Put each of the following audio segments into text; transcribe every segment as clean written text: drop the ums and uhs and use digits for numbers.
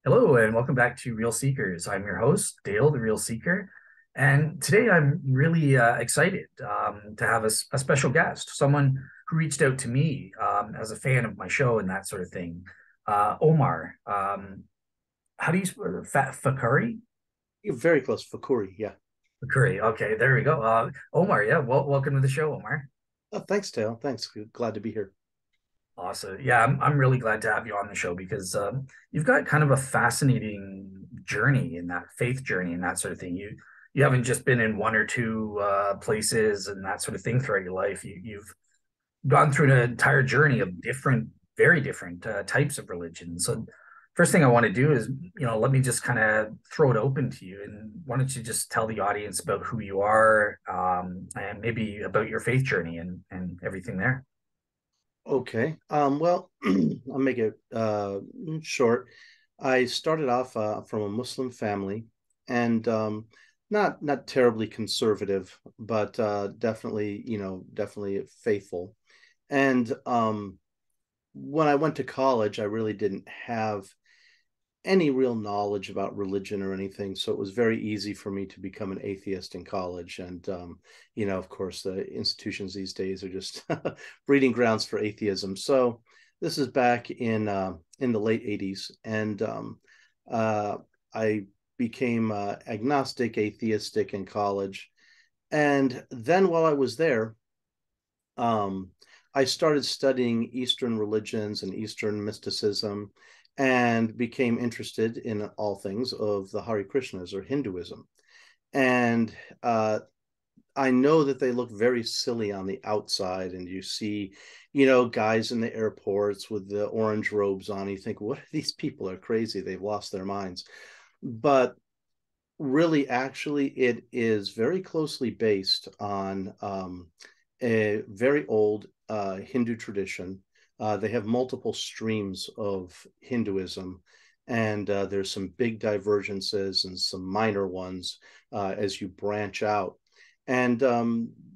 Hello and welcome back to Real Seekers. I'm your host, Dale, the Real Seeker. And today I'm really excited to have a special guest, someone who reached out to me as a fan of my show and that sort of thing. Omar, how do you spell Fakhoury? You're very close, Fakhoury. Yeah. Fakhoury. Okay, there we go. Omar, yeah, welcome to the show, Omar. Oh, thanks, Tail. Thanks. Glad to be here. Awesome. Yeah, I'm really glad to have you on the show because you've got kind of a fascinating journey in that faith journey and that sort of thing. You haven't just been in one or two places and that sort of thing throughout your life. You've gone through an entire journey of different, very different types of religion. So first thing I want to do is, let me just kind of throw it open to you. And why don't you just tell the audience about who you are and maybe about your faith journey and everything there. Okay. Well, I'll make it short. I started off from a Muslim family, and not terribly conservative, but definitely, definitely faithful. And when I went to college, I really didn't have any real knowledge about religion or anything. So it was very easy for me to become an atheist in college. And, of course, the institutions these days are just breeding grounds for atheism. So this is back in the late 80s. And uh, I became agnostic, atheistic in college. And then while I was there, um, I started studying Eastern religions and Eastern mysticism and became interested in all things of the Hare Krishnas or Hinduism. And I know that they look very silly on the outside, and you see, guys in the airports with the orange robes on. You think, what are these people are crazy? They've lost their minds. But really, actually, it is very closely based on a very old Hindu tradition. They have multiple streams of Hinduism, and there's some big divergences and some minor ones as you branch out. And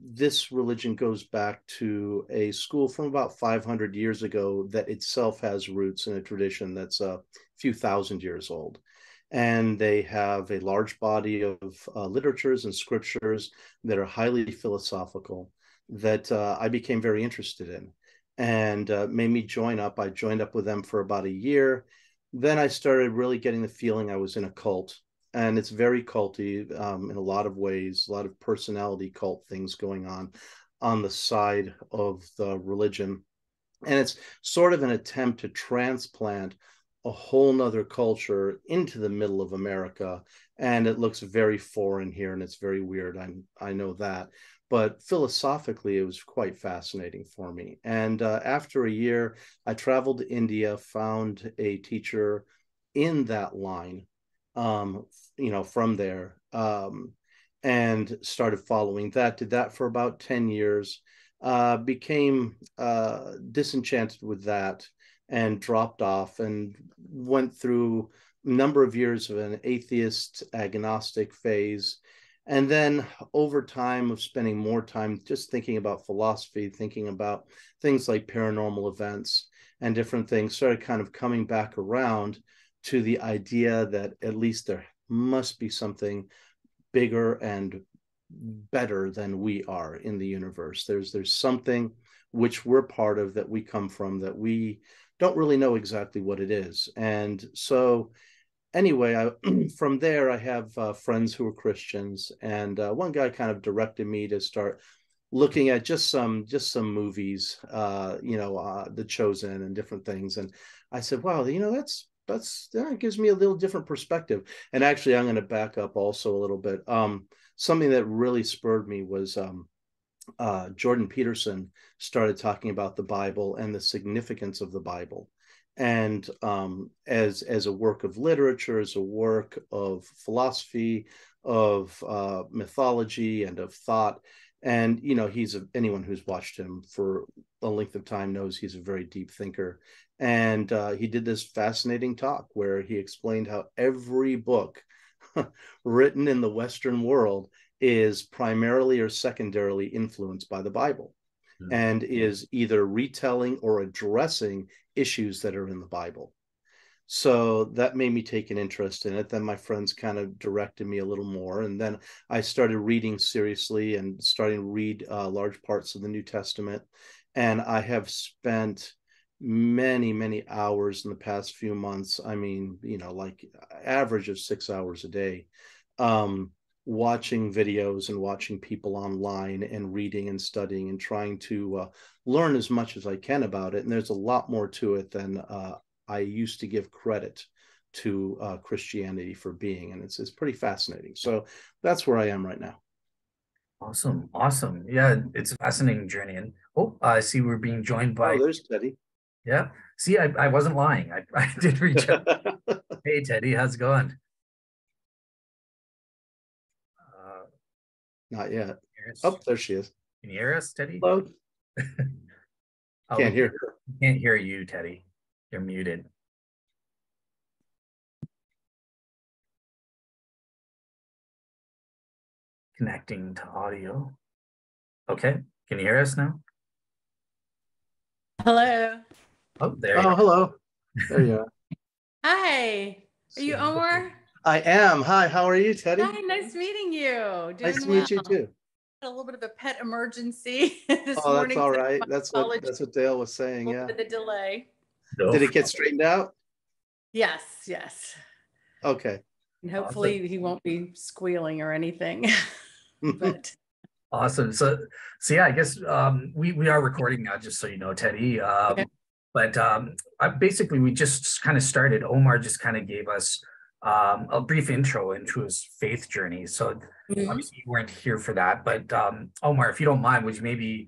this religion goes back to a school from about 500 years ago that itself has roots in a tradition that's a few thousand years old. And they have a large body of literatures and scriptures that are highly philosophical that I became very interested in and made me join up. I joined up with them for about a year. Then I started really getting the feeling I was in a cult. And it's very culty in a lot of ways, a lot of personality cult things going on the side of the religion. And it's sort of an attempt to transplant a whole nother culture into the middle of America. And it looks very foreign here and it's very weird. I know that. But philosophically, it was quite fascinating for me. And after a year, I traveled to India, found a teacher in that line, from there, and started following that. Did that for about 10 years, became disenchanted with that and dropped off and went through a number of years of an atheist agnostic phase. And then over time of spending more time just thinking about philosophy, thinking about things like paranormal events and different things, started kind of coming back around to the idea that at least there must be something bigger and better than we are in the universe. There's something which we're part of, that we come from, that we don't really know exactly what it is. And so anyway, from there I have friends who are Christians, and one guy kind of directed me to start looking at just some movies, The Chosen and different things. And I said, wow, that gives me a little different perspective. And actually, I'm going to back up also a little bit. Something that really spurred me was Jordan Peterson started talking about the Bible and the significance of the Bible, and as a work of literature, as a work of philosophy, of mythology, and of thought. And anyone who's watched him for a length of time knows he's a very deep thinker. And he did this fascinating talk where he explained how every book written in the Western world is primarily or secondarily influenced by the Bible, Mm. and is either retelling or addressing issues that are in the Bible. So that made me take an interest in it. Then my friends kind of directed me a little more. And then I started reading seriously and starting to read large parts of the New Testament. And I have spent many, many hours in the past few months. I mean, like average of 6 hours a day, um, watching videos and watching people online and reading and studying and trying to learn as much as I can about it. And there's a lot more to it than I used to give credit to Christianity for being, and it's pretty fascinating. So that's where I am right now. Awesome, awesome. Yeah, it's a fascinating journey. And oh, I see we're being joined Oh, by, there's Teddy. yeah. See, I wasn't lying. I did reach out. Hey, Teddy, how's it going? Uh, Not yet. hear us? Oh, there she is. Can you hear us, Teddy? Hello. Oh, Can't hear her. we can't hear you, Teddy. You're muted. Connecting to audio. Okay, can you hear us now? Hello. Oh, there you Oh, hello. There you are. Hi. Are you So, Omar? I am. Hi, how are you, Teddy? Hi, nice meeting you. Nice Doing to well. meet you too. Had a little bit of a pet emergency this Oh, that's morning, all so right. my apologies That's what Dale was saying. for a little Yeah. bit of the delay. go. Did it get straightened out? Yes, yes. Okay. And Awesome. hopefully he won't be squealing or anything. But Awesome. So yeah, I guess we are recording now, just so you know, Teddy. okay. But basically we just kind of started. Omar just kind of gave us a brief intro into his faith journey. So Mhm. obviously you weren't here for that, but Omar, if you don't mind, would you maybe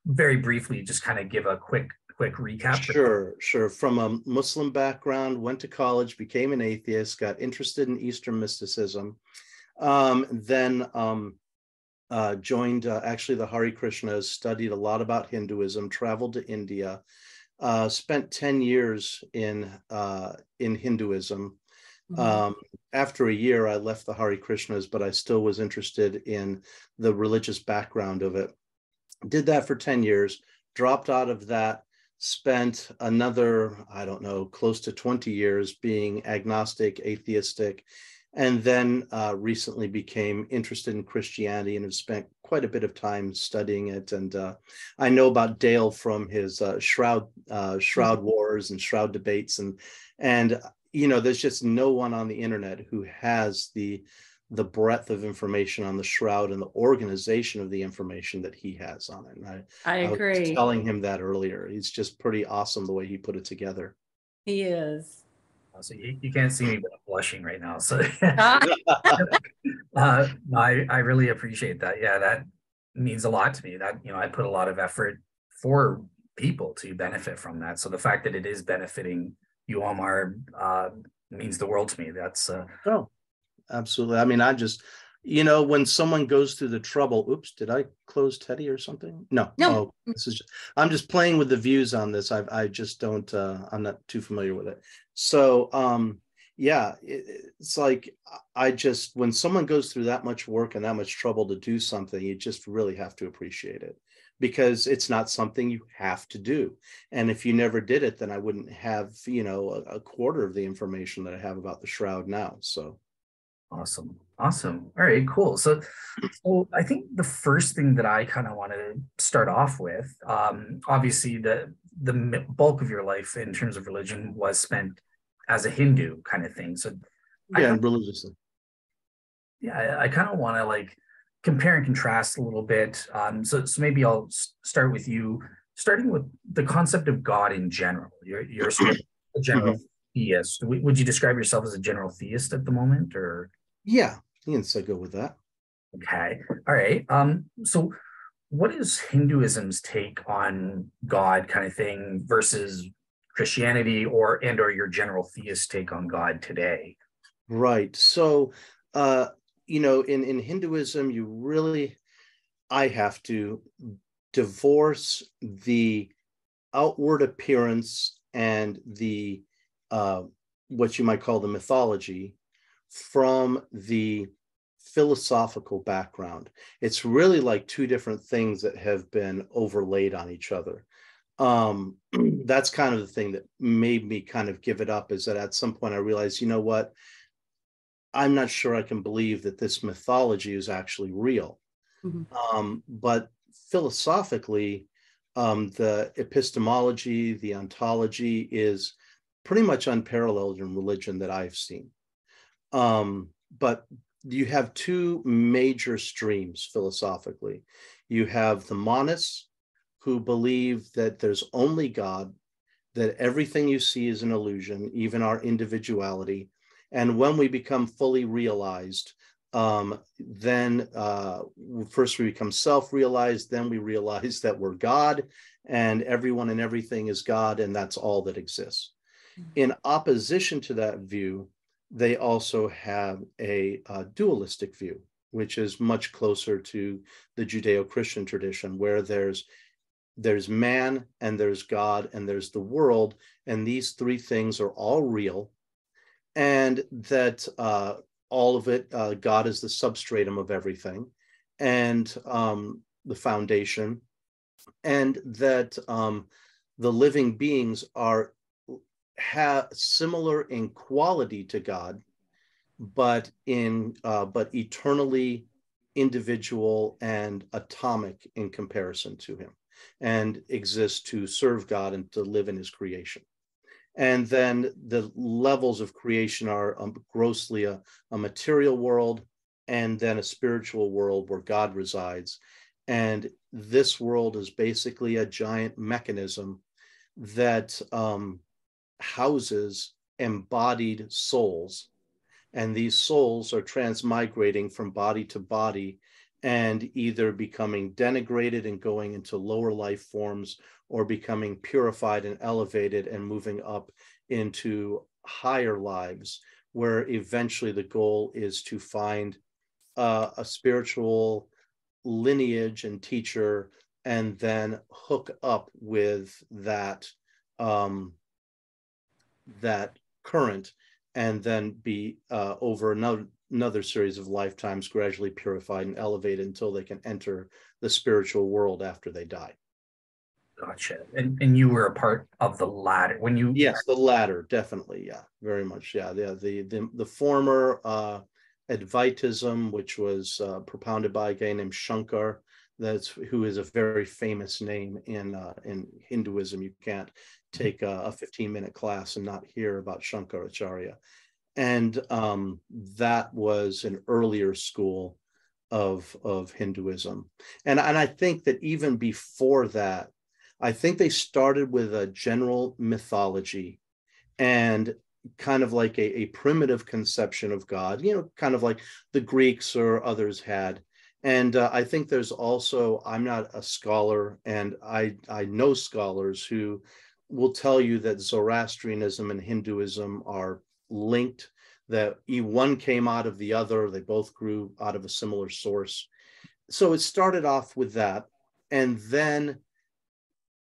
very briefly just kind of give a quick recap for Sure, sure. From a Muslim background, went to college, became an atheist, got interested in Eastern mysticism, then joined actually the Hare Krishnas, studied a lot about Hinduism, traveled to India, spent 10 years in Hinduism. Mhm. Um, After a year, I left the Hare Krishnas, but I still was interested in the religious background of it. Did that for 10 years, dropped out of that, spent another, I don't know, close to 20 years being agnostic, atheistic, and then recently became interested in Christianity and have spent quite a bit of time studying it. And I know about Dale from his Shroud Wars and Shroud debates, and there's just no one on the internet who has the breadth of information on the Shroud and the organization of the information that he has on it. And I I was agree. telling him that earlier. He's just pretty awesome the way he put it together. He is. so you can't see me, but I'm blushing right now. So Ah, no, I really appreciate that. Yeah, that means a lot to me. That I put a lot of effort for people to benefit from that. So the fact that it is benefiting you, Omar, means the world to me. That's Oh, absolutely. I mean, when someone goes through the trouble, oops, did I close Teddy or something? No. no. Oh, I'm just playing with the views on this. I just don't, I'm not too familiar with it. So, yeah, it's like, when someone goes through that much work and that much trouble to do something, you just really have to appreciate it because it's not something you have to do. And if you never did it, then I wouldn't have, a quarter of the information that I have about the Shroud now. So. awesome. Awesome. All right, cool. So I think the first thing that I kind of want to start off with, obviously the bulk of your life in terms of religion was spent as a Hindu kind of thing. So I Yeah, kind and religiously. yeah, I kind of want to like compare and contrast a little bit. So maybe I'll start with you, starting with the concept of God in general. You're sort of a general Mhm. theist. Would you describe yourself as a general theist at the moment, or Yeah, you can still go with that. okay, all right. So what is Hinduism's take on God kind of thing versus Christianity or your general theist take on God today? Right. So, in Hinduism, I have to divorce the outward appearance and the uh, what you might call the mythology from the philosophical background. It's really like two different things that have been overlaid on each other. That's kind of the thing that made me kind of give it up, is that at some point I realized, you know what, I'm not sure I can believe that this mythology is actually real. But philosophically, the epistemology, the ontology is pretty much unparalleled in religion that I've seen. But you have two major streams philosophically. You have the monists, who believe that there's only God, that everything you see is an illusion, even our individuality. And when we become fully realized, then first we become self-realized, then we realize that we're God, and everyone and everything is God, and that's all that exists. In opposition to that view, they also have a dualistic view, which is much closer to the Judeo-Christian tradition, where there's man, and there's God, and there's the world, and these three things are all real, and that all of it, God is the substratum of everything, and the foundation, and that the living beings are similar in quality to God, but eternally individual and atomic in comparison to him, and exist to serve God and to live in his creation. And then the levels of creation are grossly a material world, and then a spiritual world where God resides. And this world is basically a giant mechanism that houses embodied souls. And these souls are transmigrating from body to body, and either becoming denigrated and going into lower life forms, or becoming purified and elevated and moving up into higher lives, where eventually the goal is to find a spiritual lineage and teacher, and then hook up with that that current, and then be over another series of lifetimes gradually purified and elevated until they can enter the spiritual world after they die. Gotcha. And you were a part of the latter when you. Yes, the latter, definitely. Yeah, very much. Yeah, the former Advaitism, which was propounded by a guy named Shankar, who is a very famous name in Hinduism. You can't take a 15-minute class and not hear about Shankaracharya. And that was an earlier school of Hinduism. And I think that even before that, I think they started with a general mythology and kind of like a primitive conception of God, kind of like the Greeks or others had. And I think there's also, I'm not a scholar, and I know scholars who will tell you that Zoroastrianism and Hinduism are linked, that one came out of the other, they both grew out of a similar source. So it started off with that. And then,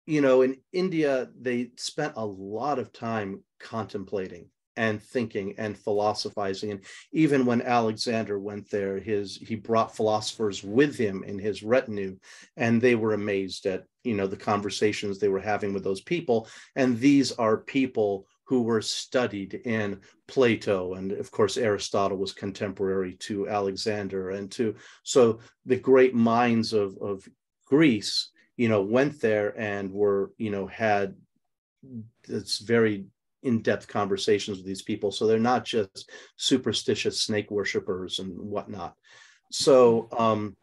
in India, they spent a lot of time contemplating and thinking and philosophizing. And even when Alexander went there, he brought philosophers with him in his retinue, and they were amazed at, the conversations they were having with those people. And these are people who were studied in Plato, and of course Aristotle was contemporary to Alexander, so the great minds of Greece, went there and were, had this very in-depth conversations with these people. So they're not just superstitious snake worshipers and whatnot. So,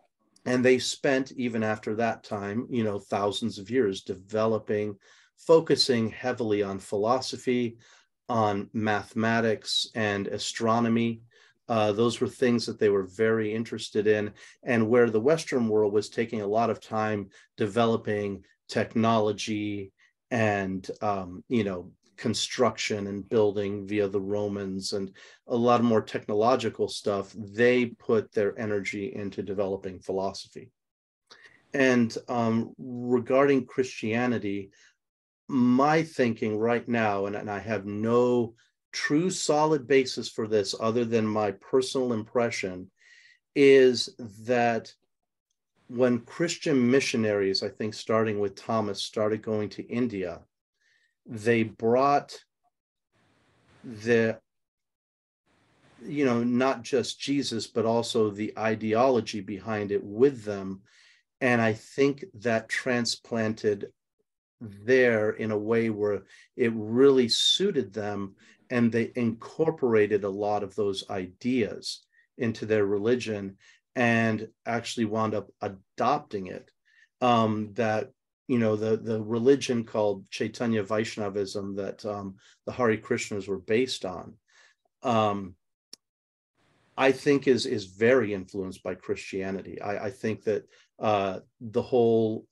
and they spent, even after that time, thousands of years focusing heavily on philosophy, on mathematics and astronomy. Those were things that they were very interested in, and where the Western world was taking a lot of time developing technology and, construction and building via the Romans and a lot more technological stuff. They put their energy into developing philosophy. And regarding Christianity, my thinking right now, and I have no true solid basis for this other than my personal impression, is that when Christian missionaries, I think starting with Thomas, started going to India, they brought the, not just Jesus, but also the ideology behind it with them. And I think that transplanted there in a way where it really suited them, and they incorporated a lot of those ideas into their religion and actually wound up adopting it. That the religion called Chaitanya Vaishnavism that the Hare Krishnas were based on, I think is very influenced by Christianity. I think that the whole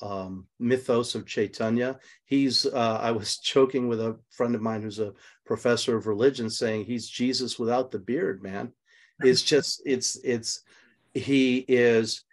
mythos of Chaitanya, I was joking with a friend of mine who's a professor of religion, saying he's Jesus without the beard, man. It's just, he is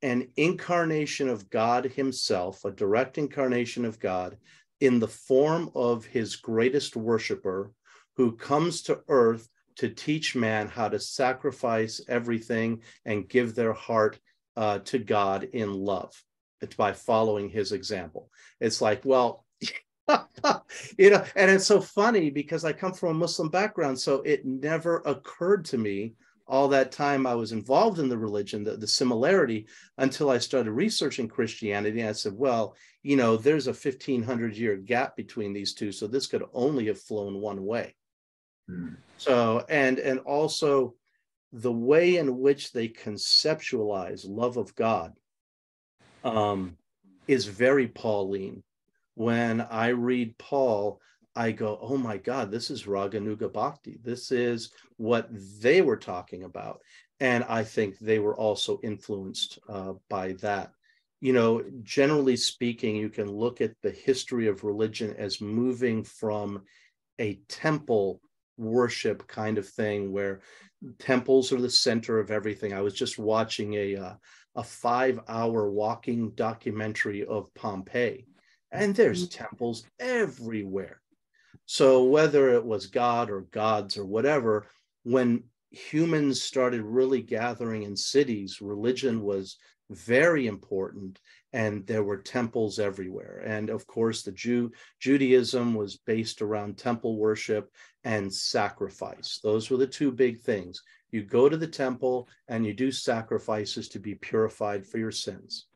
an incarnation of God himself, a direct incarnation of God in the form of his greatest worshiper, who comes to earth to teach man how to sacrifice everything and give their heart to God in love. It's by following his example. It's like, well, and it's so funny because I come from a Muslim background, so it never occurred to me all that time I was involved in the religion, the similarity, until I started researching Christianity. And I said, well, there's a 1,500-year gap between these two, so this could only have flown one way. So, and also the way in which they conceptualize love of God is very Pauline. When I read Paul, I go, oh my God, this is Raganuga Bhakti. This is what they were talking about. And I think they were also influenced by that. Generally speaking, you can look at the history of religion as moving from a temple worship kind of thing, where temples are the center of everything. I was just watching a 5-hour walking documentary of Pompeii, and there's temples everywhere. So whether it was God or gods or whatever, when humans started really gathering in cities, religion was very important, and there were temples everywhere. And of course, the Judaism was based around temple worship and sacrifice. Those were the two big things. You go to the temple and you do sacrifices to be purified for your sins.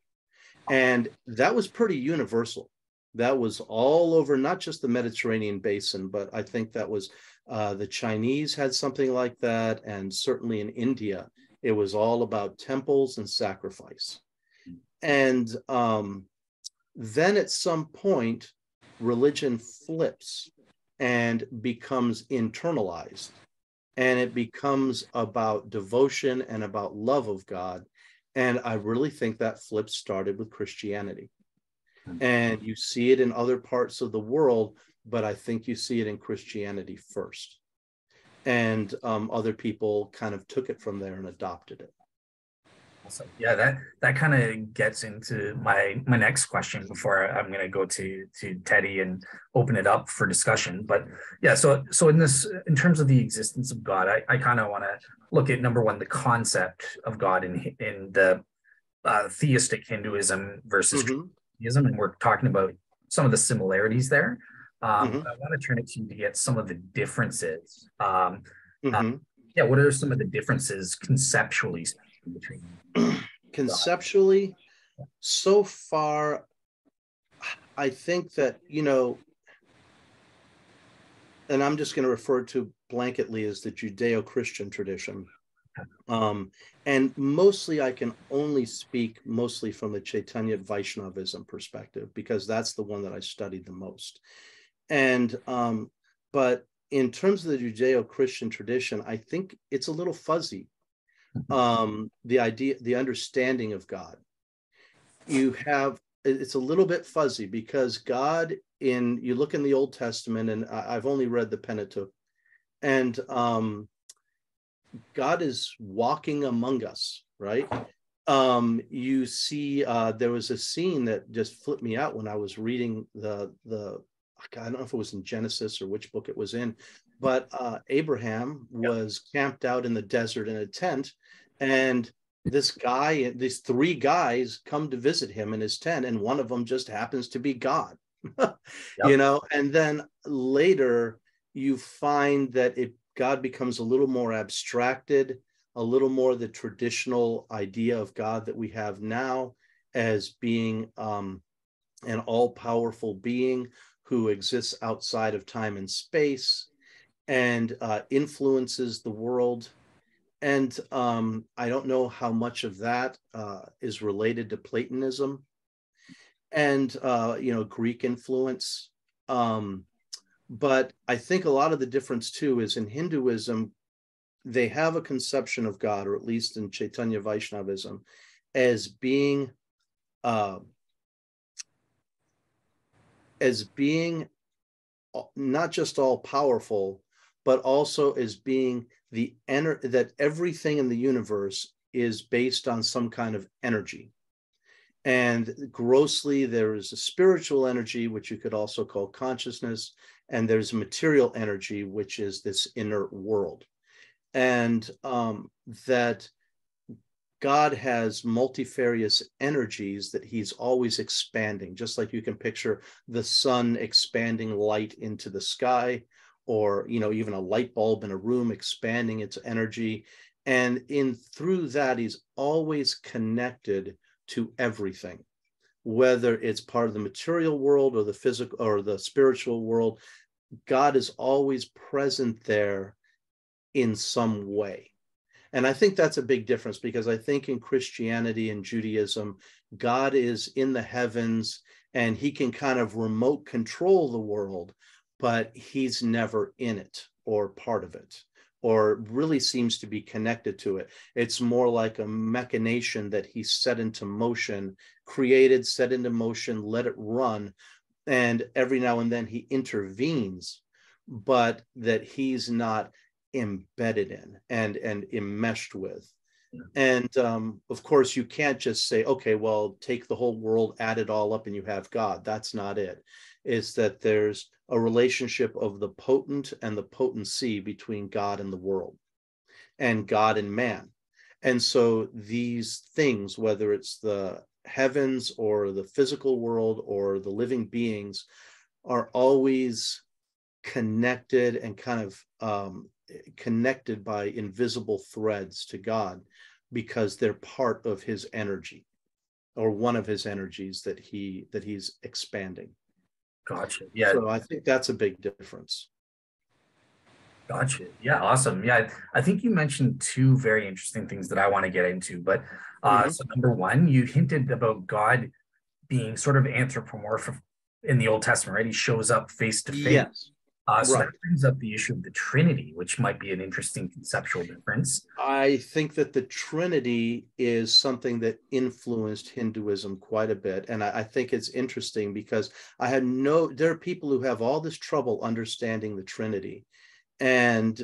And that was pretty universal. That was all over, not just the Mediterranean basin, but I think that was the Chinese had something like that. And certainly in India, it was all about temples and sacrifice. And then at some point, religion flips and becomes internalized. And it becomes about devotion and about love of God. And I really think that flip started with Christianity. And you see it in other parts of the world, but I think you see it in Christianity first. And other people kind of took it from there and adopted it. Awesome. Yeah, that kind of gets into my next question before I'm going to go to Teddy and open it up for discussion. But yeah, so in terms of the existence of God, I kind of want to look at, number one, the concept of God in the theistic Hinduism versus Judaism, and we're talking about some of the similarities there. I want to turn it to you to get some of the differences. Yeah, what are some of the differences conceptually between conceptually? So far, I think that, and I'm just going to refer to blanketly as the Judeo-Christian tradition. And mostly I can only speak mostly from the Chaitanya Vaishnavism perspective, because that's the one that I studied the most. And but in terms of the Judeo-Christian tradition, I think it's a little fuzzy. The idea, the understanding of God, it's a little bit fuzzy, because God, you look in the Old Testament, and I've only read the Pentateuch, and God is walking among us, right? You see, there was a scene that just flipped me out when I was reading I don't know if it was in Genesis or which book it was in, but Abraham was camped out in the desert in a tent, and this guy, these three guys come to visit him in his tent, and one of them just happens to be God. Yep. And then later you find that God becomes a little more abstracted, a little more the traditional idea of God that we have now as being an all-powerful being who exists outside of time and space and influences the world. And I don't know how much of that is related to Platonism and Greek influence. But I think a lot of the difference too is in Hinduism, they have a conception of God, or at least in Chaitanya Vaishnavism, as being not just all powerful, but also as being that everything in the universe is based on some kind of energy. And grossly, there is a spiritual energy, which you could also call consciousness, and there's material energy, which is this inner world. And that God has multifarious energies that he's always expanding, just like you can picture the sun expanding light into the sky, or even a light bulb in a room expanding its energy. And through that, he's always connected to everything, whether it's part of the material world or the physical or the spiritual world. God is always present there in some way. And I think that's a big difference, because I think in Christianity and Judaism, God is in the heavens and he can kind of remote control the world, but he's never in it or part of it, or really seems to be connected to it. It's more like a machination that he set into motion, created, set into motion, let it run. And every now and then he intervenes, but that he's not embedded in and enmeshed with. And of course, you can't just say, okay, well, take the whole world, add it all up, and you have God. That's not it. It's that there's a relationship of the potent and the potency between God and the world, and God and man. And so these things, whether it's the heavens or the physical world or the living beings, are always connected and kind of connected by invisible threads to God, because they're part of his energy, or one of his energies that he's expanding. Gotcha. Yeah. So I think that's a big difference. Gotcha. Yeah, awesome. Yeah, I think you mentioned two very interesting things that I want to get into. But so number one, you hinted about God being sort of anthropomorphic in the Old Testament, right? He shows up face to face. Yes. So Right. that brings up the issue of the Trinity, which might be an interesting conceptual difference. I think that the Trinity is something that influenced Hinduism quite a bit. And I think it's interesting because there are people who have all this trouble understanding the Trinity. And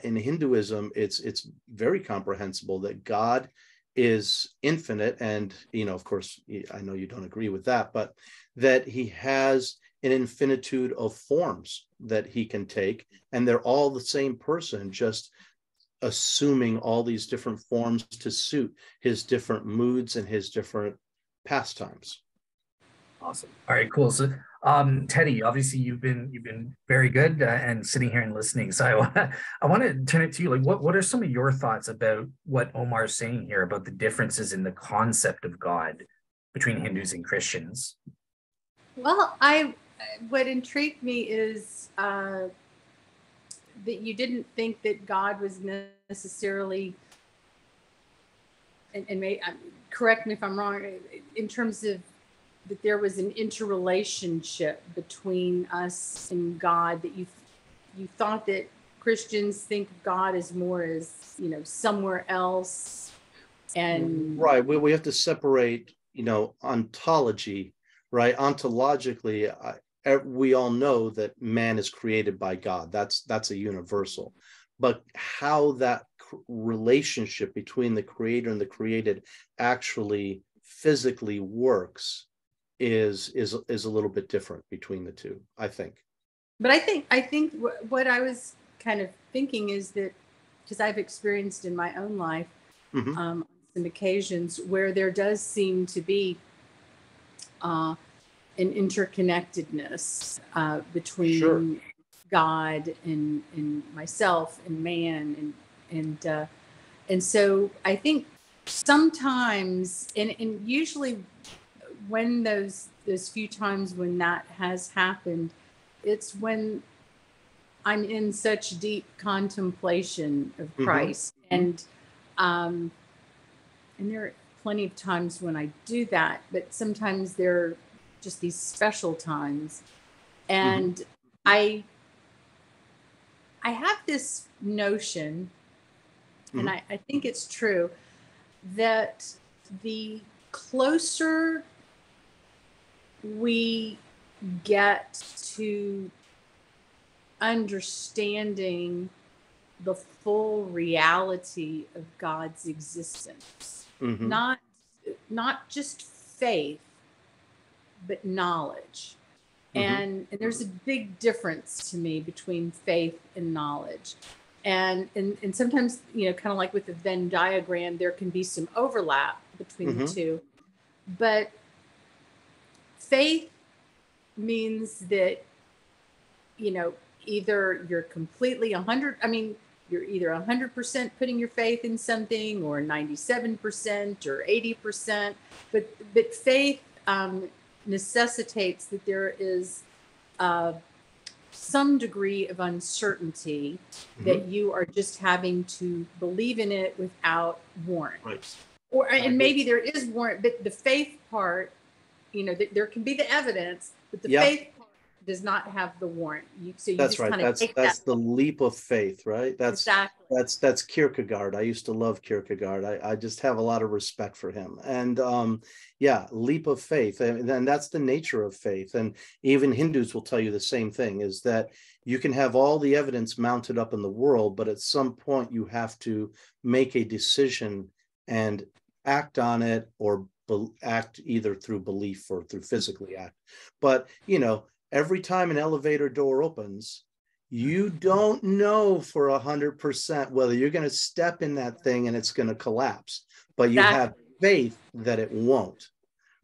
in Hinduism, it's very comprehensible that God is infinite. And, of course, I know you don't agree with that, but that he has an infinitude of forms that he can take, and they're all the same person, just assuming all these different forms to suit his different moods and his different pastimes. Awesome. All right, cool. So, Teddy, obviously you've been very good and sitting here and listening. So I want to turn it to you. Like, what are some of your thoughts about what Omar's saying here about the differences in the concept of God between Hindus and Christians? Well, what intrigued me is that you didn't think that God was necessarily, and correct me if I'm wrong, in terms of that there was an interrelationship between us and God, that you thought that Christians think of God as more as, somewhere else. And right, we have to separate, ontology, right? Ontologically, we all know that man is created by God. That's a universal. But how that relationship between the creator and the created actually physically works is a little bit different between the two, I think. But I think what I was kind of thinking is that, because I've experienced in my own life, on some occasions where there does seem to be an interconnectedness between Sure. God and myself and man, and so I think sometimes, and usually when those few times when that has happened, it's when I'm in such deep contemplation of Mm-hmm. Christ, and there are plenty of times when I do that, but sometimes there are just these special times, Mm-hmm. and I I have this notion, and Mm-hmm. I think it's true, that the closer we get to understanding the full reality of God's existence, Mm-hmm. not just faith, but knowledge. Mm-hmm. And there's a big difference to me between faith and knowledge. And sometimes, kind of like with the Venn diagram, there can be some overlap between the Mm-hmm. two. But faith means that, you know, either you're completely 100, I mean, you're either 100% putting your faith in something, or 97% or 80%. But faith necessitates that there is some degree of uncertainty, Mm-hmm. that you are just having to believe in it without warrant. Right. Or, I and agree. maybe there is warrant, but the faith part, there can be the evidence, but the Yeah. faith part does not have the warrant. So you That's just right. kind of That's take that. that's the leap of faith, right? Exactly. That's Kierkegaard. I used to love Kierkegaard. I just have a lot of respect for him. And yeah, leap of faith. And then that's the nature of faith. And even Hindus will tell you the same thing, is that you can have all the evidence mounted up in the world, but at some point you have to make a decision and act on it, or act either through belief or through physically act. But every time an elevator door opens, you don't know for 100% whether you're going to step in that thing and it's going to collapse, but you have Exactly. faith that it won't,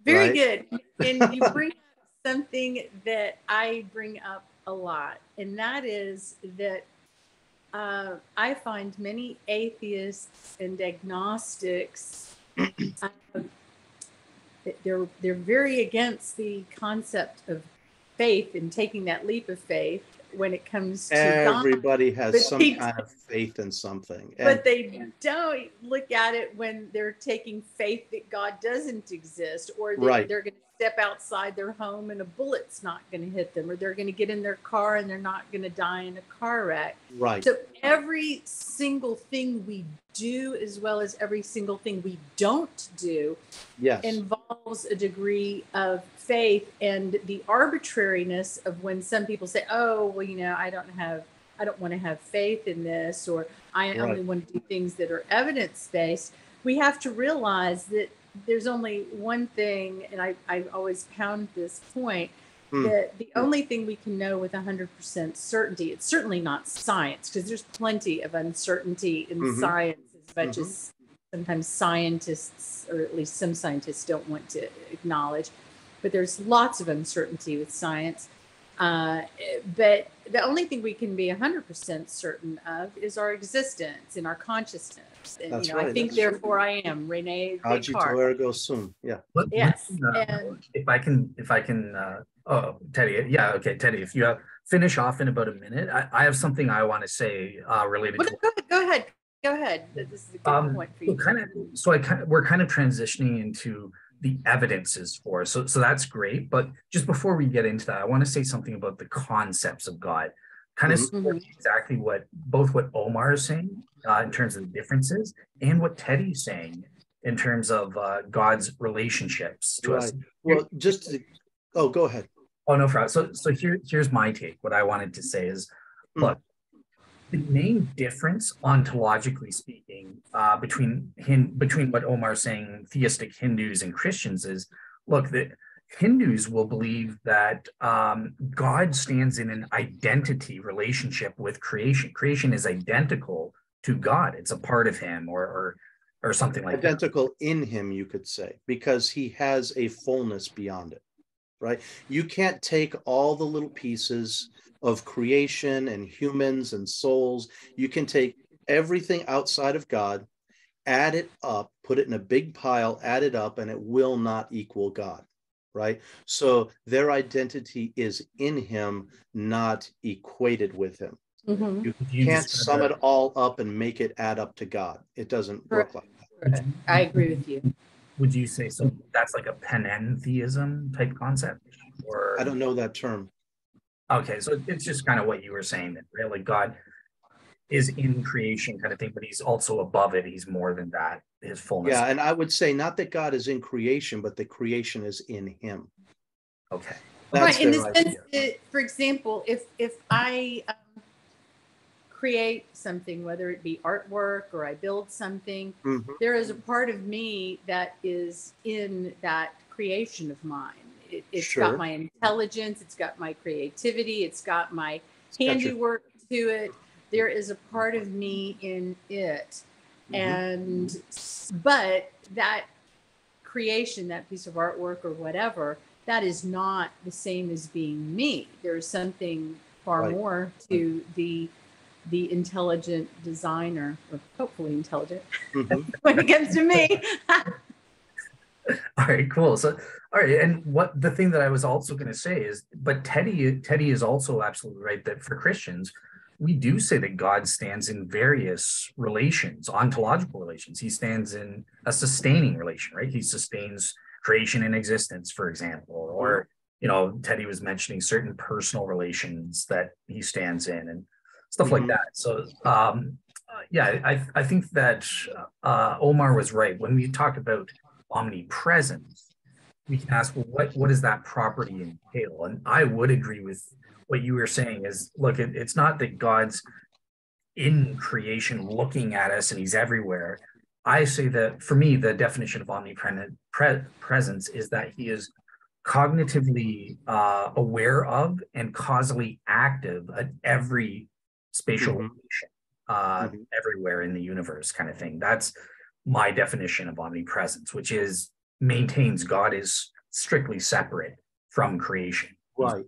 Very right? good. And you bring up something that I bring up a lot, and that is that I find many atheists and agnostics, uh, they're very against the concept of faith and taking that leap of faith when it comes to God. Everybody has But some they, kind of faith in something. And but they don't look at it when they're taking faith that God doesn't exist, or that right, they're going to step outside their home and a bullet's not going to hit them, or they're going to get in their car and they're not going to die in a car wreck. right. So every single thing we do, as well as every single thing we don't do, Yes. involves a degree of faith. And the arbitrariness of when some people say, oh, well, I don't want to have faith in this, or I Right. only want to do things that are evidence-based. We have to realize that there's only one thing, and I always pound this point, that the only thing we can know with 100% certainty, it's certainly not science, because there's plenty of uncertainty in science, as much as sometimes scientists, or at least some scientists, don't want to acknowledge. But there's lots of uncertainty with science. But the only thing we can be 100% certain of is our existence and our consciousness. And, That's I right. think, That's therefore I am, Rene Cogito Descartes. ergo sum. Yeah. Yes. And If I can, oh, Teddy, yeah, okay, Teddy, if you finish off in about a minute, I have something I want to say related well, to. go ahead. This is a good point for you. We're kind of transitioning into the evidences for us. So that's great. But just before we get into that, I want to say something about the concepts of God. Kind of exactly what Omar is saying in terms of the differences, and what Teddy's saying in terms of God's relationships to us. Well, go ahead. Oh, no problem. So here's my take. What I wanted to say is, look, the main difference, ontologically speaking, between what Omar's saying, theistic Hindus and Christians, is, look, the Hindus will believe that God stands in an identity relationship with creation. Creation is identical to God; it's a part of Him, or or something like that. Identical in him, you could say, because he has a fullness beyond it, right? You can't take all the little pieces of creation and humans and souls. You can take everything outside of God, add it up, put it in a big pile, add it up, and it will not equal God, right? So their identity is in him, not equated with him. Mm-hmm. You can't sum it all up and make it add up to God. It doesn't work like that. I agree with you. Would you say so? That's like a panentheism type concept, or I don't know that term. okay, so it's just kind of what you were saying, that really God is in creation kind of thing, but he's also above it. He's more than that, his fullness. Yeah, and I would say not that God is in creation, but the creation is in him. Okay. That's right, in the their sense idea. that, for example, if I create something, whether it be artwork or I build something, there is a part of me that is in that creation of mine. It's Sure. got my intelligence, it's got my creativity, it's got my Gotcha. handiwork to it. There is a part of me in it. And but that creation, that piece of artwork or whatever, that is not the same as being me. There's something far more to the intelligent designer, or hopefully intelligent, when it comes to me. All right, cool. So, all right, and what the thing that I was also going to say is, but Teddy is also absolutely right that for Christians, we do say that God stands in various relations, ontological relations. He stands in a sustaining relation, right? He sustains creation and existence, for example, or Teddy was mentioning certain personal relations that he stands in and stuff like that. So, I think that Omar was right when we talk about omnipresence. We can ask, well, what does that property entail? And I would agree with what you were saying is, look, it's not that God's in creation looking at us and he's everywhere. I say that for me, the definition of omnipresence is that he is cognitively aware of and causally active at every spatial location, everywhere in the universe kind of thing. That's my definition of omnipresence, which is maintains God is strictly separate from creation. Right.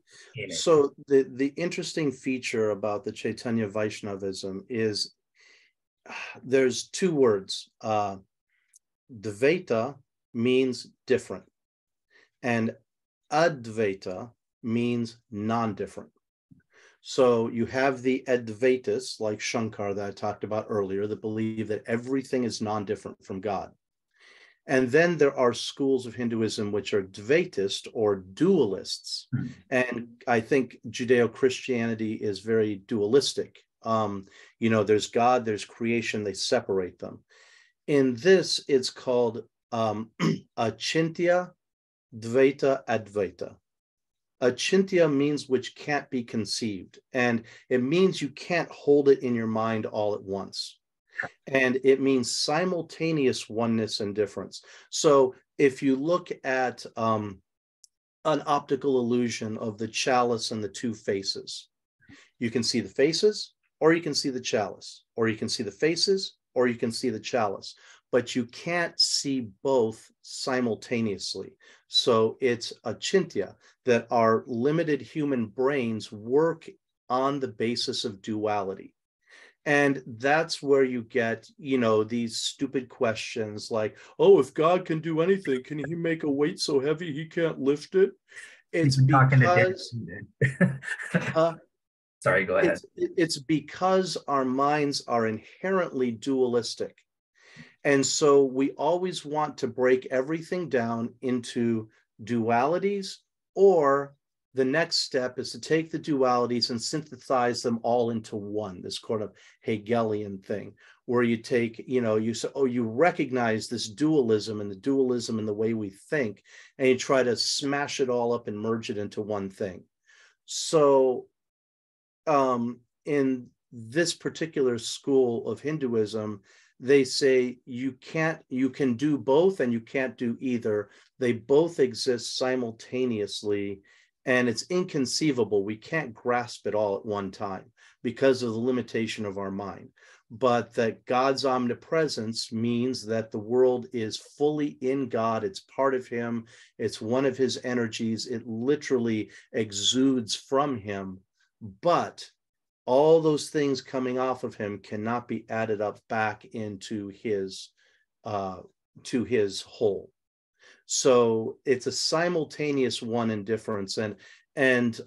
So the interesting feature about the Chaitanya Vaishnavism is there's two words. Dvaita means different, and Advaita means non-different. So you have the Advaitas, like Shankar that I talked about earlier, that believe that everything is non-different from God. And then there are schools of Hinduism which are Dvaitist or dualists. And I think Judeo-Christianity is very dualistic. There's God, there's creation, they separate them. In this, it's called Achintya Dvaita Advaita. Achintya means which can't be conceived, and it means you can't hold it in your mind all at once. And it means simultaneous oneness and difference. So if you look at an optical illusion of the chalice and the two faces, you can see the faces, or you can see the chalice, or you can see the faces, or you can see the chalice, but you can't see both simultaneously. So it's achintya, that our limited human brains work on the basis of duality. And that's where you get, these stupid questions like, oh, if God can do anything, can he make a weight so heavy he can't lift it? It's because... Sorry, go ahead. It's because our minds are inherently dualistic. And so we always want to break everything down into dualities, or the next step is to take the dualities and synthesize them all into one, this kind of Hegelian thing, where you take, you say, oh, you recognize this dualism and the dualism in the way we think, and you try to smash it all up and merge it into one thing. So in this particular school of Hinduism, they say you can do both and you can't do either. They both exist simultaneously, and it's inconceivable. We can't grasp it all at one time. because of the limitation of our mind. But that God's omnipresence means that the world is fully in God. It's part of him. It's one of his energies. It literally exudes from him. But all those things coming off of him cannot be added up back into his whole. So it's a simultaneous one in difference. And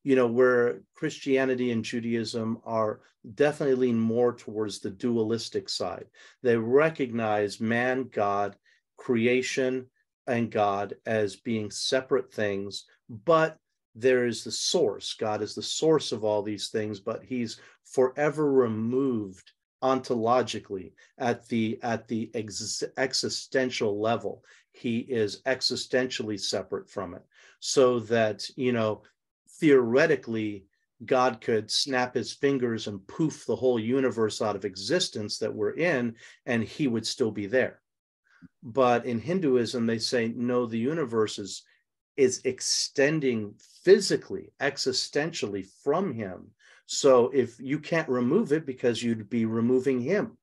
where Christianity and Judaism are definitely lean more towards the dualistic side. They recognize man, God, creation, and God as being separate things, but there is the source. God is the source of all these things, but he's forever removed ontologically at the existential level. He is existentially separate from it, so that theoretically God could snap his fingers and poof the whole universe out of existence that we're in, and he would still be there. But in Hinduism, they say no, the universe is extending physically, existentially from him. So if you can't remove it, because you'd be removing him.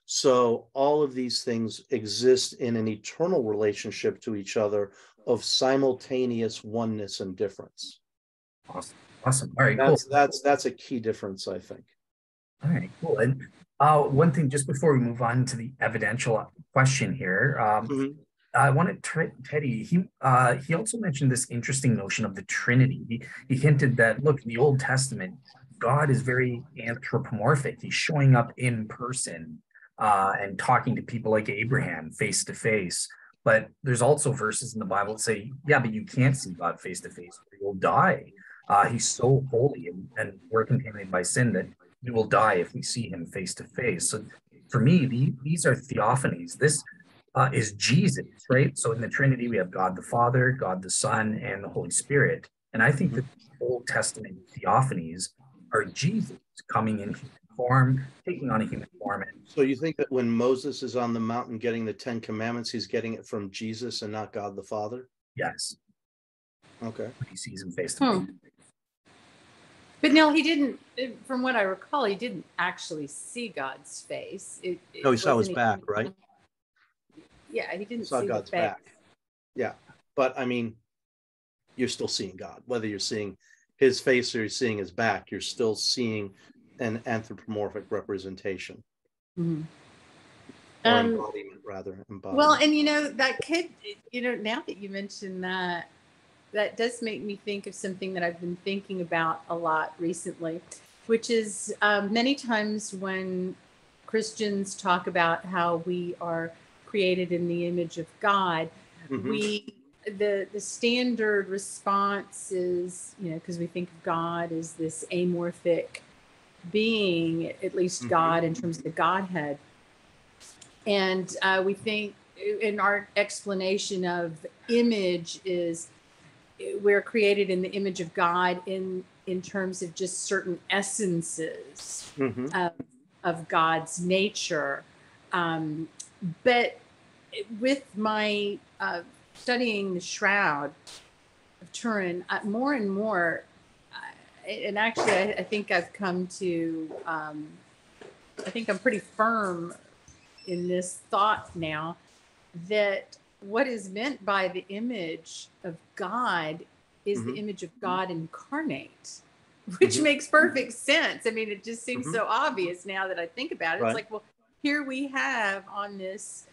So all of these things exist in an eternal relationship to each other of simultaneous oneness and difference. Awesome. Awesome. All right, cool. That's a key difference, I think. All right, cool. And one thing, just before we move on to the evidential question here, I wanted Teddy. He also mentioned this interesting notion of the Trinity. He hinted that, look, in the Old Testament, God is very anthropomorphic. He's showing up in person and talking to people like Abraham face to face. But there's also verses in the Bible that say, yeah, but you can't see God face to face, or you'll die. He's so holy, and we're contaminated by sin that we will die if we see him face to face. So for me, these are theophanies. This is Jesus, right? So in the Trinity, we have God the Father, God the Son, and the Holy Spirit. And I think that the Old Testament theophanies are Jesus coming in human form, taking on a human form. So you think that when Moses is on the mountain getting the 10 Commandments, he's getting it from Jesus and not God the Father? Yes. Okay. He sees him face to face. But no, he didn't, from what I recall, he didn't actually see God's face. No, he saw his back, right? Yeah, he didn't saw see God's the face. back. Yeah. But I mean, you're still seeing God. Whether you're seeing his face or you're seeing his back, you're still seeing an anthropomorphic representation. Mm-hmm. Or embodiment, rather. Embodiment. Well, and that could, now that you mention that, that does make me think of something that I've been thinking about a lot recently, which is many times when Christians talk about how we are created in the image of God, the standard response is, because we think of God as this amorphic being, at least God in terms of the Godhead. And we think, in our explanation of image is, we're created in the image of God in terms of just certain essences of God's nature. But with my studying the Shroud of Turin, more and more, and actually I think I've come to, I think I'm pretty firm in this thought now, that what is meant by the image of God is the image of God incarnate, which makes perfect sense. I mean, it just seems so obvious now that I think about it. Right. It's like, well, here we have on this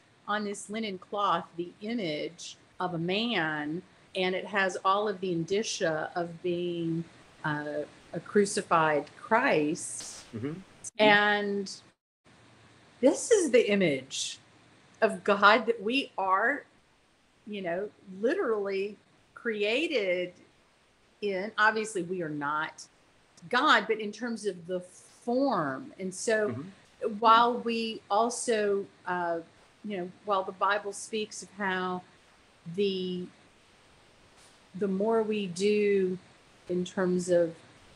linen cloth the image of a man, and it has all of the indicia of being a crucified Christ. And this is the image of God that we are, literally created in. Obviously, we are not God, but in terms of the form. And so while we also, while the Bible speaks of how the more we do in terms of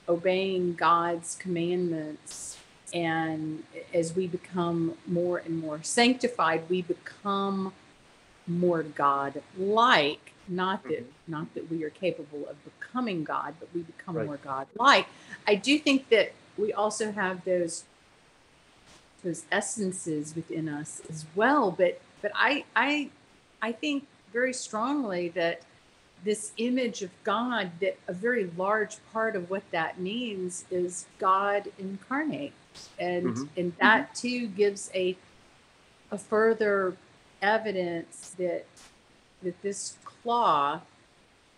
obeying God's commandments, and as we become more and more sanctified, we become more God-like. Not that we are capable of becoming God, but we become more God-like. I do think that we also have those essences within us as well. But I think very strongly that this image of God, that a very large part of what that means is God incarnate. Hmm. And that too gives a further evidence that this claw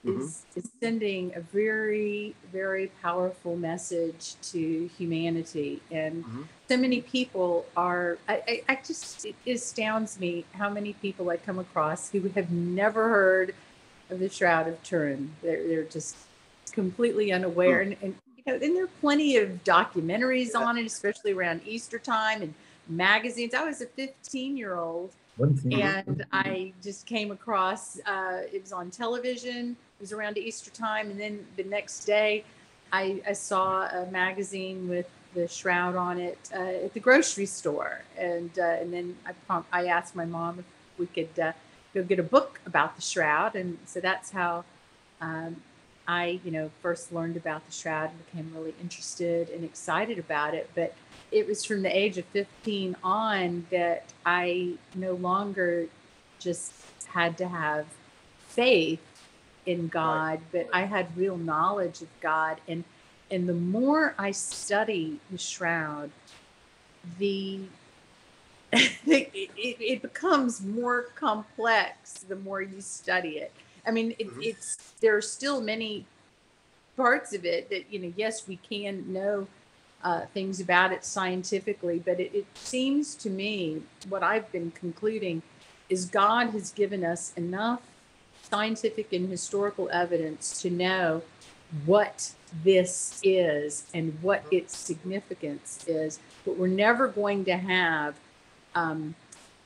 Hmm. is sending a very, very powerful message to humanity. And Hmm. so many people are, I just, it astounds me how many people I come across who have never heard of the Shroud of Turin. They're just completely unaware. And you know, and there are plenty of documentaries Yeah. on it, especially around Easter time, and magazines. I was a 15-year-old Hmm. and I just came across it was on television. It was around Easter time, and then the next day, I saw a magazine with the shroud on it at the grocery store, and then I asked my mom if we could go get a book about the shroud, and so that's how um, I, you know, first learned about the shroud and became really interested and excited about it. But it was from the age of 15 on that I no longer just had to have faith in Right. God, but I had real knowledge of God. And the more I study the shroud, the it becomes more complex the more you study it. I mean, Hmm. it's there are still many parts of it that, you know, yes, we can know things about it scientifically, but it seems to me what I've been concluding is God has given us enough scientific and historical evidence to know what this is and what its significance is, but we're never going to have um,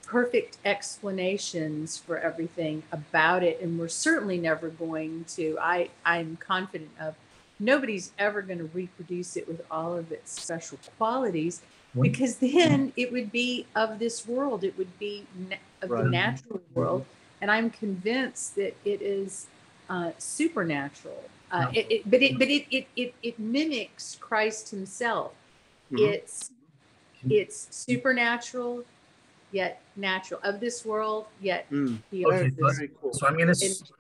perfect explanations for everything about it, and we're certainly never going to, I'm confident of, nobody's ever going to reproduce it with all of its special qualities, One, because then it would be of this world, it would be of the Right. natural world. And I'm convinced that it is supernatural. no. It mimics Christ himself. Hmm. it's it's supernatural yet natural, of this world yet Mm. beyond Very, Okay, this very cool. so I'm gonna, world.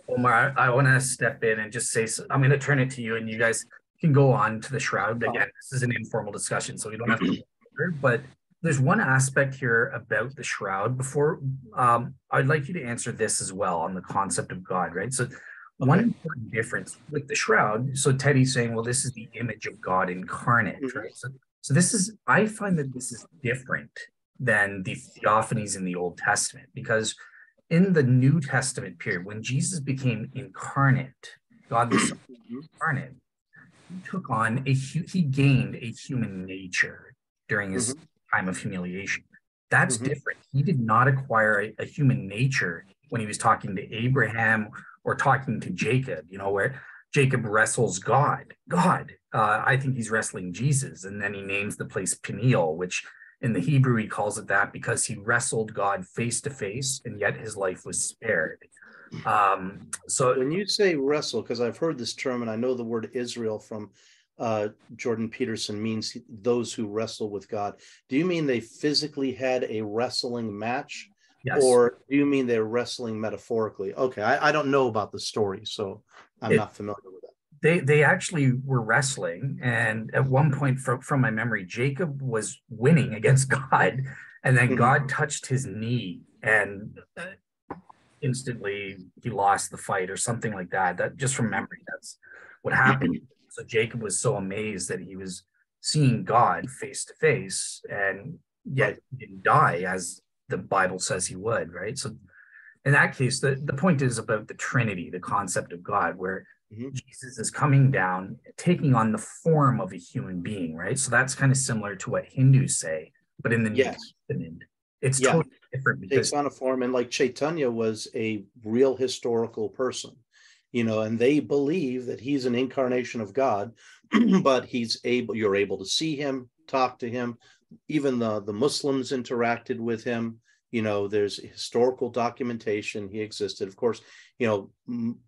Omar, I want to step in and just say, I'm going to turn it to you, and you guys can go on to the shroud Uh-huh. again. This is an informal discussion, so we don't have to go further, but there's one aspect here about the shroud before. I'd like you to answer this as well on the concept of God, right? So one Okay. important difference with the shroud, so Teddy's saying, well, this is the image of God incarnate, Hmm. right? So this is, I find that this is different than the theophanies in the Old Testament, because in the New Testament period, when Jesus became incarnate, God the Son Hmm. incarnate, he took on he gained a human nature during his Hmm. time of humiliation. That's Hmm. different. He did not acquire a human nature when he was talking to Abraham or talking to Jacob, you know, where Jacob wrestles God. I think he's wrestling Jesus. And then he names the place Peniel, which in the Hebrew he calls it that because he wrestled God face to face, and yet his life was spared. So When you say wrestle, because I've heard this term and I know the word Israel from Jordan Peterson means those who wrestle with God. Do you mean they physically had a wrestling match, yes, or do you mean they're wrestling metaphorically? Okay, I don't know about the story, so I'm it not familiar with that. they actually were wrestling, and at one point, from my memory, Jacob was winning against God, and then Hmm. God touched his knee, and instantly he lost the fight or something like that. That just from memory, that's what happened. So Jacob was so amazed that he was seeing God face to face, and yet Right. he didn't die as the Bible says he would, right? So in that case, the point is about the Trinity, the concept of God, where Hmm. Jesus is coming down, taking on the form of a human being, right? So that's kind of similar to what Hindus say, but in the New Yes. Testament, it's Yeah. totally different Takes because on a form, and like Chaitanya was a real historical person, and they believe that he's an incarnation of God, but you're able to see him, talk to him. Even the Muslims interacted with him, There's historical documentation he existed. Of course,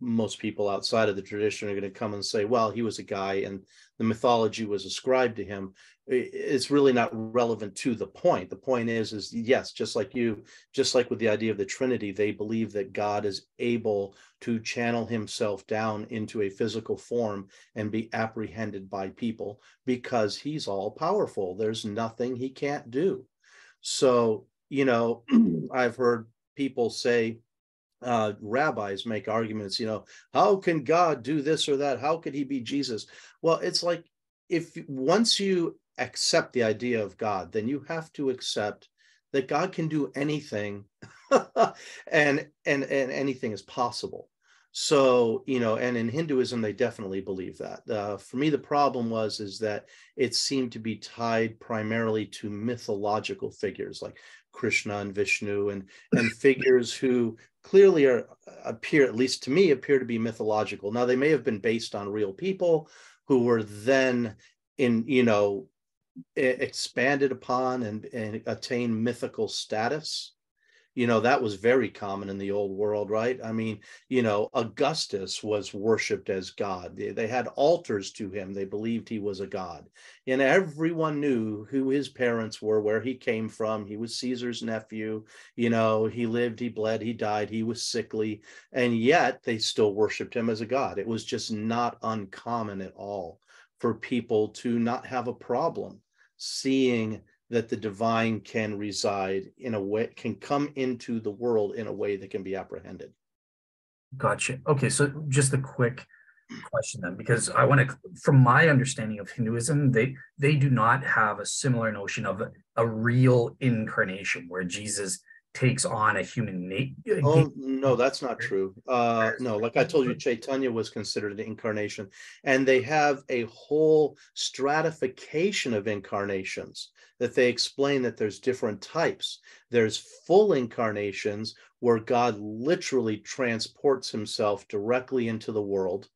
most people outside of the tradition are going to come and say, well, he was a guy and the mythology was ascribed to him. It's really not relevant to the point. The point is yes, just like with the idea of the Trinity, they believe that God is able to channel himself down into a physical form and be apprehended by people because he's all powerful. There's nothing he can't do. So, I've heard people say, rabbis make arguments, how can God do this or that? How could he be Jesus? Well, it's like, if once you accept the idea of God, then you have to accept that God can do anything and anything is possible. So, and in Hinduism, they definitely believe that. For me, the problem is that it seemed to be tied primarily to mythological figures like Krishna and Vishnu and figures who clearly appear, at least to me, appear to be mythological. Now, they may have been based on real people who were then expanded upon and attain mythical status. That was very common in the old world, right? I mean, Augustus was worshipped as God. They had altars to him. They believed he was a god. And everyone knew who his parents were, where he came from. He was Caesar's nephew. He lived, he bled, he died, he was sickly. And yet they still worshipped him as a god. It was just not uncommon at all for people to not have a problem seeing that the divine can reside in a way, can come into the world in a way that can be apprehended. Gotcha. Okay, so just a quick question then, because I want to, from my understanding of Hinduism, they do not have a similar notion of a real incarnation where Jesus takes on a human nature. Oh, no, that's not true. No, like I told you, Chaitanya was considered an incarnation, and they have a whole stratification of incarnations that they explain that there's different types. There's full incarnations where God literally transports himself directly into the world.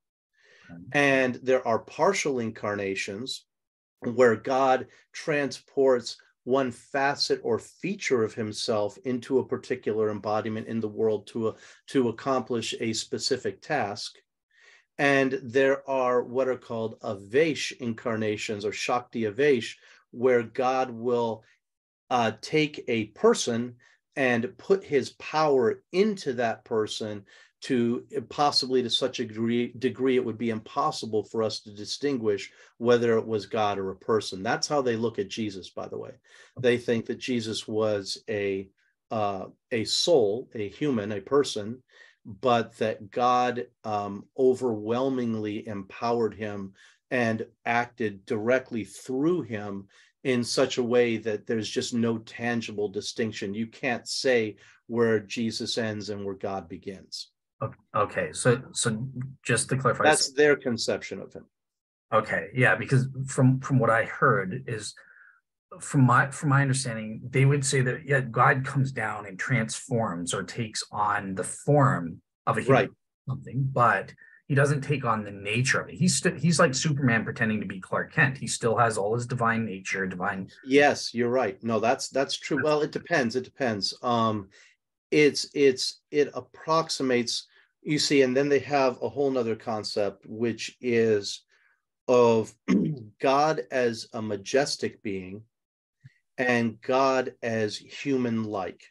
And there are partial incarnations where God transports one facet or feature of himself into a particular embodiment in the world to accomplish a specific task. And there are what are called Avesh incarnations or Shakti Avesh, where God will take a person and put his power into that person to possibly to such a degree it would be impossible for us to distinguish whether it was God or a person. That's how they look at Jesus, by the way. They think that Jesus was a soul, a human, a person, but that God overwhelmingly empowered him and acted directly through him in such a way that there's just no tangible distinction. You can't say where Jesus ends and where God begins. Okay, so just to clarify, that's their conception of him. Okay, yeah, because from what I heard is from my understanding, they would say that God comes down and transforms or takes on the form of a human, right, something, but he doesn't take on the nature of it. He's like Superman pretending to be Clark Kent. He still has all his divine nature, divine. Yes, you're right. No, that's true. Well, it depends. It approximates, you see, and then they have a whole nother concept, which is of God as a majestic being and God as human-like.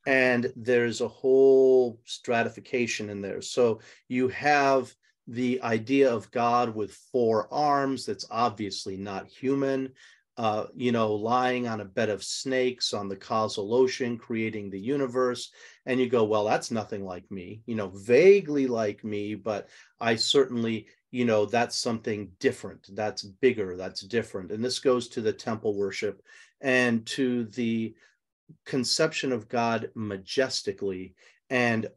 And there's a whole stratification in there. So you have the idea of God with 4 arms that's obviously not human, lying on a bed of snakes on the causal ocean, creating the universe. And you go, well, that's nothing like me, vaguely like me, but I certainly, that's something different. That's bigger, that's different. And this goes to the temple worship and to the conception of God majestically. And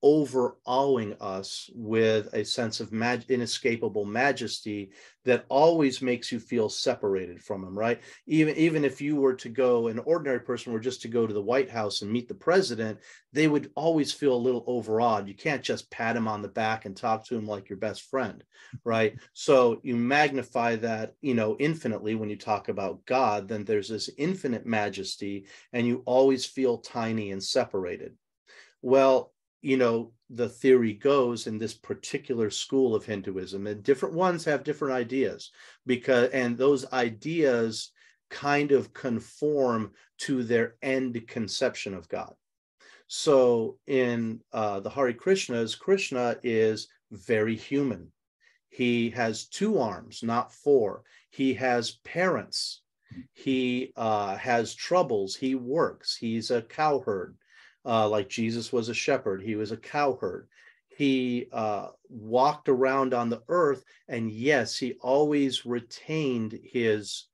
overawing us with a sense of inescapable majesty that always makes you feel separated from him, right? Even if you were to go, an ordinary person were just to go to the White House and meet the president, they would always feel a little overawed. You can't just pat him on the back and talk to him like your best friend, right? So you magnify that, infinitely when you talk about God, then there's this infinite majesty, and you always feel tiny and separated. Well, the theory goes in this particular school of Hinduism, and different ones have different ideas, and those ideas kind of conform to their end conception of God. So in the Hare Krishnas, Krishna is very human. He has 2 arms, not 4. He has parents. He has troubles. He works. He's a cowherd. Like Jesus was a shepherd, he was a cowherd. He walked around on the earth, and yes, he always retained his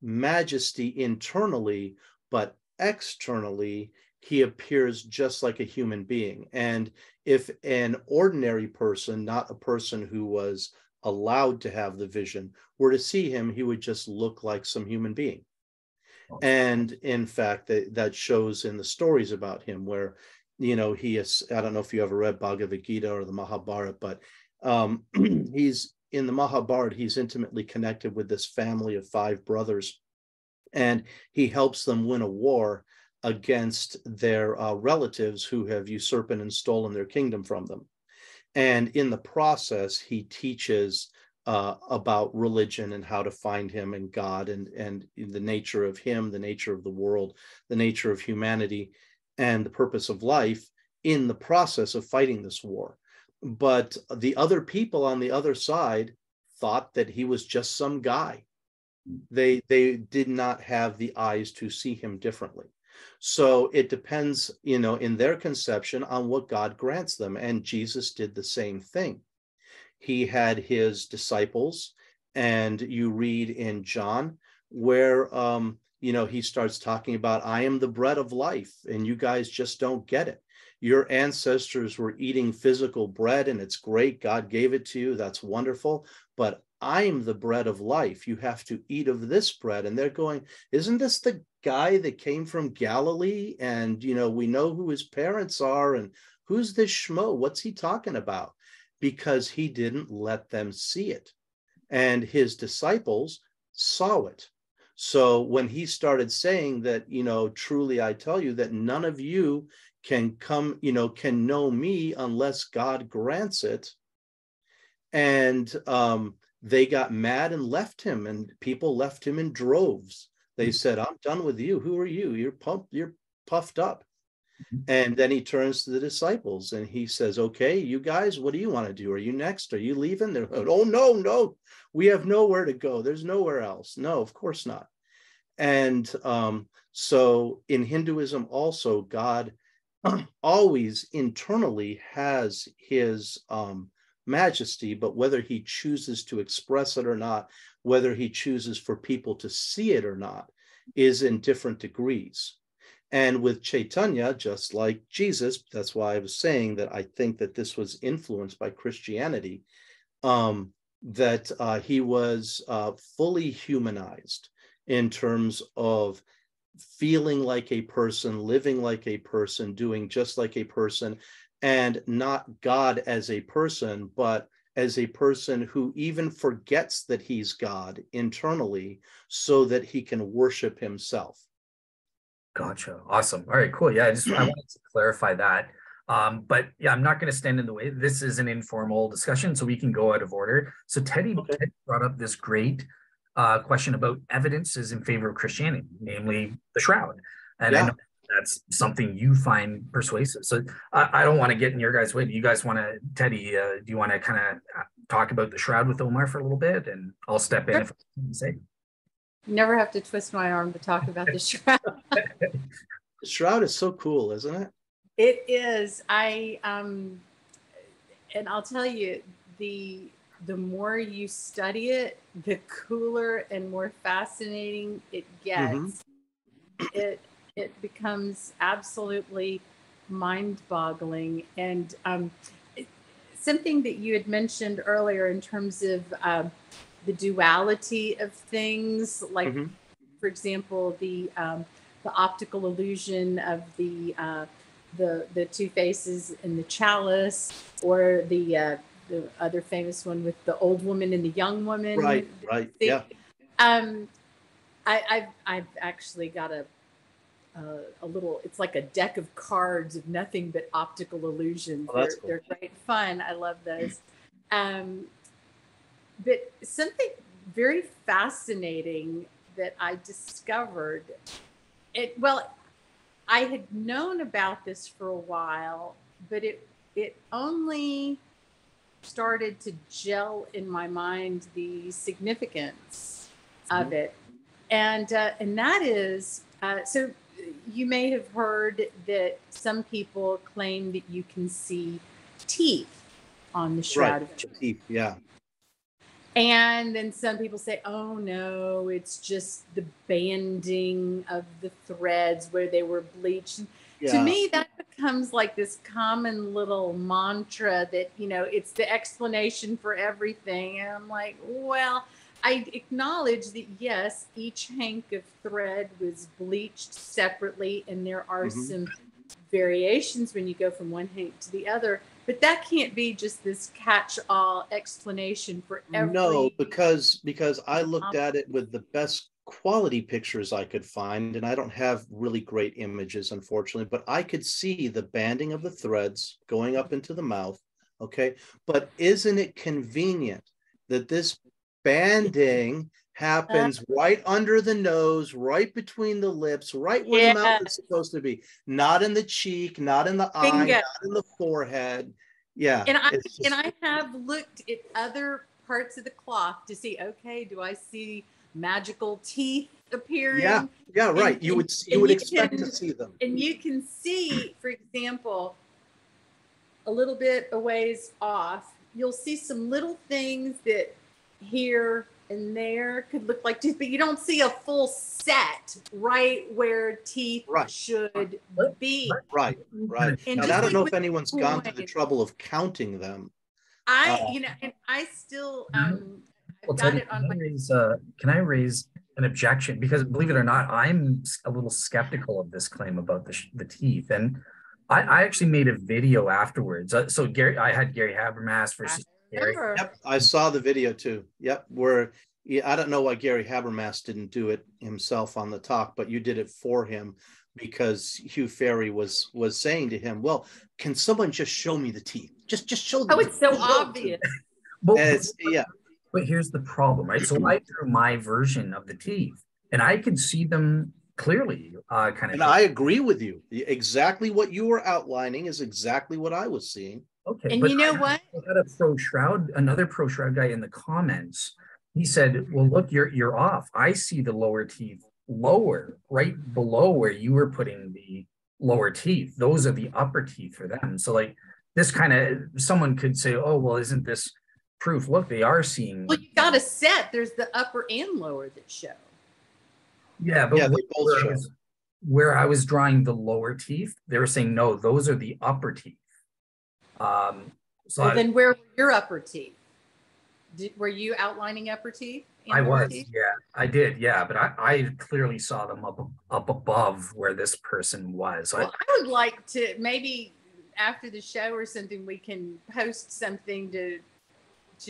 majesty internally, but externally, he appears just like a human being. And if an ordinary person, not a person who was allowed to have the vision, were to see him, he would just look like some human being. And in fact, that shows in the stories about him where, he is, I don't know if you ever read Bhagavad Gita or the Mahabharata, but he's in the Mahabharata, he's intimately connected with this family of 5 brothers, and he helps them win a war against their relatives who have usurped and stolen their kingdom from them. And in the process, he teaches about religion and how to find him and God and the nature of him, the nature of the world, the nature of humanity, and the purpose of life in the process of fighting this war. But the other people on the other side thought that he was just some guy. They did not have the eyes to see him differently. So it depends, in their conception on what God grants them. And Jesus did the same thing. He had his disciples, and you read in John where, he starts talking about, I am the bread of life, and you guys just don't get it. Your ancestors were eating physical bread, and it's great. God gave it to you. That's wonderful. But I am the bread of life. You have to eat of this bread. And they're going, isn't this the guy that came from Galilee? And, we know who his parents are. And who's this schmo? What's he talking about? Because he didn't let them see it. And his disciples saw it. So when he started saying that, truly I tell you that none of you can come, can know me unless God grants it. And they got mad and left him, and people left him in droves. They said, I'm done with you. Who are you? You're puffed up. And then he turns to the disciples and he says, okay, you guys, what do you want to do? Are you next? Are you leaving? They're like, oh, no, we have nowhere to go. There's nowhere else. No, of course not. And so in Hinduism also, God always internally has his majesty, but whether he chooses to express it or not, whether he chooses for people to see it or not, is in different degrees. And with Chaitanya, just like Jesus, that's why I was saying that I think that this was influenced by Christianity, that he was fully humanized in terms of feeling like a person, living like a person, doing just like a person, and not God as a person, but as a person who even forgets that he's God internally so that he can worship himself. Gotcha. Awesome. All right, cool. Yeah, I wanted to clarify that. But yeah, I'm not going to stand in the way. This is an informal discussion, so we can go out of order. So Teddy brought up this great question about evidences in favor of Christianity, namely the Shroud. And I know that's something you find persuasive. So I don't want to get in your guys' way. Do you guys want to, Teddy, do you want to kind of talk about the Shroud with Omar for a little bit? And I'll step in if I can say. You never have to twist my arm to talk about the Shroud. The Shroud is so cool, isn't it? It is. And I'll tell you, the more you study it, the cooler and more fascinating it gets. It becomes absolutely mind-boggling. And something that you had mentioned earlier in terms of the duality of things, like, for example, the optical illusion of the two faces in the chalice, or the other famous one with the old woman and the young woman. Right. Yeah. I've actually got a little, it's like a deck of cards of nothing but optical illusions. Oh, that's cool. They're great fun. I love those. But something very fascinating that I discovered, I had known about this for a while, but it only started to gel in my mind, the significance of it. And that is, so you may have heard that some people claim that you can see teeth on the Shroud of Turin. Teeth, yeah. And then some people say, oh no, it's just the banding of the threads where they were bleached. Yeah. To me, that becomes like this common little mantra that, you know, it's the explanation for everything. And I'm like, well, I acknowledge that, yes, each hank of thread was bleached separately, and there are some variations when you go from one hank to the other. But that can't be just this catch-all explanation for every... No, because I looked at it with the best quality pictures I could find, and I don't have really great images, unfortunately, but I could see the banding of the threads going up into the mouth, okay? But isn't it convenient that this banding happens right under the nose, right between the lips, right where the mouth is supposed to be, not in the cheek, not in the eye, not in the forehead. Yeah. And I have looked at other parts of the cloth to see, okay, do I see magical teeth appearing? Yeah, right. You would expect to see them. And you can see, for example, a little bit a ways off, you'll see some little things that here and there could look like teeth, but you don't see a full set right where teeth should be. Right. And I don't know if anyone's gone to the trouble of counting them. I still got it on my... Can I raise an objection? Because believe it or not, I'm a little skeptical of this claim about the teeth. And I actually made a video afterwards. So I had Gary Habermas versus Gary. Yep, I saw the video too. Yep, where I don't know why Gary Habermas didn't do it himself on the talk, but you did it for him because Hugh Ferry was saying to him, "Well, can someone just show me the teeth? Just show them." Oh, it's so obvious. But here's the problem, right? So I drew my version of the teeth, and I could see them clearly. And I agree with you. Exactly what you were outlining is exactly what I was seeing. Okay, and you know what? I had another pro shroud guy in the comments. He said, "Well, look, you're off. I see the lower teeth lower, right below where you were putting the lower teeth. Those are the upper teeth for them." So, like, this kind of, someone could say, "Oh, well, isn't this proof? Look, they are seeing." Well, you got a set. There's the upper and lower that show. Yeah, but they both show. Where I was drawing the lower teeth, they were saying, "No, those are the upper teeth." Then where were your upper teeth? Were you outlining upper teeth? I was, yeah, I did, yeah, but I clearly saw them up above where this person was. So I would like to, maybe after the show or something, we can post something to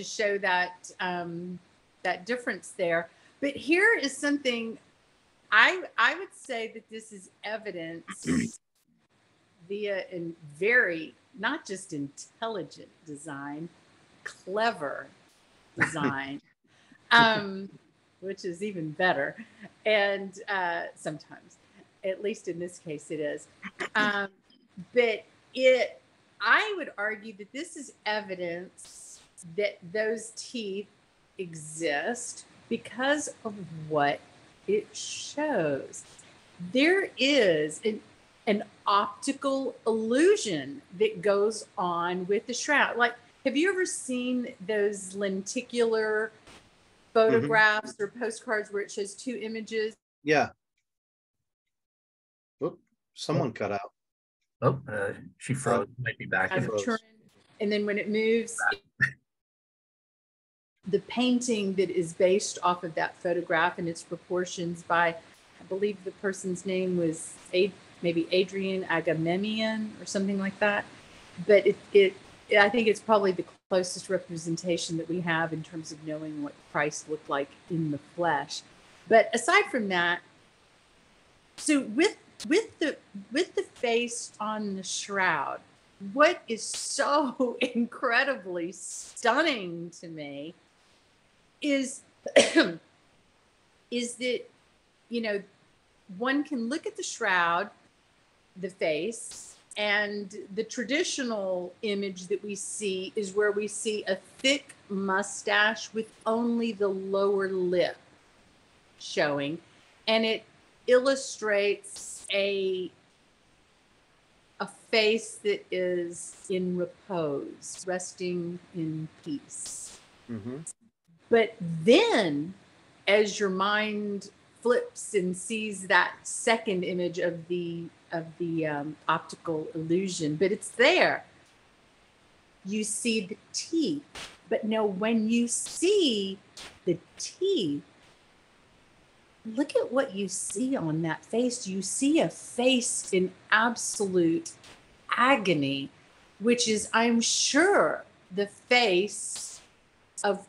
show that that difference there. But here is something I would say that this is evidence via very, not just intelligent design, clever design, which is even better. And sometimes, at least in this case, it is. But I would argue that this is evidence that those teeth exist because of what it shows. There is an optical illusion that goes on with the shroud. Like, have you ever seen those lenticular photographs or postcards where it shows two images? Yeah. Oop, someone cut out. Oh, she froze. Might be back Shroud in. of Turin. And then when it moves, the painting that is based off of that photograph and its proportions by, I believe the person's name was maybe Adrian Agamemnon or something like that. But I think it's probably the closest representation that we have in terms of knowing what Christ looked like in the flesh. But aside from that, so with the face on the shroud, what is so incredibly stunning to me is is that, you know, one can look at the shroud, the face, and the traditional image that we see is where we see a thick mustache with only the lower lip showing, and it illustrates a face that is in repose, resting in peace. Mm-hmm. But then, as your mind flips and sees that second image of the optical illusion, but it's there, you see the teeth. But no, when you see the teeth, look at what you see on that face. You see a face in absolute agony, which is, I'm sure, the face of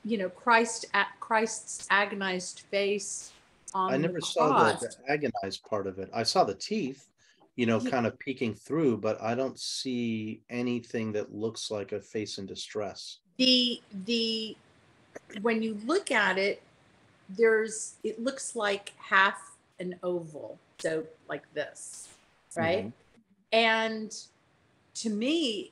you know, Christ's agonized face on I the never saw cross. the agonized part of it. I saw the teeth, you know, kind of peeking through, but I don't see anything that looks like a face in distress. The when you look at it, it looks like half an oval, so like this, right? Mm-hmm. And to me,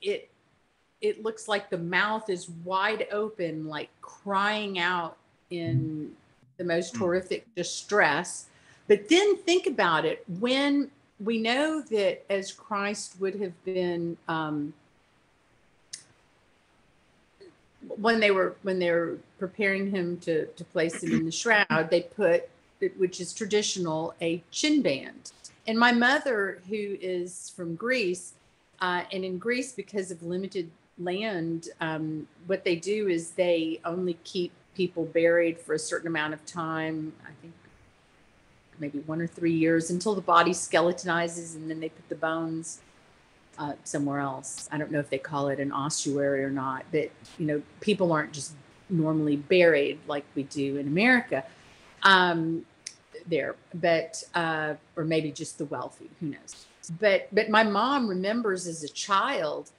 it looks like the mouth is wide open, like crying out in the most horrific distress. But then think about it. When we know that as Christ would have been, when they were preparing him to place him in the shroud, they put, which is traditional, a chin band. And my mother, who is from Greece, and in Greece, because of limited land, what they do is they only keep people buried for a certain amount of time. I think maybe 1 or 3 years, until the body skeletonizes, and then they put the bones somewhere else. I don't know if they call it an ossuary or not, but you know, people aren't just normally buried like we do in America there, but or maybe just the wealthy, who knows. But my mom remembers as a child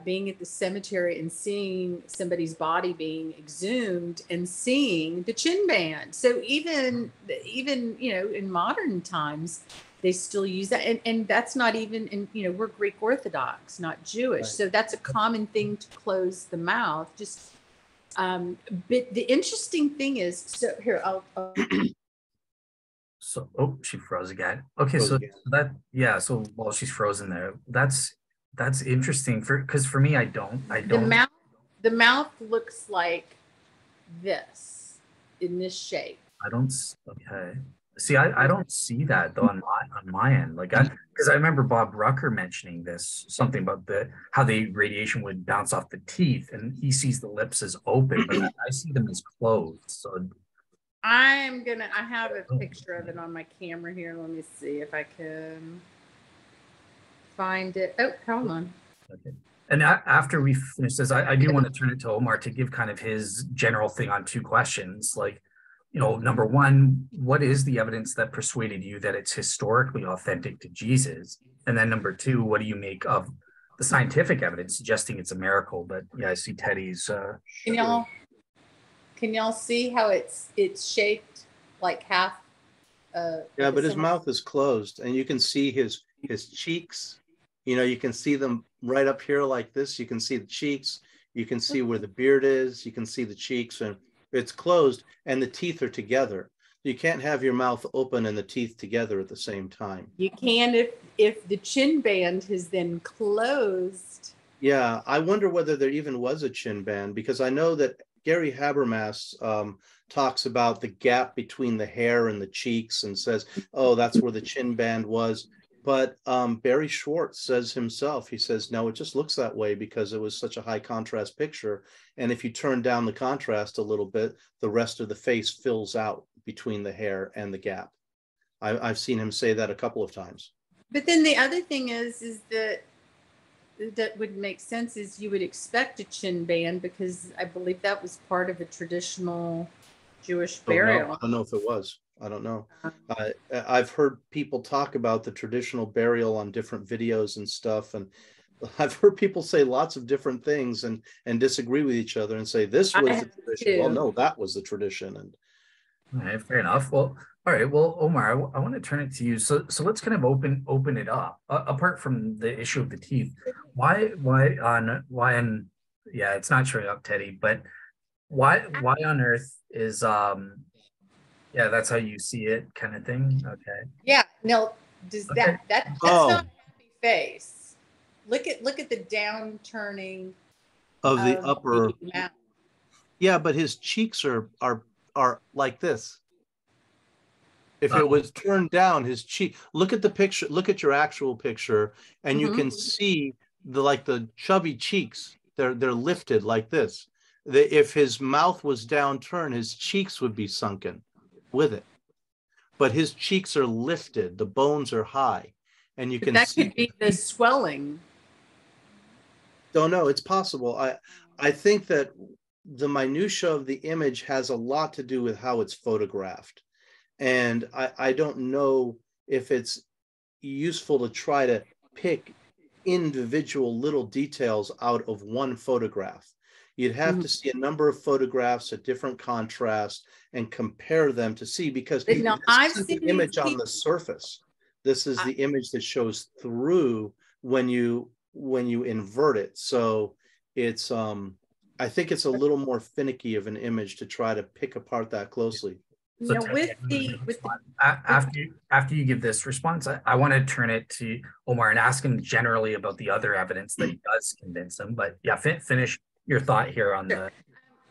being at the cemetery and seeing somebody's body being exhumed and seeing the chin band. So even you know, in modern times, they still use that, and that's not even in, you know, we're Greek Orthodox, not Jewish, Right. so that's a common thing to close the mouth. Just but the interesting thing is, so here I'll So, oh, she froze again. Okay, Froze so again. that, yeah, so while she's frozen there, that's interesting because for me, I don't the mouth looks like this, in this shape. okay. See, I don't see that though on my end. Like because I remember Bob Rucker mentioning this, something about how the radiation would bounce off the teeth, and he sees the lips as open, but I see them as closed. So I have a picture of it on my camera here. Let me see if I can find it. Oh, hold on. okay. And after we finish this, I do want to turn it to Omar to give kind of his general thing on 2 questions. Like, you know, number one, what is the evidence that persuaded you that it's historically authentic to Jesus? And then number 2, what do you make of the scientific evidence suggesting it's a miracle? But yeah, I see Teddy's. Can y'all see how it's shaped like half? Yeah, but his mouth is closed, and you can see his cheeks. You know, you can see them right up here like this. You can see the cheeks. You can see where the beard is. You can see the cheeks, and it's closed, and the teeth are together. You can't have your mouth open and the teeth together at the same time. You can if the chin band has then closed. Yeah, I wonder whether there even was a chin band, because I know that Gary Habermas talks about the gap between the hair and the cheeks and says, oh, that's where the chin band was. But Barry Schwartz says himself, he says, no, it just looks that way because it was such a high contrast picture. And if you turn down the contrast a little bit, the rest of the face fills out between the hair and the gap. I've seen him say that a couple of times. But then the other thing is that would make sense is you would expect a chin band, because I believe that was part of a traditional Jewish burial. I don't know if it was. I don't know. I've heard people talk about the traditional burial on different videos and stuff, and I've heard people say lots of different things and disagree with each other and say this was the tradition. Well, no, that was the tradition. And all right, fair enough. Well, all right. Well, Omar, I want to turn it to you. So let's kind of open it up. Apart from the issue of the teeth, why on yeah, it's not showing up, Teddy, but why on earth is yeah, that's how you see it, kind of thing. Okay. Yeah. No, does Okay. that's not a happy face. Look at the down turning of the upper mouth. Yeah, but his cheeks are like this. If it was turned down, his cheek. Look at the picture. Look at your actual picture, and you can see the chubby cheeks. They're lifted like this. If his mouth was downturned, his cheeks would be sunken with it. But his cheeks are lifted. The bones are high, and you can see. That could be the swelling. Don't know. It's possible. I think that the minutia of the image has a lot to do with how it's photographed. And I don't know if it's useful to try to pick individual little details out of one photograph. You'd have to see a number of photographs at different contrasts and compare them to see, because I've seen seen the image on the surface. This is the image that shows through when you invert it. So it's I think it's a little more finicky of an image to try to pick apart that closely. So after you give this response, I want to turn it to Omar and ask him generally about the other evidence that does convince him. But yeah, finish your thought here on the.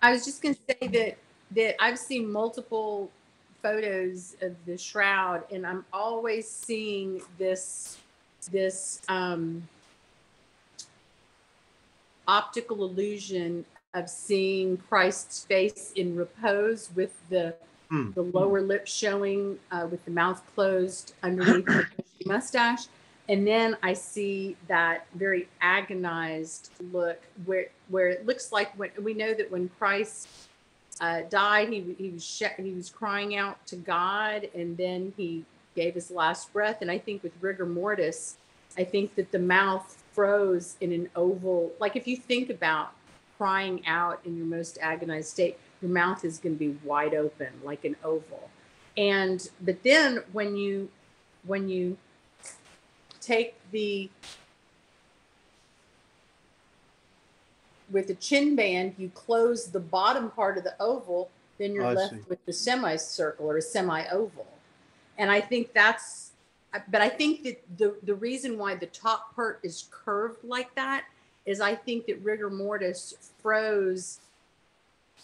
I was just going to say that I've seen multiple photos of the shroud, and I'm always seeing this optical illusion of seeing Christ's face in repose with the lower lip showing, with the mouth closed underneath the mustache. And then I see that very agonized look where it looks like, when we know that when Christ died, he was crying out to God, and then he gave his last breath. And I think with rigor mortis, I think that the mouth froze in an oval. Like if you think about crying out in your most agonized state, your mouth is going to be wide open like an oval. But then when you take with the chin band, you close the bottom part of the oval, then you're left with the semicircle or a semi-oval. And I think but I think that the reason why the top part is curved like that is I think that rigor mortis froze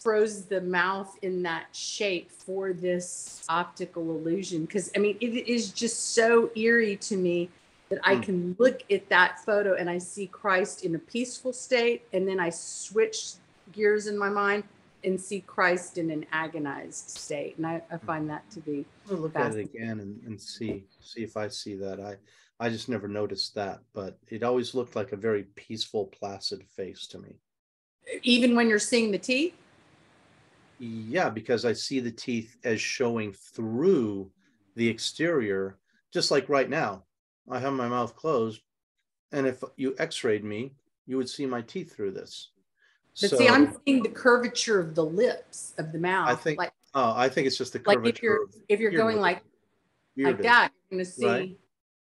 the mouth in that shape for this optical illusion. Because I mean, it is just so eerie to me that I can look at that photo and I see Christ in a peaceful state, and then I switch gears in my mind and see Christ in an agonized state. And I find that to be I'll look at it again and see if I see that. I just never noticed that, but it always looked like a very peaceful, placid face to me. Even when you're seeing the teeth? Yeah, because I see the teeth as showing through the exterior, just like right now. I have my mouth closed, and if you x-rayed me, you would see my teeth through this. But see, I'm seeing the curvature of the lips, of the mouth. I think it's just the curvature. Like if you're going like that, you're going to see. Right?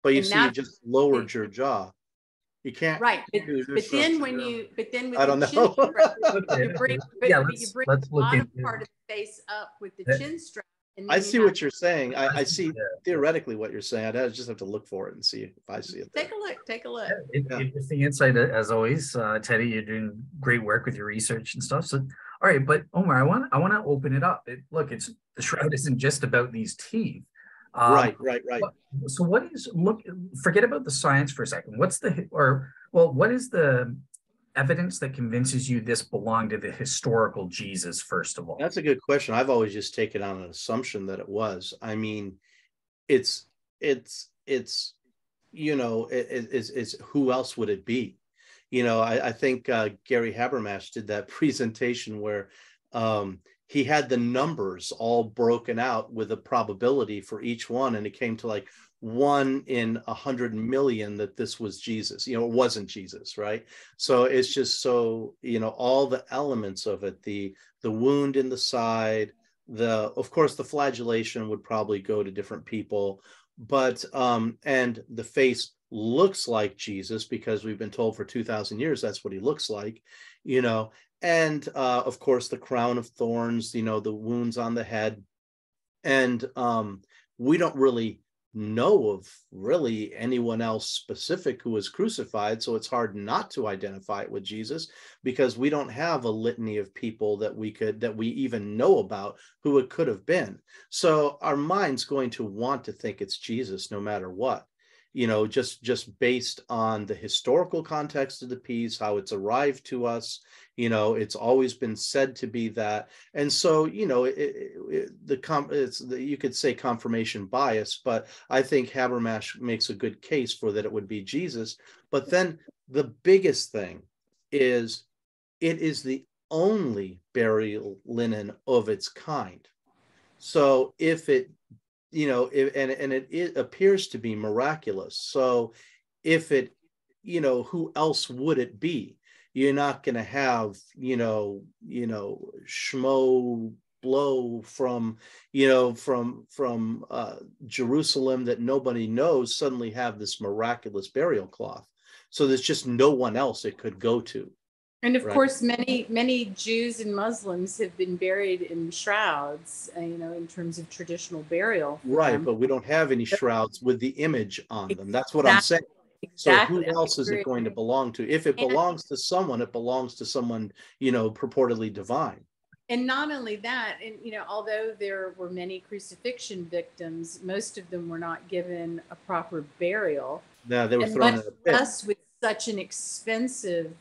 But you see, you just lowered your jaw. You can't. Right, but then with I don't know. you bring the bottom part of the face up with the chin strap. And I see what you're saying. I see theoretically what you're saying. I just have to look for it and see if I see it. Take a look. Interesting insight as always, Teddy. You're doing great work with your research and stuff. So, all right, but Omar, I want to open it up. Look, the shroud isn't just about these teeth. Right, right, right. So what is, look, forget about the science for a second. What is the evidence that convinces you this belonged to the historical Jesus, first of all? That's a good question. I've always just taken on an assumption that it was. I mean, it's it's it's who else would it be? I think Gary Habermas did that presentation where he had the numbers all broken out with a probability for each one, and it came to like 1 in 100 million that this was Jesus. It wasn't Jesus, right? So it's just so all the elements of it, the wound in the side, of course the flagellation would probably go to different people, but and the face looks like Jesus because we've been told for 2,000 years that's what he looks like, and of course the crown of thorns, the wounds on the head, and we don't really know of really anyone else specific who was crucified, so it's hard not to identify it with Jesus because we don't have a litany of people that we even know about who it could have been. So our mind's going to want to think it's Jesus no matter what, just based on the historical context of the piece, how it's arrived to us. It's always been said to be that, and so you could say confirmation bias, but I think Habermas makes a good case for that it would be Jesus. But then the biggest thing is it is the only burial linen of its kind. So if it it appears to be miraculous. So if it, who else would it be? You're not going to have, Schmo Blow from, from Jerusalem that nobody knows suddenly have this miraculous burial cloth. So there's just no one else it could go to. And of course, many Jews and Muslims have been buried in shrouds, in terms of traditional burial. Right, but we don't have any shrouds with the image on them. That's what I'm saying. So who else is it going to belong to? If it belongs to someone, it belongs to someone, purportedly divine. And not only that, and although there were many crucifixion victims, most of them were not given a proper burial. Yeah, they were thrown in a pit. Less with such an expensive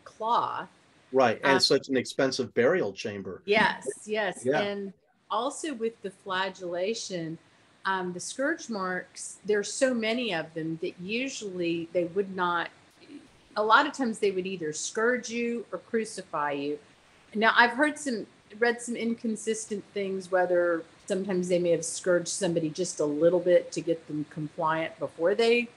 cloth. Right, and such an expensive burial chamber. Yes. Yeah. And also with the flagellation, the scourge marks, there's so many of them that usually they would not, a lot of times they would either scourge you or crucify you. Now I've read some inconsistent things, whether sometimes they may have scourged somebody just a little bit to get them compliant before they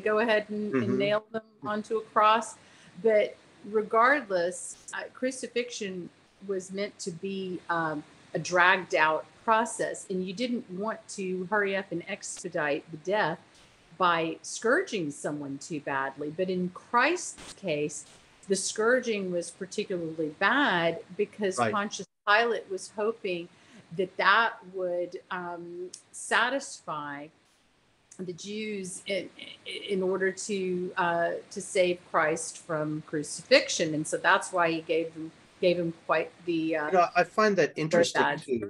go ahead and nail them onto a cross. But regardless, crucifixion was meant to be a dragged out process, and you didn't want to hurry up and expedite the death by scourging someone too badly. But in Christ's case, the scourging was particularly bad because Pontius Pilate was hoping that would satisfy the Jews in order to save Christ from crucifixion, and so that's why he gave him quite the. I find that interesting too.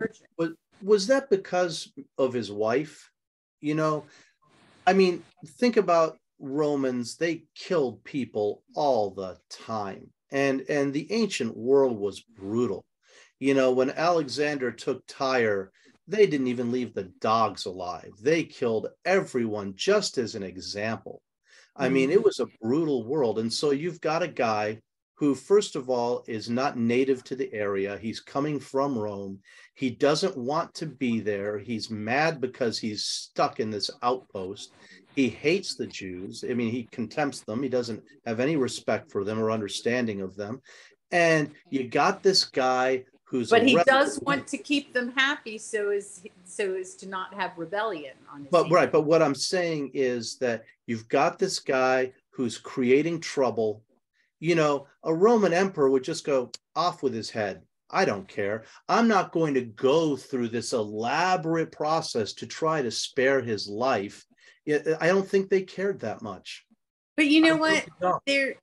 Was that because of his wife? I mean, think about Romans; they killed people all the time, and the ancient world was brutal. When Alexander took Tyre, they didn't even leave the dogs alive. They killed everyone just as an example. I mean, it was a brutal world. And so you've got a guy who, first of all, is not native to the area. He's coming from Rome. He doesn't want to be there. He's mad because he's stuck in this outpost. He hates the Jews. I mean, he contempts them. He doesn't have any respect for them or understanding of them. And you got this guy but he does want to keep them happy, so as to not have rebellion on his hand. Right, but what I'm saying is that you've got this guy who's creating trouble. A Roman emperor would just go off with his head. I don't care. I'm not going to go through this elaborate process to try to spare his life. I don't think they cared that much. But you know what? There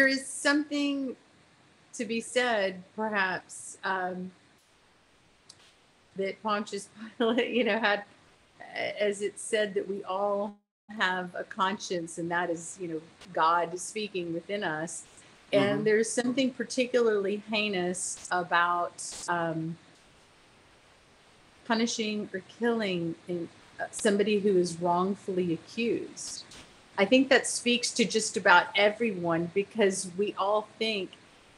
is something to be said, perhaps, that Pontius Pilate, as it's said, that we all have a conscience, and that is, God speaking within us. And there's something particularly heinous about punishing or killing somebody who is wrongfully accused. I think that speaks to just about everyone, because we all think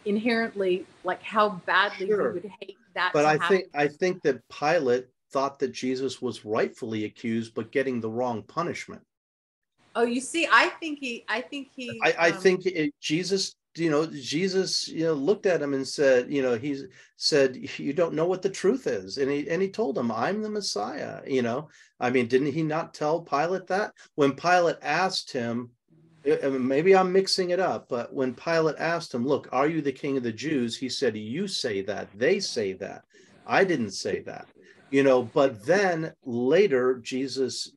inherently like how badly we would hate that But to happen. I think that Pilate thought that Jesus was rightfully accused, but getting the wrong punishment. Oh, you see, I think Jesus, Jesus, looked at him and said, he said, you don't know what the truth is. And he told him, I'm the Messiah, I mean, didn't he not tell Pilate that? When Pilate asked him, maybe I'm mixing it up, but when Pilate asked him, look, are you the king of the Jews? He said, you say that, they say that. I didn't say that. But then later Jesus,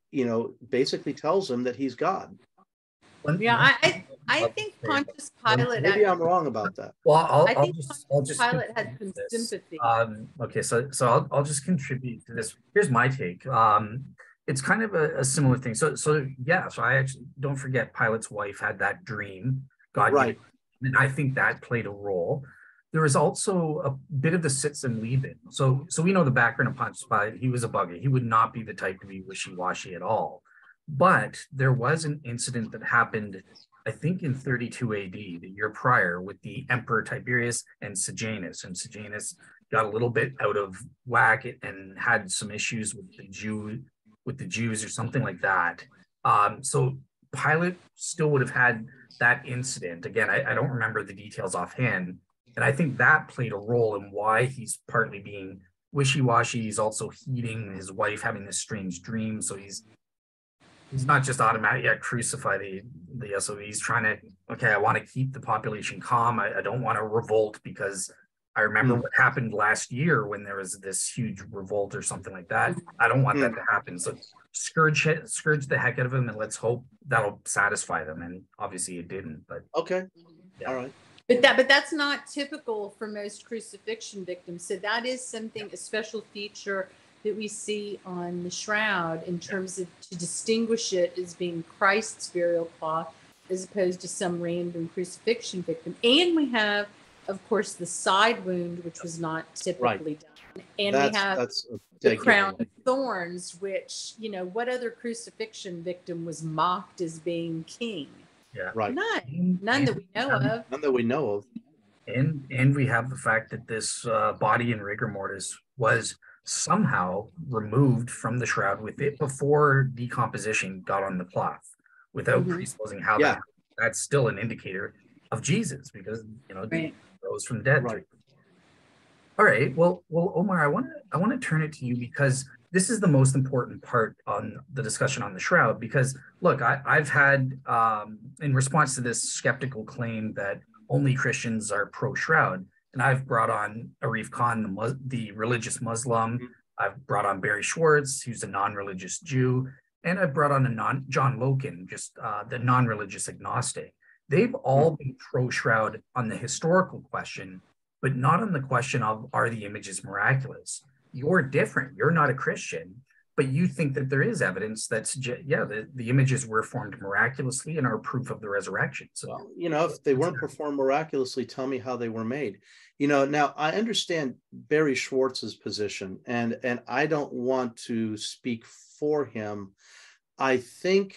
basically tells him that he's God. Yeah, I think Pontius Pilate. Maybe I'm wrong about that. Well, I'll just Pilate had some sympathy. Okay, so I'll just contribute to this. Here's my take. It's kind of a similar thing. So I actually don't forget Pilate's wife had that dream. God, right. And I think that played a role. There was also a bit of the sits and leave it. So we know the background of Pontius Pilate. He was a bugger. He would not be the type to be wishy-washy at all. But there was an incident that happened, I think, in 32 AD, the year prior, with the Emperor Tiberius and Sejanus. And Sejanus got a little bit out of whack and had some issues with the Jews or something like that. So Pilate still would have had that incident. Again, I don't remember the details offhand. And I think that played a role in why he's partly being wishy-washy. He's also heeding his wife having this strange dream. So he's not just automatic, crucify the SOE. He's trying to, okay, I want to keep the population calm. I don't want to revolt, because I remember what happened last year when there was this huge revolt or something like that. I don't want that to happen. So scourge the heck out of him, and let's hope that'll satisfy them. And obviously it didn't, but okay. Yeah. All right. But that's not typical for most crucifixion victims. So that is something, a special feature that we see on the shroud, in terms of to distinguish it as being Christ's burial cloth as opposed to some random crucifixion victim. And we have, of course, the side wound, which was not typically done. And we have the crown of thorns, which, what other crucifixion victim was mocked as being king? Yeah. Right. None that we know of. None that we know of. And we have the fact that this body in rigor mortis was somehow removed from the shroud with it before decomposition got on the cloth, without presupposing how that's still an indicator of Jesus, because he rose from the dead. Right. All right. Well, Omar, I want to turn it to you, because this is the most important part on the discussion on the shroud. Because look, I've had in response to this skeptical claim that only Christians are pro-shroud, and I've brought on Arif Khan, the religious Muslim. I've brought on Barry Schwartz, who's a non-religious Jew, and I've brought on John Loken, just the non-religious agnostic. They've all been pro-shroud on the historical question, but not on the question of, are the images miraculous? You're different. You're not a Christian, but you think that there is evidence that the images were formed miraculously and are proof of the resurrection. So, well, if they weren't performed miraculously, tell me how they were made. Now I understand Barry Schwartz's position, and I don't want to speak for him. I think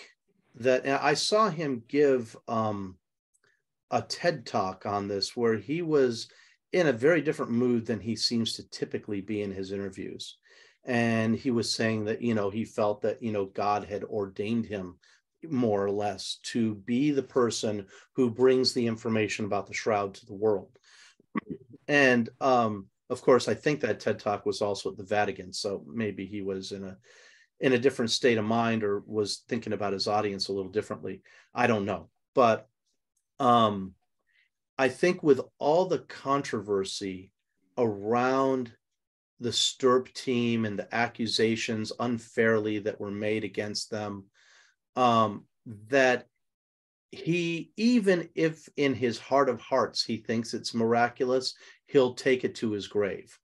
that I saw him give a TED talk on this, where he was in a very different mood than he seems to typically be in his interviews. And he was saying that, he felt that, God had ordained him more or less to be the person who brings the information about the shroud to the world. And of course, I think that TED talk was also at the Vatican. So maybe he was in a different state of mind, or was thinking about his audience a little differently. I don't know. But I think with all the controversy around the Sturp team and the accusations unfairly that were made against them, that he, even if in his heart of hearts he thinks it's miraculous, he'll take it to his grave.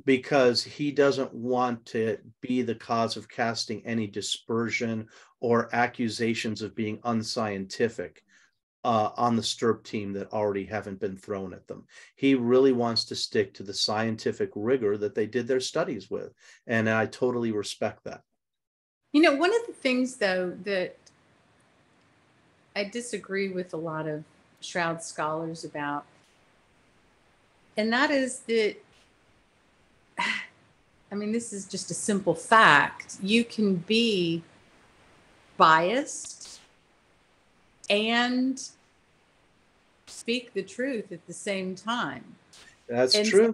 because he doesn't want to be the cause of casting any dispersion or accusations of being unscientific on the STRP team that already haven't been thrown at them. He really wants to stick to the scientific rigor that they did their studies with. And I totally respect that. You know, one of the things, though, that I disagree with a lot of Shroud scholars about, and that is that, I mean, this is just a simple fact. You can be biased and speak the truth at the same time. That's true.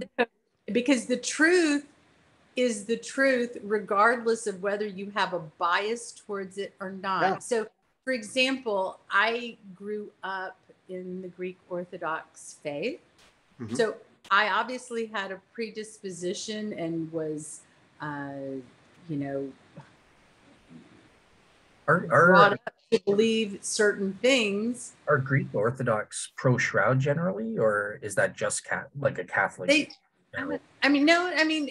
Because the truth is the truth, regardless of whether you have a bias towards it or not. Yeah. So, for example, I grew up in the Greek Orthodox faith. Mm-hmm. So I obviously had a predisposition and was, you know, brought up to believe certain things. Are Greek Orthodox pro-Shroud generally, or is that just like a Catholic? I mean, no, I mean,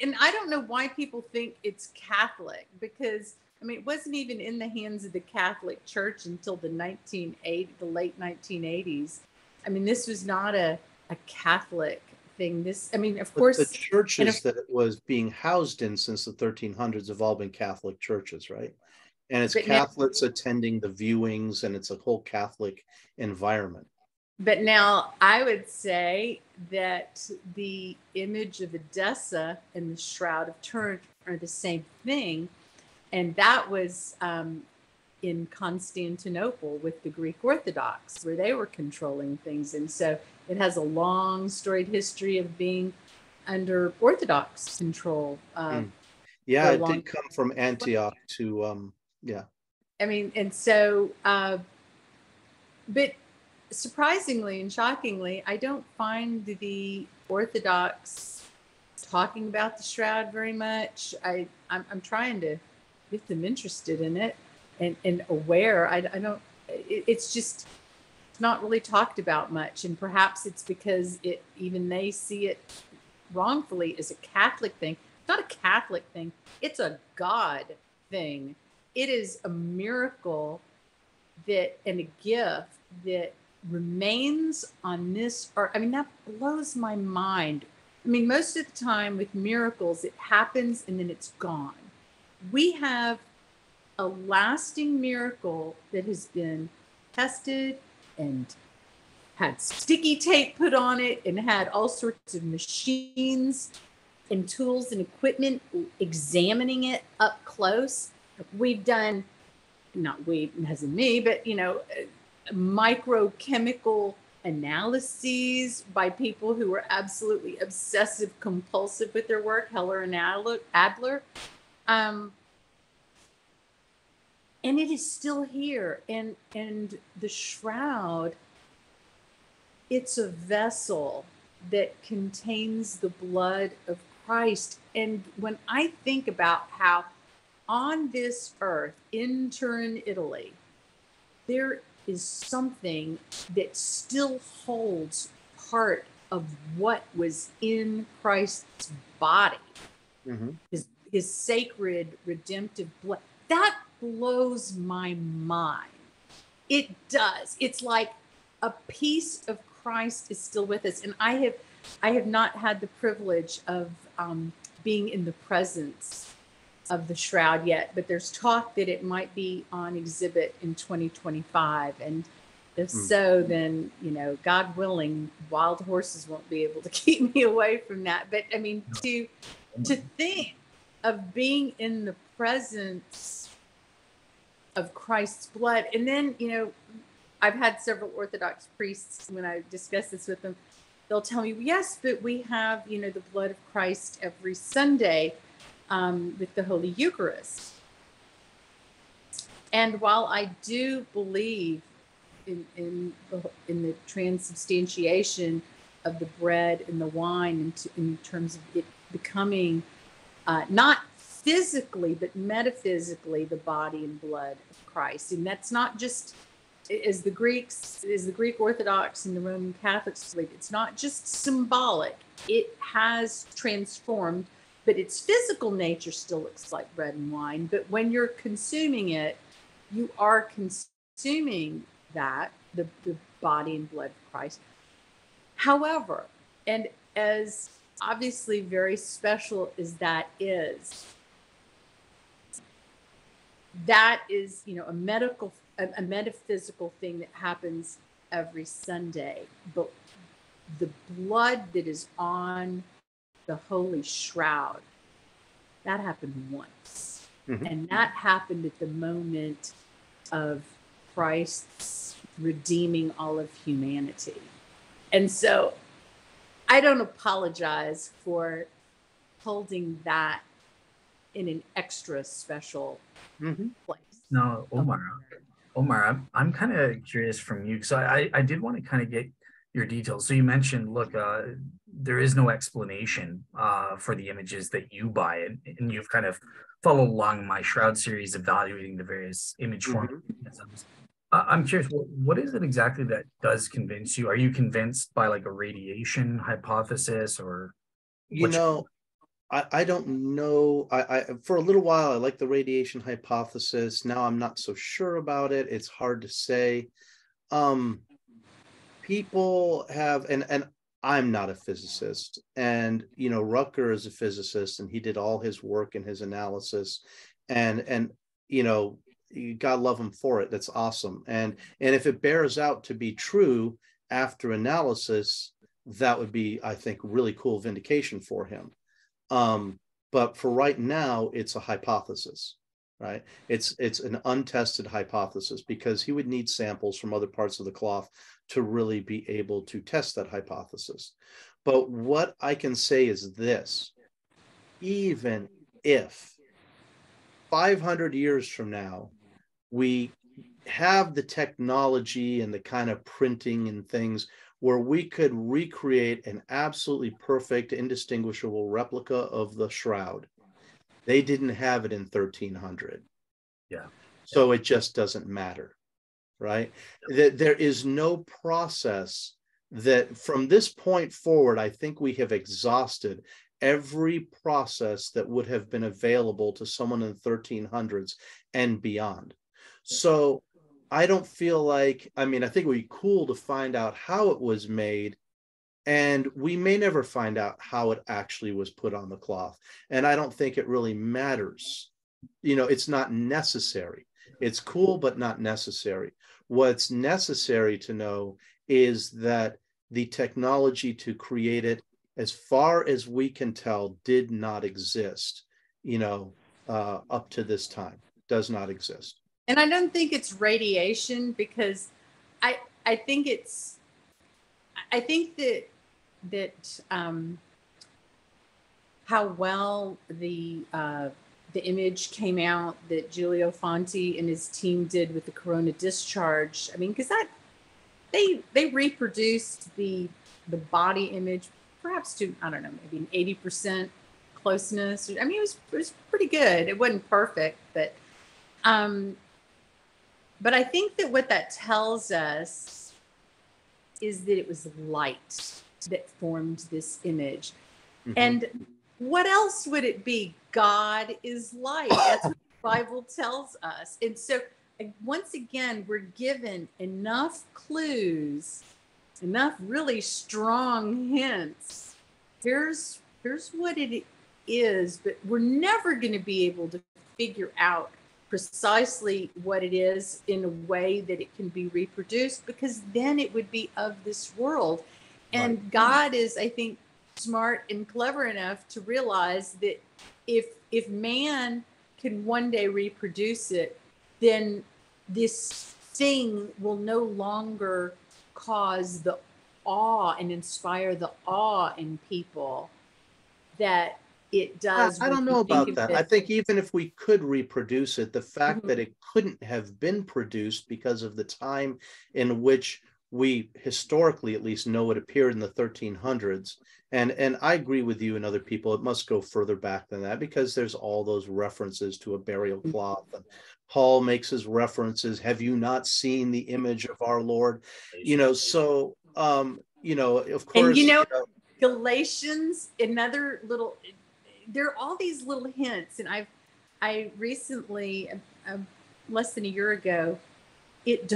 and I don't know why people think it's Catholic, because I mean, it wasn't even in the hands of the Catholic Church until the late 1980s. I mean, this was not a Catholic thing. This, I mean, of course, the churches that it was being housed in since the 1300s have all been Catholic churches, right? And it's Catholics attending the viewings, and it's a whole Catholic environment. But now I would say that the image of Edessa and the Shroud of Turin are the same thing. And that was in Constantinople with the Greek Orthodox, where they were controlling things. And so it has a long storied history of being under Orthodox control. Yeah, it did come from Antioch to, yeah. I mean, and so, but surprisingly and shockingly, I don't find the Orthodox talking about the Shroud very much. I'm trying to get them interested in it and aware. I don't, it's just not really talked about much. And perhaps it's because even they see it wrongfully as a Catholic thing. It's not a Catholic thing. It's a God thing. It is a miracle and a gift that remains on this earth. I mean, that blows my mind. I mean, most of the time with miracles, it happens and then it's gone. We have a lasting miracle that has been tested and had sticky tape put on it and had all sorts of machines and tools and equipment examining it up close. We've done, not we as in me, but, you know, microchemical analyses by people who were absolutely obsessive compulsive with their work, Heller and Adler. And it is still here. And the Shroud, it's a vessel that contains the blood of Christ. And when I think about how on this earth, in Turin, Italy, there is something that still holds part of what was in Christ's body, his sacred, redemptive blood. That blows my mind. It does. It's like a piece of Christ is still with us. And I have not had the privilege of being in the presence of the Shroud yet, but there's talk that it might be on exhibit in 2025. And if so, then, you know, God willing, wild horses won't be able to keep me away from that. But I mean, to think of being in the presence of Christ's blood. And then, you know, I've had several Orthodox priests, when I discuss this with them, they'll tell me, yes, but we have, you know, the blood of Christ every Sunday with the Holy Eucharist. And while I do believe in the transubstantiation of the bread and the wine in terms of it becoming not physically but metaphysically the body and blood of Christ, and that's not just as the Greek Orthodox and the Roman Catholics believe, it's not just symbolic, it has transformed, but its physical nature still looks like bread and wine. But when you're consuming it, you are consuming that, the body and blood of Christ. However, and as obviously very special as that is, a metaphysical thing that happens every Sunday. But the blood that is on the holy shroud, that happened once. Mm-hmm. And that happened at the moment of Christ's redeeming all of humanity. And so I don't apologize for holding that in an extra special place. No, Omar, I'm kind of curious from you. So I did want to kind of get your details. So you mentioned, look, there is no explanation for the images that you buy, and you've kind of followed along my Shroud series, evaluating the various image forms. I'm curious, what is it exactly that does convince you? Are you convinced by like a radiation hypothesis, or I don't know. I for a little while I liked the radiation hypothesis. Now I'm not so sure about it. It's hard to say. People have, and I'm not a physicist, and Rutger is a physicist, and he did all his work and his analysis, and you gotta love him for it. That's awesome. And if it bears out to be true after analysis, that would be, I think, really cool vindication for him. But for right now, it's a hypothesis, right? It's an untested hypothesis, because he would need samples from other parts of the cloth to really be able to test that hypothesis. But what I can say is this: even if 500 years from now, we have the technology and the kind of printing and things where we could recreate an absolutely perfect, indistinguishable replica of the shroud, they didn't have it in 1300. Yeah. So it just doesn't matter, right? There is no process that from this point forward, I think we have exhausted every process that would have been available to someone in the 1300s and beyond. So I don't feel like, I think it would be cool to find out how it was made, and we may never find out how it actually was put on the cloth. And I don't think it really matters. It's not necessary. It's cool, but not necessary. What's necessary to know is that the technology to create it, as far as we can tell, did not exist, up to this time. Does not exist. And I don't think it's radiation, because I think that how well the image came out that Giulio Fanti and his team did with the corona discharge. because that they reproduced the body image perhaps to, I don't know, maybe an 80% closeness. It was pretty good. It wasn't perfect, but I think that what that tells us is that it was light that formed this image. Mm-hmm. And what else would it be? God is light. That's what the Bible tells us. And so once again, we're given enough clues, enough really strong hints. Here's what it is, but we're never going to be able to figure out precisely what it is in a way that it can be reproduced, because then it would be of this world. And right. God is, I think, smart and clever enough to realize that if man can one day reproduce it, then this thing will no longer cause the awe and inspire the awe in people that it does. I don't know about that. I think even if we could reproduce it, the fact that it couldn't have been produced because of the time in which we historically at least know it appeared in the 1300s. And I agree with you and other people, it must go further back than that, because there's all those references to a burial cloth. And Paul makes his references, have you not seen the image of our Lord? So, of course. Galatians, another little, there are all these little hints. And I recently, less than a year ago, it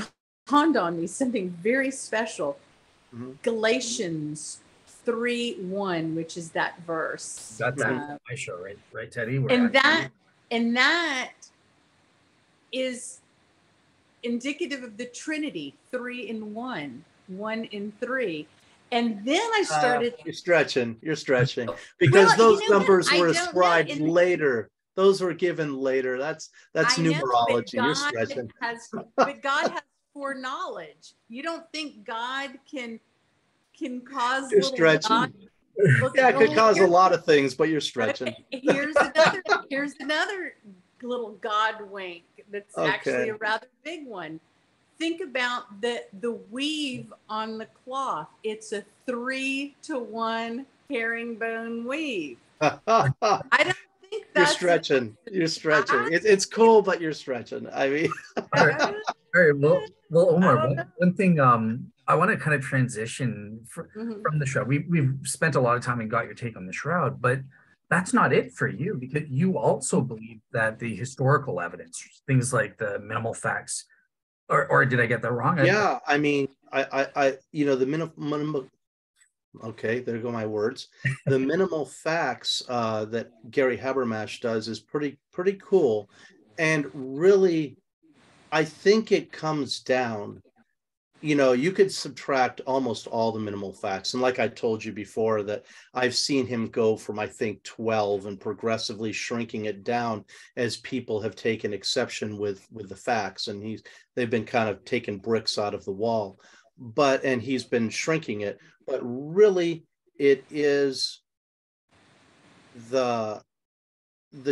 dawned on me something very special. Galatians 3:1, which is that verse. Got that on my show, right, Teddy? And that is indicative of the Trinity, 3 in 1, 1 in 3. And then I started. You're stretching, because those numbers were ascribed later. Those were given later. That's numerology. You're stretching. But God has foreknowledge. You don't think God can cause? You're stretching. Yeah, it could cause a lot of things, but you're stretching. Okay. Here's another little God wink. That's actually a rather big one. Think about the weave on the cloth. It's a 3-to-1 herringbone weave. I don't think that's. You're stretching. It's cool, but you're stretching. I mean. All right. Well, Omar, one thing I want to kind of transition from the show. We've spent a lot of time and got your take on the Shroud, but that's not it for you, because you also believe that the historical evidence, things like the minimal facts, or did I get that wrong? Yeah, I mean, I the minimal. Okay, there go my words. The minimal facts that Gary Habermas does is pretty cool, and really, I think it comes down. You could subtract almost all the minimal facts, and like I told you before, that I've seen him go from, I think, 12 and progressively shrinking it down as people have taken exception with the facts, and they've been kind of taking bricks out of the wall, and he's been shrinking it. But really, it is the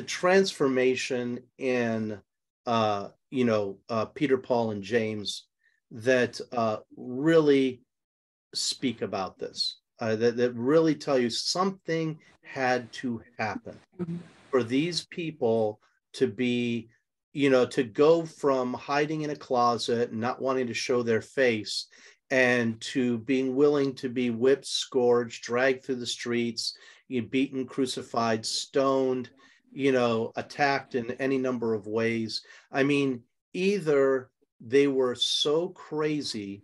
transformation in Peter, Paul, and James that really speak about this, that really tell you something had to happen for these people to be, to go from hiding in a closet and not wanting to show their face, and to being willing to be whipped, scourged, dragged through the streets, beaten, crucified, stoned, attacked in any number of ways. I mean, either they were so crazy,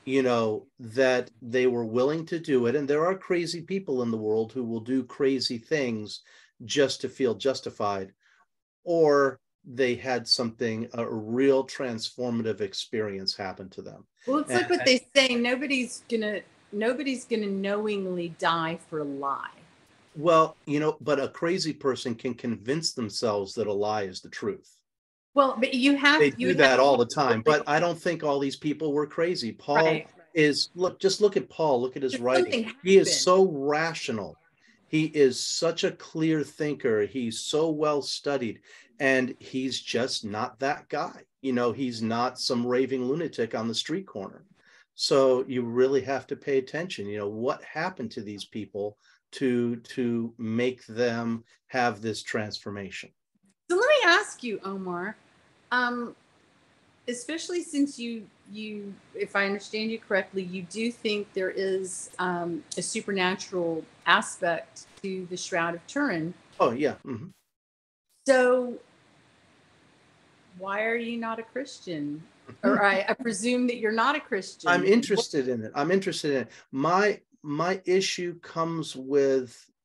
that they were willing to do it. And there are crazy people in the world who will do crazy things just to feel justified, or they had a real transformative experience happen to them. Well, it's like what they say, nobody's gonna knowingly die for a lie. Well, but a crazy person can convince themselves that a lie is the truth. Well, but they do that all the time. But I don't think all these people were crazy. Paul just look at Paul, look at his writing. He is so rational. He is such a clear thinker. He's so well studied, and he's just not that guy. He's not some raving lunatic on the street corner. So you really have to pay attention. What happened to these people to make them have this transformation? So let me ask you, Omar, especially since you, if I understand you correctly, you do think there is a supernatural aspect to the Shroud of Turin. Oh, yeah. Mm-hmm. So why are you not a Christian? Or I presume that you're not a Christian. I'm interested in it. My issue comes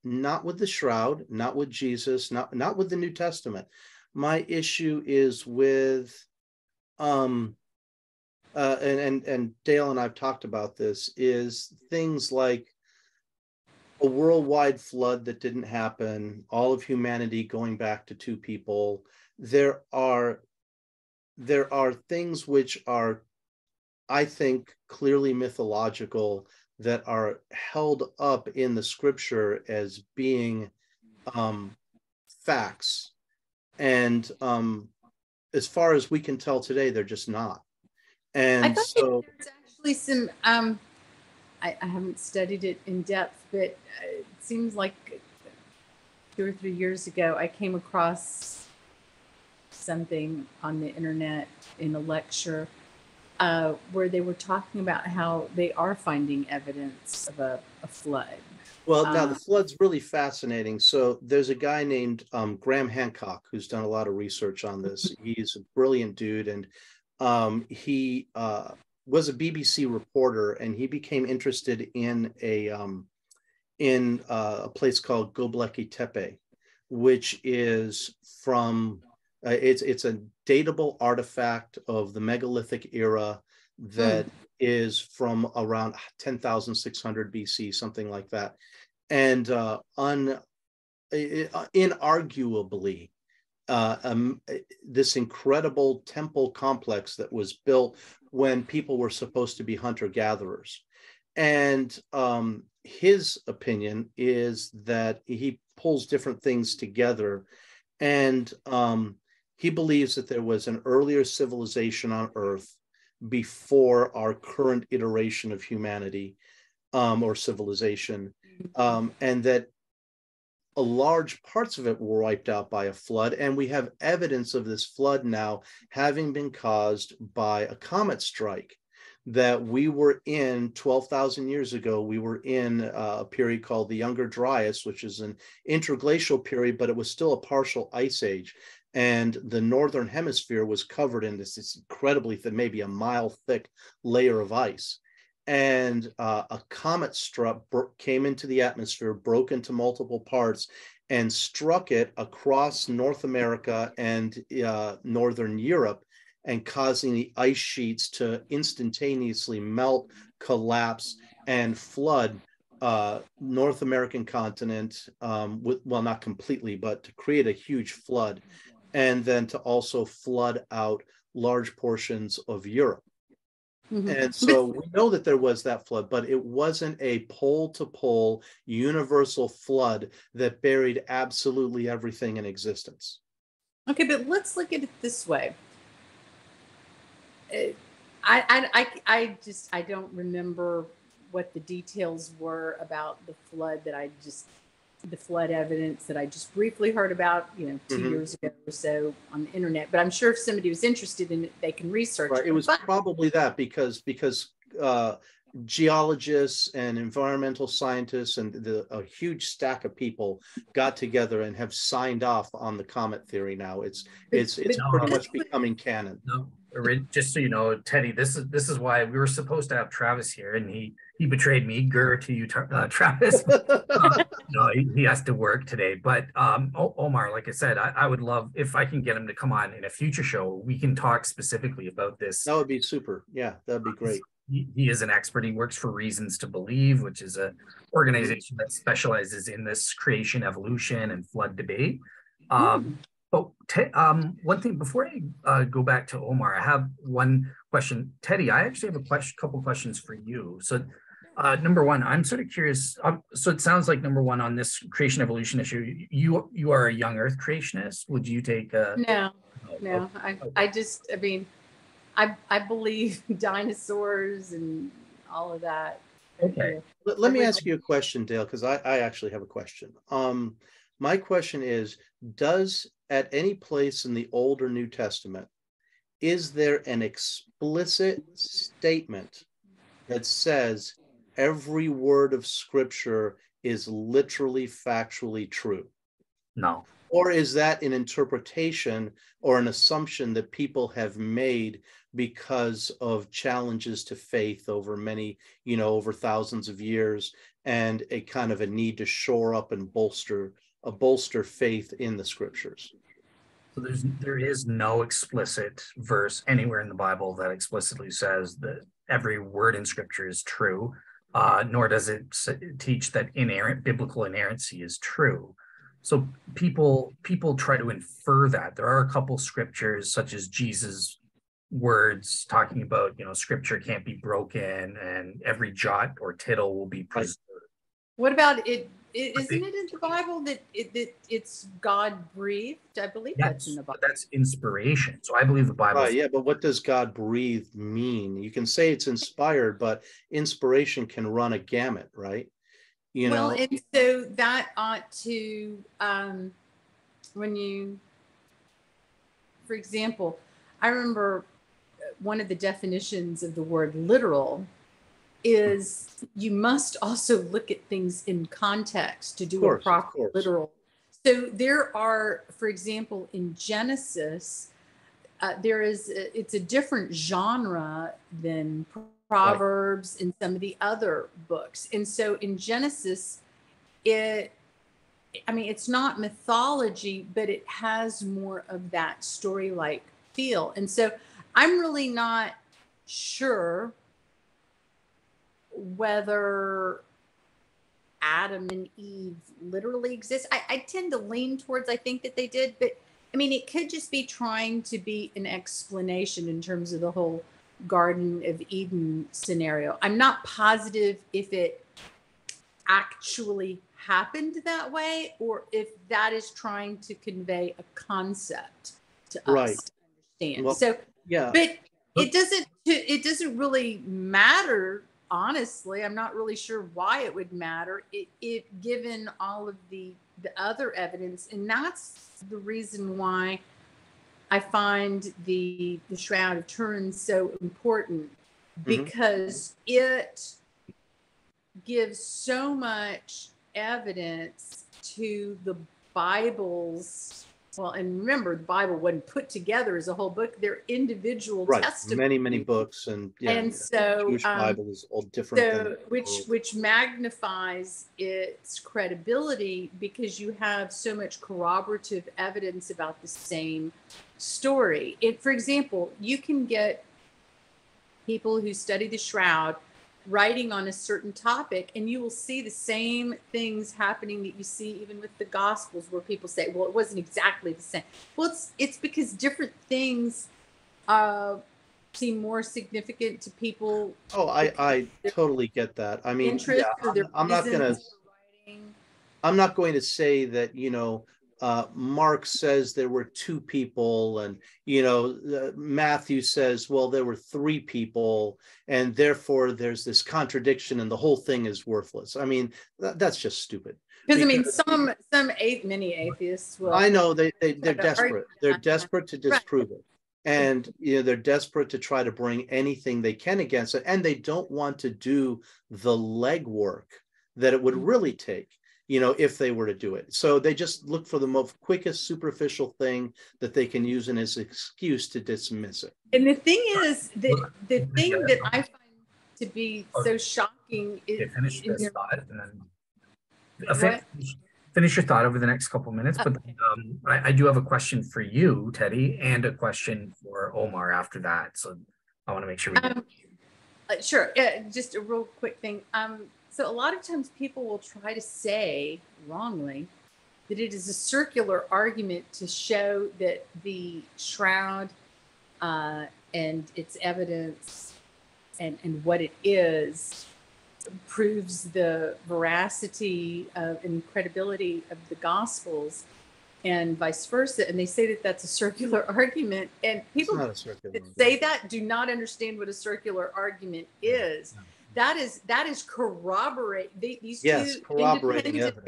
not with the Shroud, not with Jesus, not with the New Testament. My issue is with, and Dale and I've talked about this, is things like a worldwide flood that didn't happen, all of humanity going back to two people. There are things which are, I think, clearly mythological, that are held up in the scripture as being facts. And as far as we can tell today, they're just not. And I thought so there's actually some, I haven't studied it in depth, but it seems like 2 or 3 years ago, I came across something on the internet in a lecture where they were talking about how they are finding evidence of a flood. Well, now the flood's really fascinating. So there's a guy named Graham Hancock who's done a lot of research on this. He's a brilliant dude, and he was a BBC reporter, and he became interested in a place called Göbekli Tepe, which is from it's a datable artifact of the megalithic era that is from around 10,600 BC, something like that. And inarguably, this incredible temple complex that was built when people were supposed to be hunter-gatherers. And his opinion is that he pulls different things together, and he believes that there was an earlier civilization on Earth before our current iteration of humanity or civilization, and that a large parts of it were wiped out by a flood. And we have evidence of this flood now having been caused by a comet strike that we were in 12,000 years ago. We were in a period called the Younger Dryas, which is an interglacial period, but it was still a partial ice age. And the northern hemisphere was covered in this incredibly thin, maybe a mile thick layer of ice. And a comet came into the atmosphere, broke into multiple parts, and struck it across North America and Northern Europe, and causing the ice sheets to instantaneously melt, collapse, and flood North American continent, well, not completely, but to create a huge flood, and then to also flood out large portions of Europe. And so we know that there was that flood, but it wasn't a pole-to-pole universal flood that buried absolutely everything in existence. Okay, but let's look at it this way. I don't remember what the details were about the flood the flood evidence that I just briefly heard about, 2 years ago or so on the internet. But I'm sure if somebody was interested in it, they can research it. It was probably that because geologists and environmental scientists and a huge stack of people got together and have signed off on the comet theory now. It's pretty much becoming canon. No, just so you know, Teddy, this is why we were supposed to have Travis here, and he betrayed me. To you, Travis. No, he has to work today. But Omar, like I said, I would love if I can get him to come on in a future show. We can talk specifically about this. That would be super. Yeah, that'd be great. He is an expert. He works for Reasons to Believe, which is an organization that specializes in this creation, evolution, and flood debate. But one thing before I go back to Omar, I have one question. Teddy, I actually have a couple questions for you. So number one, I'm sort of curious. So it sounds like number one on this creation evolution issue, you are a young Earth creationist. Would you take No. I believe dinosaurs and all of that. Okay. Let me ask you a question, Dale, because I actually have a question. My question is, does at any place in the Old or New Testament, is there an explicit statement that says every word of Scripture is literally factually true? No. Or is that an interpretation or an assumption that people have made because of challenges to faith over many, over thousands of years, and a kind of a need to shore up and bolster faith in the Scriptures? So there is no explicit verse anywhere in the Bible that explicitly says that every word in Scripture is true, nor does it teach that biblical inerrancy is true. So people try to infer that. There are a couple scriptures, such as Jesus' words talking about, Scripture can't be broken and every jot or tittle will be preserved. What about it? Isn't it in the Bible that it's God breathed? I believe that's in the Bible. That's inspiration. So I believe the Bible. Yeah, but what does God breathe mean? You can say it's inspired, but inspiration can run a gamut, right? Well, and so that ought to, for example, I remember one of the definitions of the word literal is you must also look at things in context to do a Of proper course. literal. So there are, for example, in Genesis, it's a different genre than Proverbs and some of the other books. And so in Genesis, it's not mythology, but it has more of that story-like feel. And so I'm really not sure whether Adam and Eve literally exist. I tend to lean towards, I think that they did, but it could just be trying to be an explanation in terms of the whole Garden of Eden scenario. I'm not positive if it actually happened that way or if that is trying to convey a concept to us to understand. Well, so, yeah, but it doesn't really matter. Honestly, I'm not really sure why it would matter it given all of the other evidence. And that's the reason why I find the Shroud of Turin so important, because it gives so much evidence to the Bible's. Well, and remember, the Bible wasn't put together as a whole book. They're individual testimonies. Many books, and so Jewish Bible is all different. So, which magnifies its credibility because you have so much corroborative evidence about the same story. For example, you can get people who study the Shroud writing on a certain topic, and you will see the same things happening that you see even with the Gospels, where people say, well, it wasn't exactly the same. Well, it's because different things seem more significant to people. Oh, I totally get that. Interest, I'm not going to say that, Mark says there were two people, and Matthew says, well, there were three people, and therefore there's this contradiction and the whole thing is worthless. That's just stupid. Because many atheists will. I know they're desperate. They're desperate to disprove it. And they're desperate to try to bring anything they can against it, and they don't want to do the legwork that it would really take, if they were to do it. So they just look for the most quickest superficial thing that they can use as an excuse to dismiss it. And the thing is, the thing that I find to be so shocking is finish this thought, and then finish your thought over the next couple of minutes. But I do have a question for you, Teddy, and a question for Omar after that. So I want to make sure we sure. Just a real quick thing. So a lot of times people will try to say wrongly that it is a circular argument to show that the Shroud and its evidence and what it is proves the veracity and credibility of the Gospels and vice versa. And they say that that's a circular argument. And people that say that do not understand what a circular argument is. That is corroborate these two independent,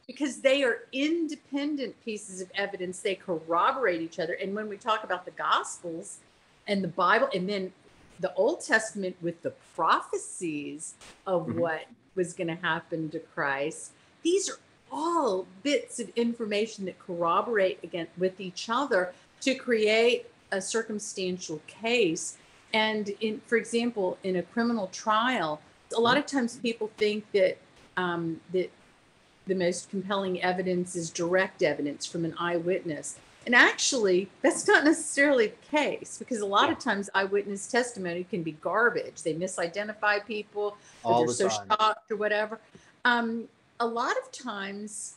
because they are independent pieces of evidence. They corroborate each other. And when we talk about the Gospels and the Bible, and then the Old Testament with the prophecies of what was going to happen to Christ, these are all bits of information that corroborate with each other to create a circumstantial case. And for example, in a criminal trial, a lot of times people think that that the most compelling evidence is direct evidence from an eyewitness. And actually, that's not necessarily the case, because a lot of times eyewitness testimony can be garbage. They misidentify people, or they're so shocked or whatever. A lot of times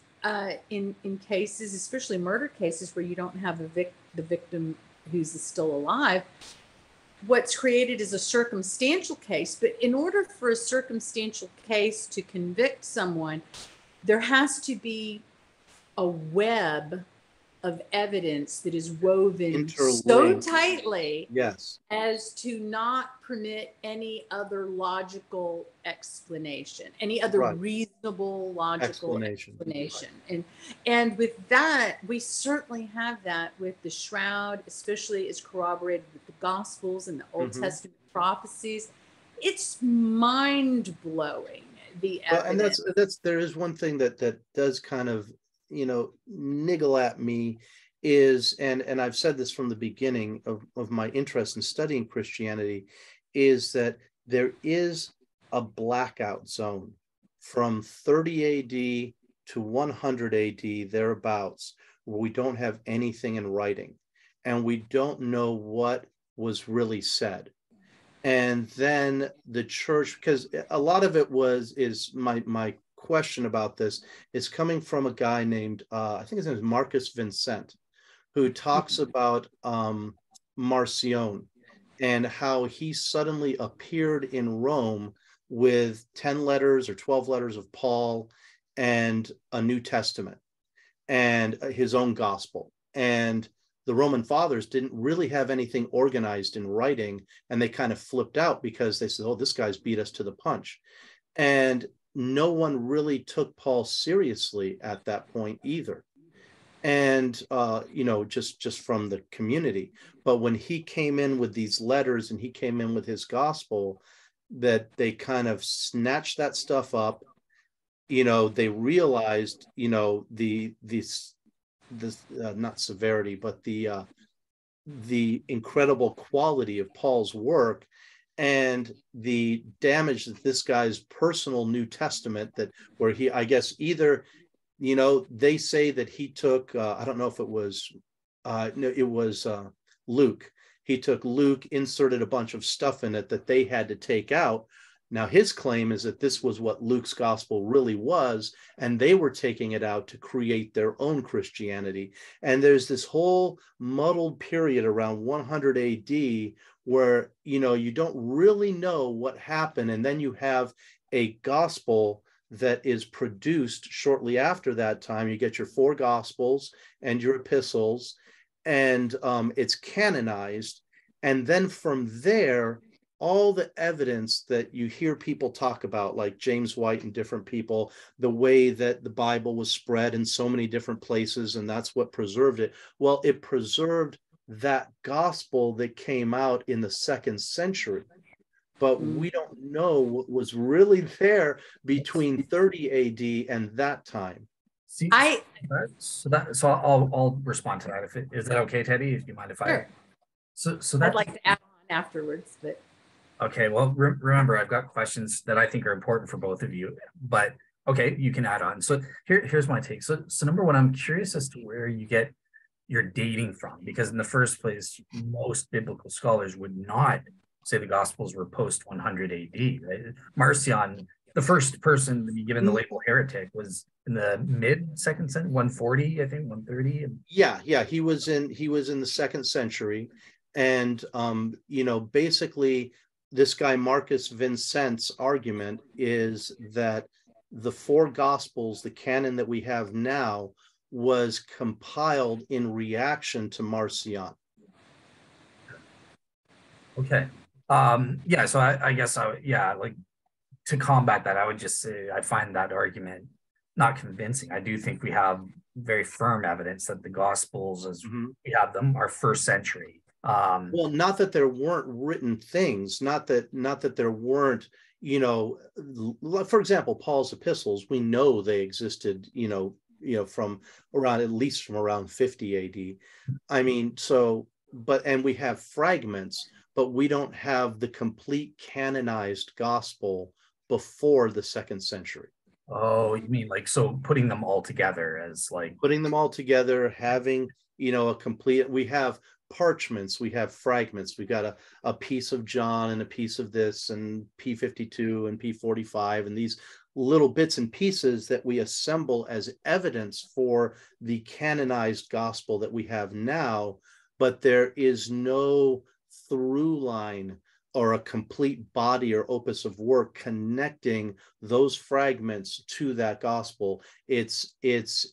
in cases, especially murder cases, where you don't have the victim who's still alive, what's created is a circumstantial case. But in order for a circumstantial case to convict someone, there has to be a web of evidence that is woven so tightly as to not permit any other logical explanation, any other reasonable logical explanation. And with that, we certainly have that with the Shroud, especially as corroborated with the Gospels and the Old Testament prophecies. it's mind blowing, the Well, and evidence. there is one thing that does kind of, niggle at me is, and I've said this from the beginning of my interest in studying Christianity, is that there is a blackout zone from 30 AD to 100 AD, thereabouts, where we don't have anything in writing and we don't know what was really said. And then the church, because a lot of it is my question about this is coming from a guy named I think his name is Marcus Vincent, who talks about Marcion and how he suddenly appeared in Rome with 10 letters or 12 letters of Paul and a New Testament and his own gospel. And the Roman fathers didn't really have anything organized in writing, and they kind of flipped out because they said, oh, this guy's beat us to the punch. And no one really took Paul seriously at that point either. And just from the community. But when he came in with these letters and he came in with his gospel, that they kind of snatched that stuff up. They realized, this not severity, but the incredible quality of Paul's work and the damage that this guy's personal New Testament, that where he, I guess, either, they say that he took, I don't know if it was, no, it was Luke. He took Luke, inserted a bunch of stuff in it that they had to take out. Now, his claim is that this was what Luke's gospel really was, and they were taking it out to create their own Christianity. And there's this whole muddled period around 100 AD where, you don't really know what happened. And then you have a gospel that is produced shortly after that time. You get your 4 gospels and your epistles, and it's canonized. And then from there, all the evidence that you hear people talk about, like James White and different people, the way that the Bible was spread in so many different places, and that's what preserved it. Well, it preserved that gospel that came out in the 2nd century. But we don't know what was really there between 30 AD and that time. See, so I'll respond to that. Is that okay, Teddy? If you mind if Sure. So I'd like to add on afterwards, but okay. Well, remember, I've got questions that I think are important for both of you, but okay, you can add on. So here's my take. So number one, I'm curious as to where you get your dating from, because in the first place, most biblical scholars would not say the Gospels were post 100 AD, right? Marcion, the first person to be given the label heretic, was in the mid 2nd century, 140, I think, 130. Yeah, he was in the 2nd century, and basically, this guy Marcus Vincent's argument is that the 4 gospels, the canon that we have now, was compiled in reaction to Marcion. Okay. Yeah, so I guess like, to combat that, I would just say I find that argument not convincing. I do think we have very firm evidence that the Gospels, as we have them, are 1st century. Well, not that there weren't written things, not that there weren't, for example, Paul's epistles, we know they existed, from around, at least from around 50 AD. I mean, and we have fragments, but we don't have the complete canonized gospel before the 2nd century. Oh, you mean like, so putting them all together as like... Putting them all together, having, a complete, we have parchments, we have fragments, we got a piece of John and a piece of this and P52 and P45 and these little bits and pieces that we assemble as evidence for the canonized gospel that we have now, but there is no through line or a complete body or opus of work connecting those fragments to that gospel. It's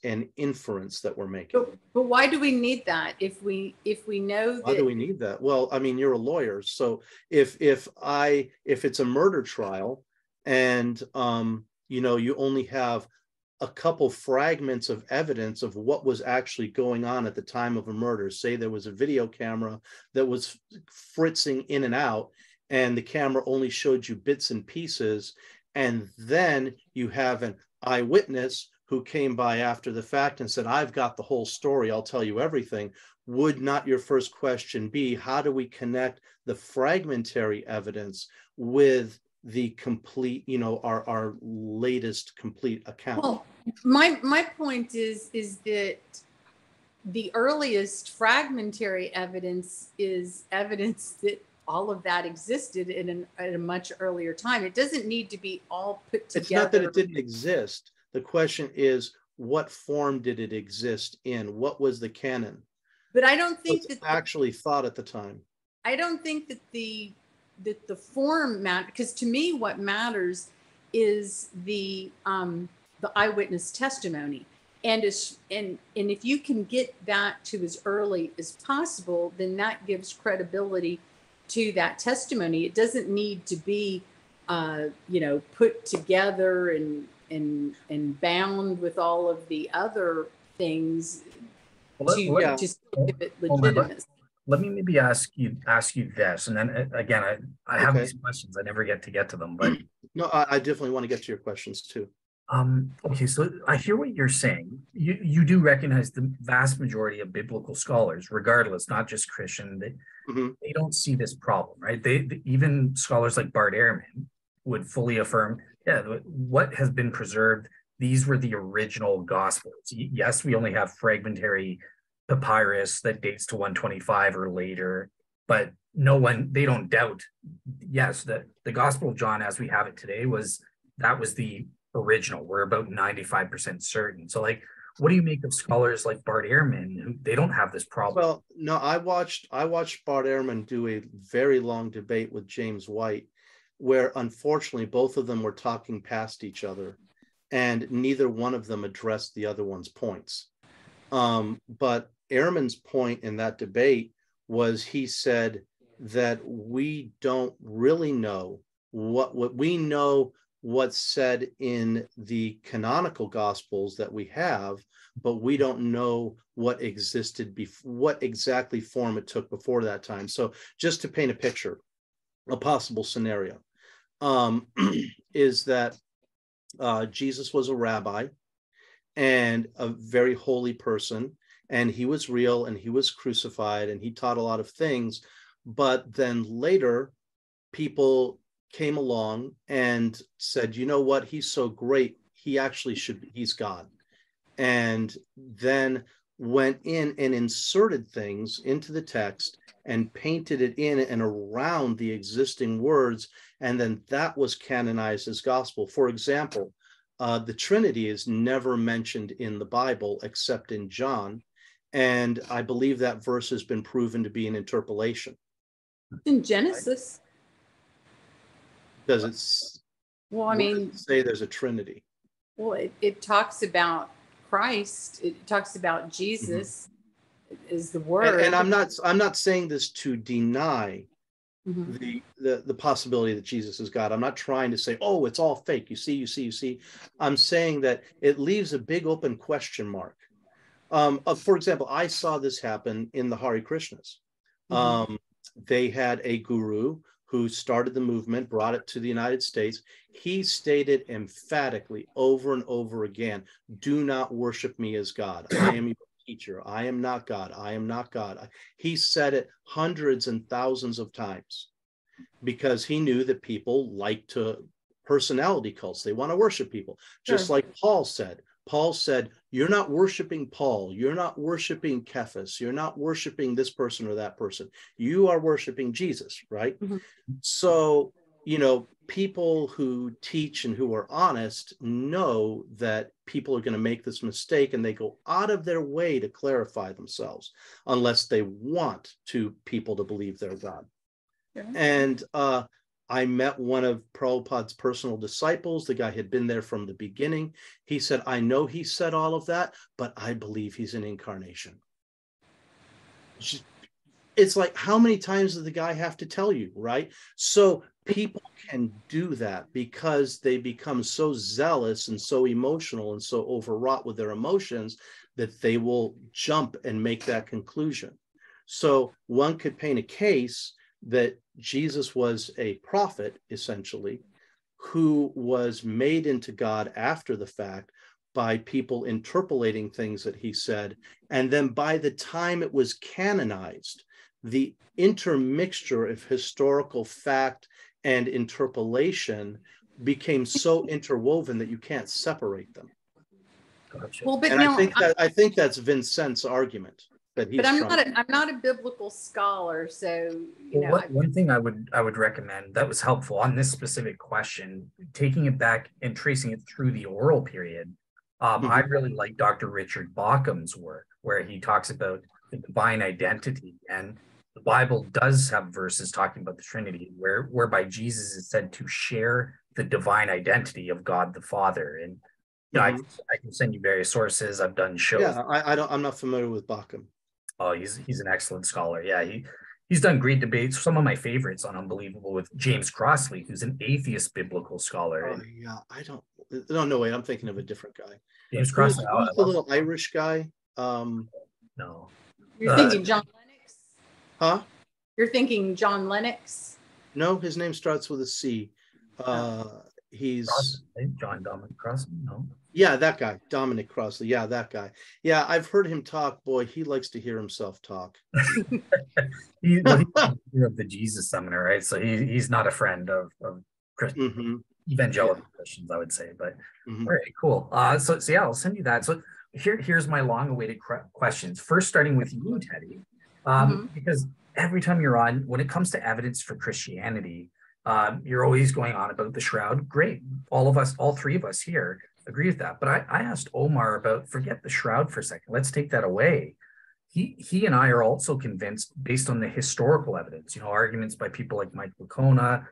an inference that we're making. But why do we need that if we know that? Why do we need that? Well, I mean, you're a lawyer, so if it's a murder trial and you only have a couple fragments of evidence of what was actually going on at the time of a murder, say there was a video camera that was fritzing in and out, and the camera only showed you bits and pieces, and then you have an eyewitness who came by after the fact and said, I've got the whole story, I'll tell you everything, would not your first question be, how do we connect the fragmentary evidence with the complete, our latest complete account? Well, my point is that the earliest fragmentary evidence is evidence that all of that existed at a much earlier time. It doesn't need to be all put together. It's not that it didn't exist. The question is, what form did it exist in? What was the canon? But I don't think that actually thought at the time. I don't think that the form matters, because to me what matters is the eyewitness testimony. And if you can get that to as early as possible, then that gives credibility to that testimony. It doesn't need to be, put together and bound with all of the other things to give it legitimacy. Let me maybe ask you this, and then again, I have these questions. I never get to them, but no, I definitely want to get to your questions too. Okay, so I hear what you're saying. You do recognize the vast majority of biblical scholars, regardless, not just Christian, they don't see this problem, right? They even scholars like Bart Ehrman would fully affirm, what has been preserved, these were the original gospels. Yes, we only have fragmentary papyrus that dates to 125 or later, but they don't doubt, yes, the Gospel of John as we have it today was the original. We're about 95% certain. So like, what do you make of scholars like Bart Ehrman who they don't have this problem? Well, no, I watched Bart Ehrman do a very long debate with James White, where unfortunately both of them were talking past each other and neither one of them addressed the other one's points. But Ehrman's point in that debate was, he said that we don't really know what we know what's said in the canonical gospels that we have, but we don't know what existed before, what exactly form it took before that time. So just to paint a picture, a possible scenario is that Jesus was a rabbi and a very holy person, and he was real and he was crucified and he taught a lot of things. But then later people came along and said, you know what, he's so great, he's God. And then went in and inserted things into the text and painted it in and around the existing words. And then that was canonized as gospel. For example, the Trinity is never mentioned in the Bible except in John. And I believe that verse has been proven to be an interpolation. In Genesis. Does it? Well, I mean, say there's a Trinity. Well, it talks about Christ. It talks about Jesus is the word. And I'm not saying this to deny the possibility that Jesus is God. I'm not trying to say, oh, it's all fake. You see. I'm saying that it leaves a big open question mark. For example, I saw this happen in the Hare Krishnas. They had a guru who started the movement, brought it to the United States. He stated emphatically over and over again, do not worship me as God. I am your teacher. I am not God. I am not God. He said it hundreds and thousands of times because he knew that people like to personality cults. They want to worship people, just like Paul said. Paul said, you're not worshiping Paul. You're not worshiping Cephas. You're not worshiping this person or that person. You are worshiping Jesus, right? So, people who teach and who are honest know that people are going to make this mistake, and they go out of their way to clarify themselves unless they want people to believe they're God. And I met one of Prabhupada's personal disciples. The guy had been there from the beginning. He said, I know he said all of that, but I believe he's an incarnation. It's like, how many times does the guy have to tell you, right? So people can do that because they become so zealous and so emotional and so overwrought with their emotions that they will jump and make that conclusion. So one could paint a case that Jesus was a prophet, essentially, who was made into God after the fact by people interpolating things that he said. And then by the time it was canonized, the intermixture of historical fact and interpolation became so interwoven that you can't separate them. Gotcha. Well, but And now, I think that's Vincent's argument that but he's trying. I'm not a biblical scholar, so you Well, know, one thing I would recommend that was helpful on this specific question, taking it back and tracing it through the oral period. I really like Dr. Richard Bauckham's work, where he talks about the divine identity, and the Bible does have verses talking about the Trinity, whereby Jesus is said to share the divine identity of God the Father. And you know, I can send you various sources. I've done shows. Yeah, I'm not familiar with Bauckham. Oh, he's an excellent scholar. Yeah, he's done great debates. Some of my favorites on Unbelievable with James Crossley, who's an atheist biblical scholar. Oh yeah, no, wait, I'm thinking of a different guy. James Crossley, Who's the little Irish guy? No, you're thinking John Lennox. Huh? You're thinking John Lennox. No, his name starts with a C. He's Crossley, John Dominic Crossley. No. Yeah, that guy, Dominic Crossley. Yeah, that guy. Yeah, I've heard him talk. Boy, he likes to hear himself talk. He's of the Jesus Seminar, right? So he's not a friend of Christian, evangelical Christians, I would say. But all right, cool. So yeah, I'll send you that. So here's my long-awaited questions. First, starting with you, Teddy, because every time you're on, when it comes to evidence for Christianity, you're always going on about the shroud. Great, all three of us here agree with that. But I asked Omar about, forget the shroud for a second. Let's take that away. He and I are also convinced, based on the historical evidence, arguments by people like Mike Licona,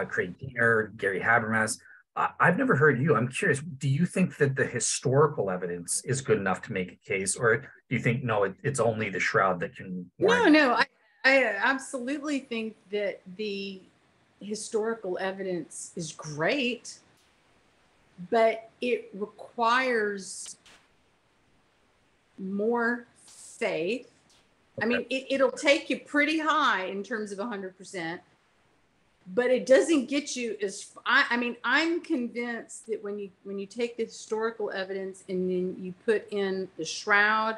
Craig Diener, Gary Habermas. I've never heard you. I'm curious, do you think that the historical evidence is good enough to make a case, or do you think, no, it's only the shroud that can warrant? No, I absolutely think that the historical evidence is great, but it requires more faith. Okay. I mean, it'll take you pretty high in terms of 100%, but it doesn't get you as. I mean, I'm convinced that when you take the historical evidence and then you put in the shroud,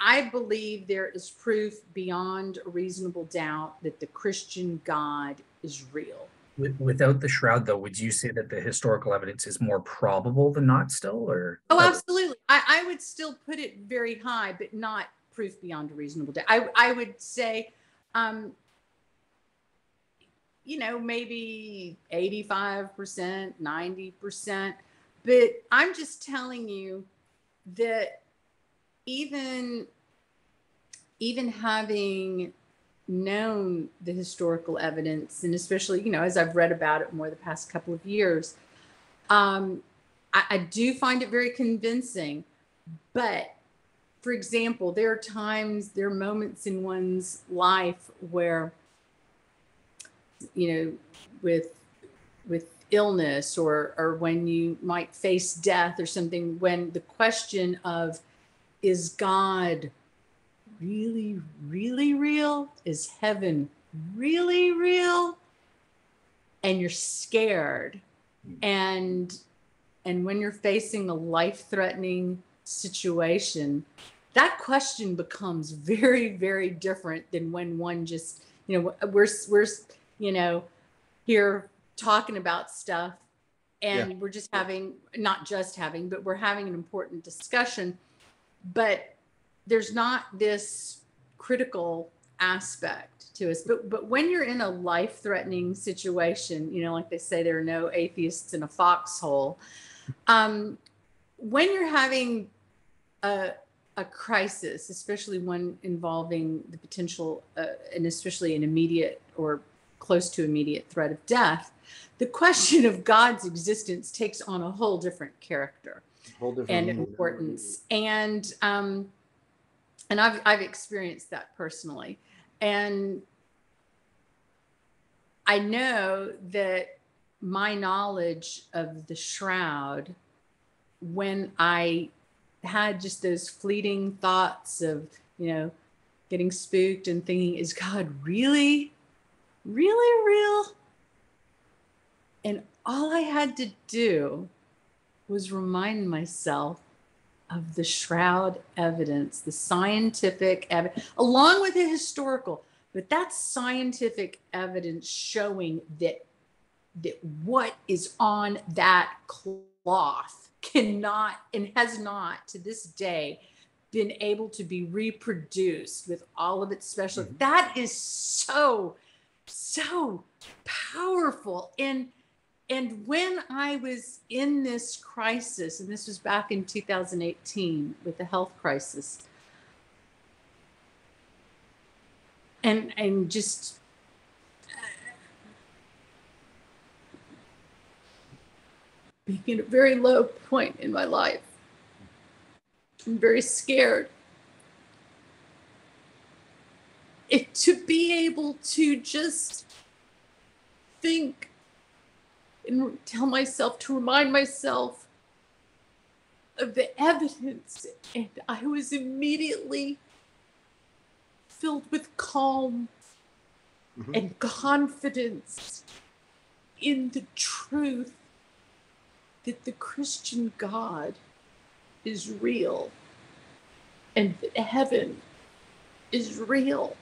I believe there is proof beyond a reasonable doubt that the Christian God is real. Without the shroud, though, would you say that the historical evidence is more probable than not still? Or oh, absolutely. I would still put it very high, but not proof beyond a reasonable doubt. I would say, maybe 85%, 90%. But I'm just telling you that even having known the historical evidence, and especially, as I've read about it more the past couple of years, I do find it very convincing. But for example, there are moments in one's life where, with illness or when you might face death or something, when the question of, is God really, really real? Is heaven really real? And you're scared. And when you're facing a life-threatening situation, that question becomes very, very different than when one just, we're here talking about stuff and we're just not just having, but we're having an important discussion. But there's not this critical aspect to us. But when you're in a life-threatening situation, like they say, there are no atheists in a foxhole. When you're having a crisis, especially one involving the potential, and especially an immediate or close to immediate threat of death, the question of God's existence takes on a whole different character and importance. And I've experienced that personally. And I know that my knowledge of the shroud, when I had just those fleeting thoughts of, getting spooked and thinking, is God really really real? And all I had to do was remind myself of the shroud evidence, the scientific evidence, along with the historical, but that's scientific evidence showing that what is on that cloth cannot and has not to this day been able to be reproduced with all of its special. Mhm. That is so powerful. And when I was in this crisis, and this was back in 2018 with the health crisis, and just being at a very low point in my life, I'm very scared. To be able to just think and tell myself, to remind myself of the evidence, and I was immediately filled with calm and confidence in the truth that the Christian God is real and that heaven is real.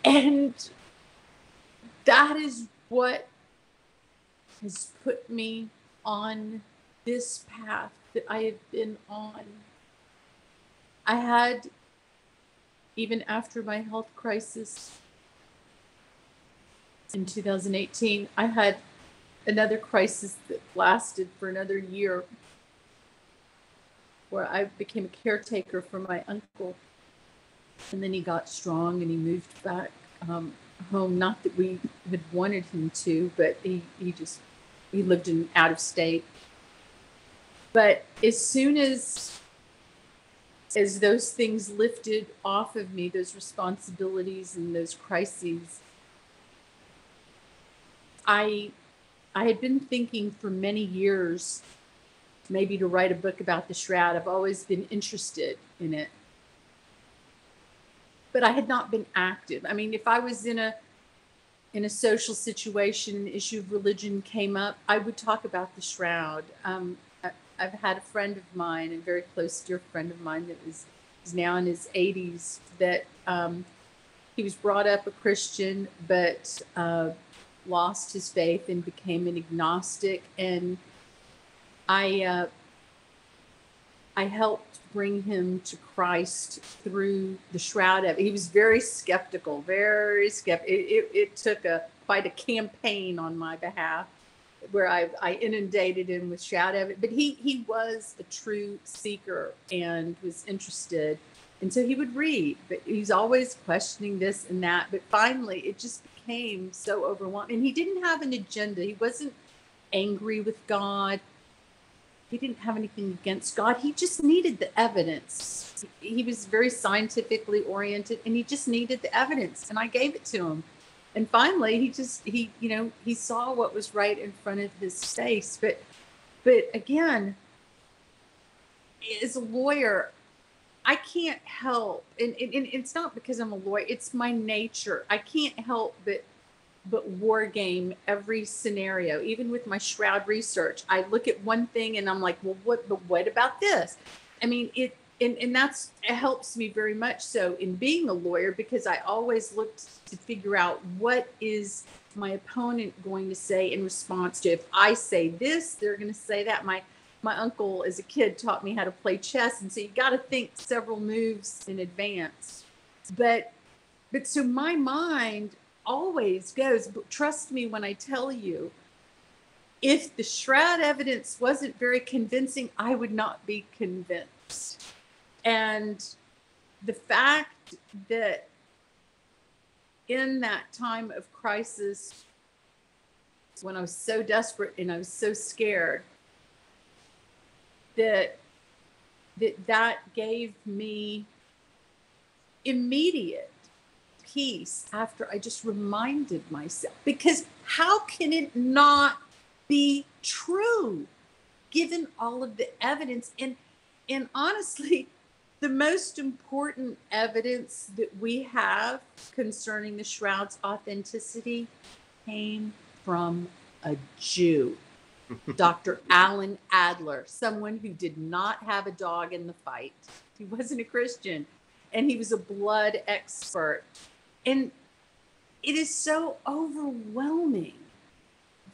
And that is what has put me on this path that I have been on. I had, even after my health crisis in 2018, I had another crisis that lasted for another year, where I became a caretaker for my uncle. And then he got strong and he moved back home. Not that we had wanted him to, but he lived in out of state. But as soon as those things lifted off of me, those responsibilities and those crises, I had been thinking for many years maybe to write a book about the shroud. I've always been interested in it, but I had not been active. I mean, if I was in a social situation, an issue of religion came up, I would talk about the shroud. I've had a friend of mine, a very close, dear friend of mine, that is now in his 80s, that he was brought up a Christian, but lost his faith and became an agnostic. And I helped bring him to Christ through the shroud of. He was very skeptical, very skeptical. It took quite a campaign on my behalf, where I inundated him with shroud of it. But he was a true seeker and was interested, and so he would read. But he's always questioning this and that. But finally, it just became so overwhelming. And he didn't have an agenda. He wasn't angry with God. He didn't have anything against God. He just needed the evidence. He was very scientifically oriented, and he just needed the evidence. And I gave it to him. And finally, he saw what was right in front of his face. But again, as a lawyer, I can't help, and it's not because I'm a lawyer. It's my nature. I can't help but war game every scenario. Even with my shroud research, I look at one thing and I'm like, well, what about this? I mean, it helps me very much so in being a lawyer, because I always look to figure out what is my opponent going to say in response to. If I say this, they're going to say that. My uncle as a kid taught me how to play chess, and so you got to think several moves in advance. But so my mind always goes, but trust me when I tell you, if the shroud evidence wasn't very convincing, I would not be convinced. And the fact that in that time of crisis, when I was so desperate and I was so scared, that gave me immediate peace after I just reminded myself. Because how can it not be true given all of the evidence? And honestly, the most important evidence that we have concerning the shroud's authenticity came from a Jew, Dr. Alan Adler, someone who did not have a dog in the fight. He wasn't a Christian, and he was a blood expert. And it is so overwhelming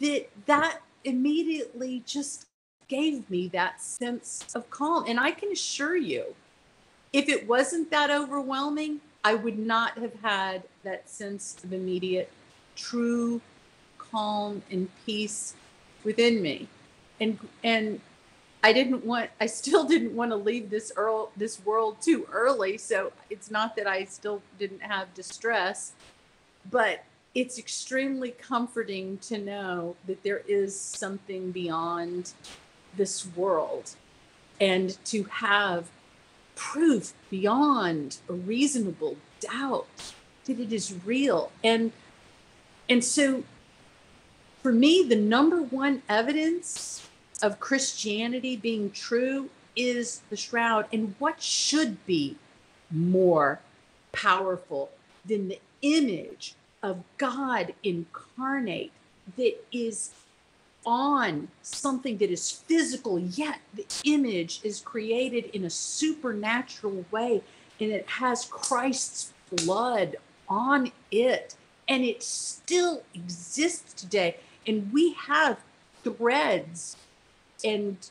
that immediately just gave me that sense of calm. And I can assure you, if it wasn't that overwhelming, I would not have had that sense of immediate, true calm and peace within me. And I still didn't want to leave this world too early. So it's not that I still didn't have distress, but it's extremely comforting to know that there is something beyond this world, and to have proof beyond a reasonable doubt that it is real. And so for me, the number one evidence of Christianity being true is the shroud. And what should be more powerful than the image of God incarnate that is on something that is physical, yet the image is created in a supernatural way, and it has Christ's blood on it, and it still exists today. And we have threads and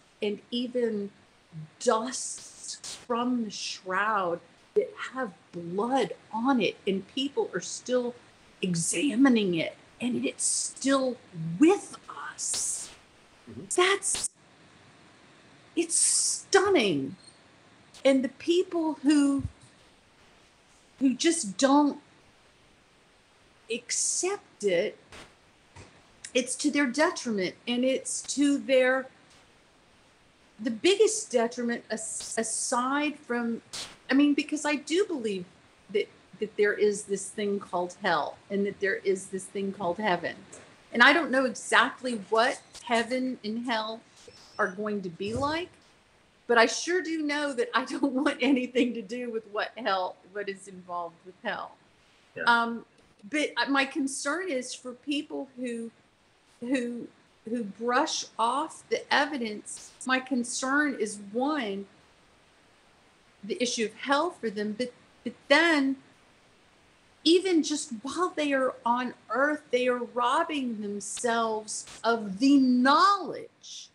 even dust from the shroud that have blood on it, and people are still examining it, and it's still with us. It's stunning. And the people who just don't accept it, it's to their detriment, and it's to the biggest detriment aside from, because I do believe that there is this thing called hell, and that there is this thing called heaven. And I don't know exactly what heaven and hell are going to be like, but I sure do know that I don't want anything to do with what is involved with hell. Yeah. But my concern is for people who brush off the evidence. My concern is, one, the issue of hell for them, but then even just while they are on earth, they are robbing themselves of the knowledge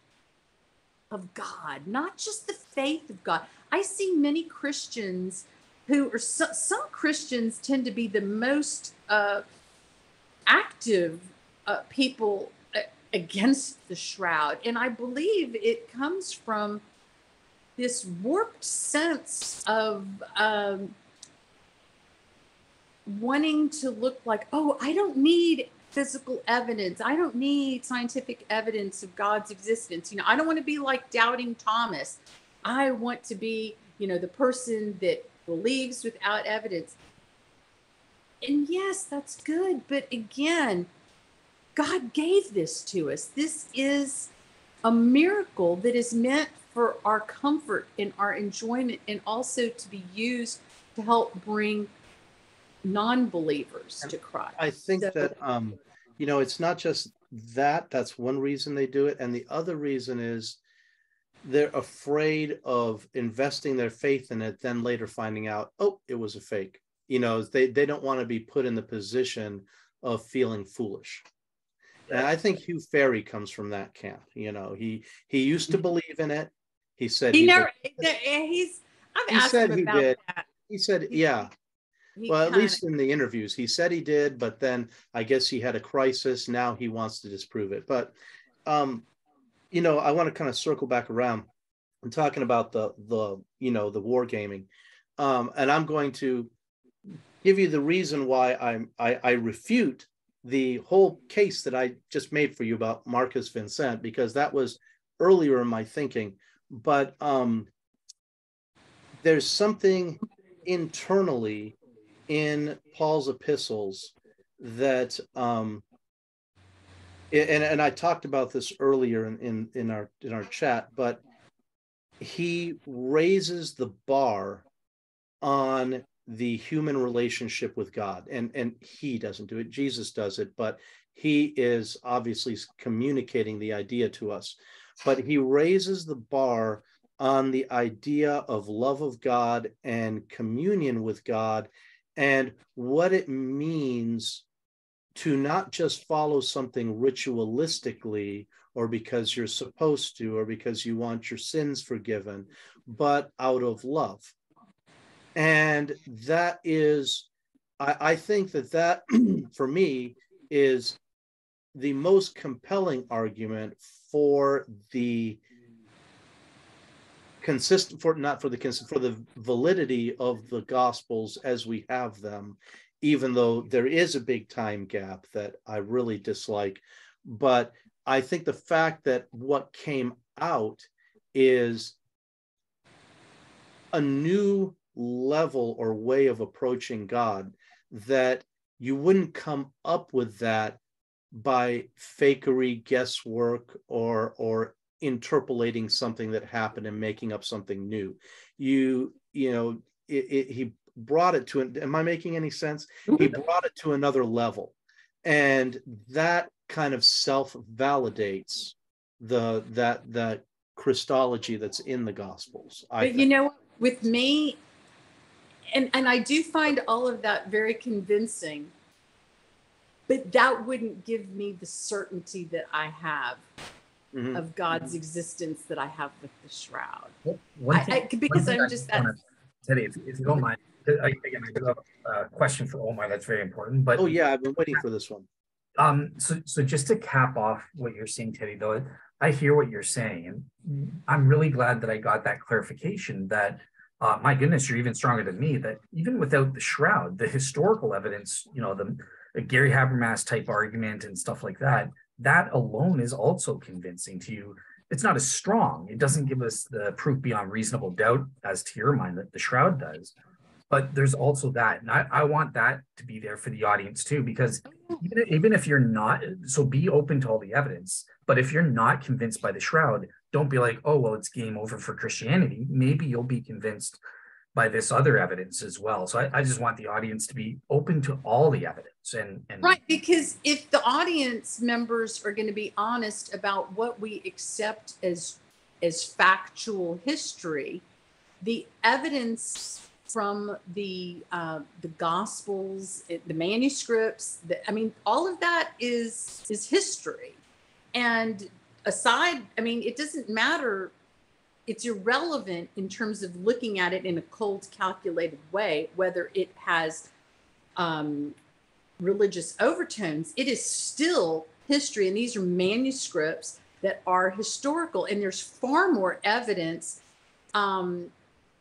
of God, not just the faith of God. I see many Christians who are, some Christians tend to be the most active people against the shroud. And I believe it comes from this warped sense of wanting to look like, oh, I don't need physical evidence. I don't need scientific evidence of God's existence. I don't want to be like doubting Thomas. I want to be, the person that believes without evidence. And yes, that's good. But again, God gave this to us. This is a miracle that is meant for our comfort and our enjoyment, and also to be used to help bring non-believers to Christ. I think that, it's not just that. That's one reason they do it. And the other reason is they're afraid of investing their faith in it, then later finding out, oh, it was a fake. They don't want to be put in the position of feeling foolish. And I think Hugh Ferry comes from that camp. He used to believe in it. He said I've asked him about that. He said, yeah. Well, at least in the interviews, he said he did, but then I guess he had a crisis. Now he wants to disprove it. But, I want to kind of circle back around. I'm talking about the wargaming. And I'm going to give you the reason why I refute the whole case that I just made for you about Marcus Vincent, because that was earlier in my thinking. But there's something internally in Paul's epistles that, and I talked about this earlier in our chat, but he raises the bar on the human relationship with God. And he doesn't do it, Jesus does it, but he is obviously communicating the idea to us. But he raises the bar on the idea of love of God and communion with God, and what it means to not just follow something ritualistically or because you're supposed to or because you want your sins forgiven, but out of love. And that is, I think that for me is the most compelling argument for the consistent, for not for the consistent, for the validity of the Gospels as we have them, even though there is a big time gap that I really dislike. But I think the fact that what came out is a new level or way of approaching God, that you wouldn't come up with that by fakery, guesswork, or interpolating something that happened and making up something new. He brought it to it. Am I making any sense? He brought it to another level, and that kind of self-validates that Christology that's in the Gospels. But you know, with me, and I do find all of that very convincing, but that wouldn't give me the certainty that I have of God's existence that I have with the Shroud. Because I'm just that. Teddi, if you don't mind, again, I do have a question for Omar that's very important. But oh yeah, I've been waiting for this one. So just to cap off what you're saying, Teddi, though, I hear what you're saying, and I'm really glad that I got that clarification that, my goodness, you're even stronger than me, that even without the Shroud, the historical evidence, the Gary Habermas type argument and stuff like that, that alone is also convincing to you. It's not as strong. It doesn't give us the proof beyond reasonable doubt, as to your mind, that the Shroud does. But there's also that. And I want that to be there for the audience too, because even if you're not, so be open to all the evidence. But if you're not convinced by the Shroud, don't be like, oh, well, it's game over for Christianity. Maybe you'll be convinced by this other evidence as well. So I just want the audience to be open to all the evidence. And right, because if the audience members are going to be honest about what we accept as factual history, the evidence from the Gospels, the manuscripts, all of that is history. And aside, it doesn't matter. It's irrelevant in terms of looking at it in a cold, calculated way, whether it has religious overtones. It is still history, and these are manuscripts that are historical, and there's far more evidence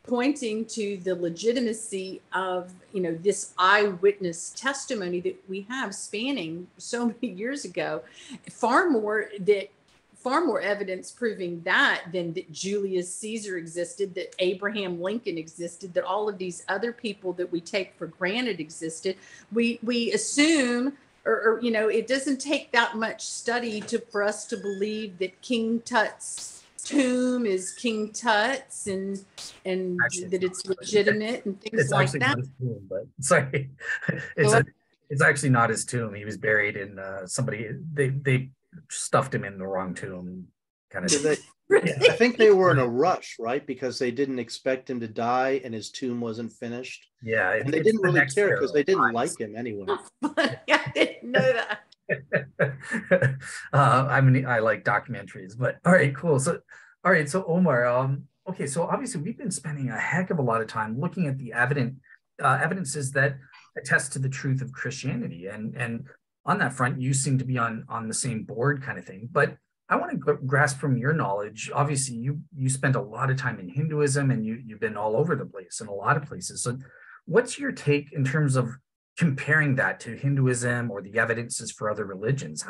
pointing to the legitimacy of this eyewitness testimony that we have spanning so many years ago. Far more evidence proving that than that Julius Caesar existed, that Abraham Lincoln existed, that all of these other people that we take for granted existed. We assume, or it doesn't take that much study for us to believe that King Tut's tomb is King Tut's and actually, that it's legitimate and things like that. Not his tomb, but sorry, it's actually not his tomb. He was buried in they stuffed him in the wrong tomb, kind of. I think they were in a rush, right? Because they didn't expect him to die, and his tomb wasn't finished. Yeah, and they didn't really care because they didn't like him anyway. Yeah, I didn't know that. I like documentaries, but all right, cool. So Omar, okay, so obviously we've been spending a heck of a lot of time looking at the evidences that attest to the truth of Christianity, and on that front, you seem to be on the same board, kind of thing. But I want to grasp from your knowledge. Obviously, you spent a lot of time in Hinduism, and you've been all over the place in a lot of places. So, what's your take in terms of comparing that to Hinduism or the evidences for other religions?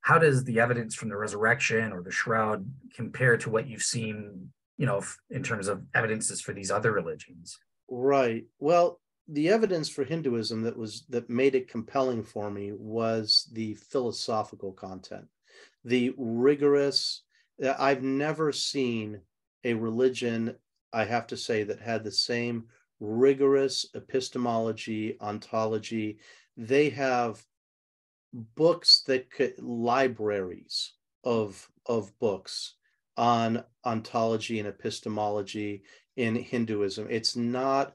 How does the evidence from the resurrection or the Shroud compare to what you've seen, in terms of evidences for these other religions? Right. Well, the evidence for Hinduism that made it compelling for me was the philosophical content, the rigorous. I've never seen a religion, I have to say, that had the same rigorous epistemology, ontology. They have books libraries of books on ontology and epistemology in Hinduism. It's not,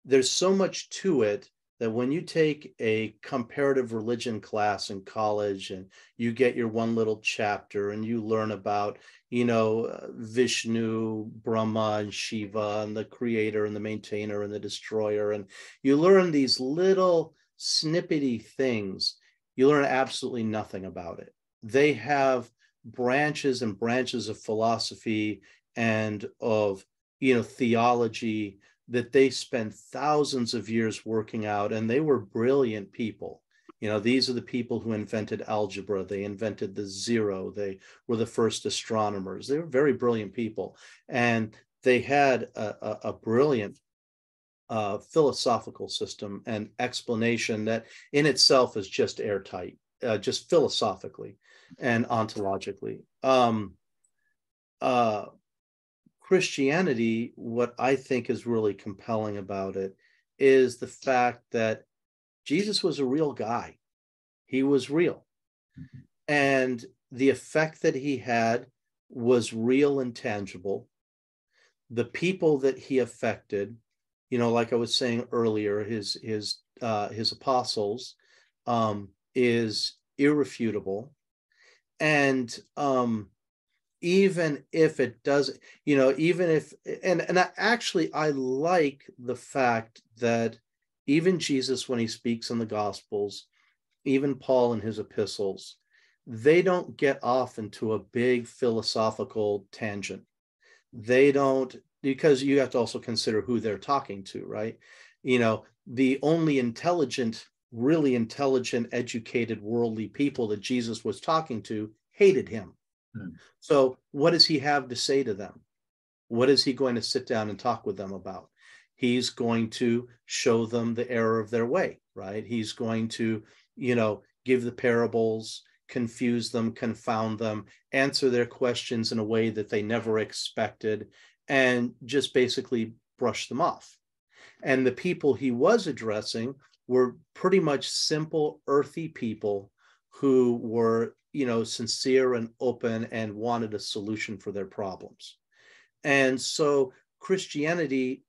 there's so much to it that when you take a comparative religion class in college and you get your one little chapter and you learn about, Vishnu, Brahma, and Shiva, and the creator and the maintainer and the destroyer, and you learn these little snippety things, you learn absolutely nothing about it. They have branches and branches of philosophy and of, theology that they spent thousands of years working out, and they were brilliant people. These are the people who invented algebra. They invented the zero. They were the first astronomers. They were very brilliant people. And they had a brilliant philosophical system and explanation that in itself is just airtight, just philosophically and ontologically. Christianity, what I think is really compelling about it is the fact that Jesus was a real guy. He was real. And the effect that he had was real and tangible. The people that he affected, like I was saying earlier, his apostles, is irrefutable. And even if it doesn't, even if, and actually, I like the fact that even Jesus, when he speaks in the Gospels, even Paul in his epistles, they don't get off into a big philosophical tangent. They don't, because you have to also consider who they're talking to, right? The only intelligent, really intelligent, educated, worldly people that Jesus was talking to hated him. So what does he have to say to them? What is he going to sit down and talk with them about? He's going to show them the error of their way, right? He's going to, give the parables, confuse them, confound them, answer their questions in a way that they never expected, and just basically brush them off. And the people he was addressing were pretty much simple, earthy people who were, sincere and open and wanted a solution for their problems. And so Christianity,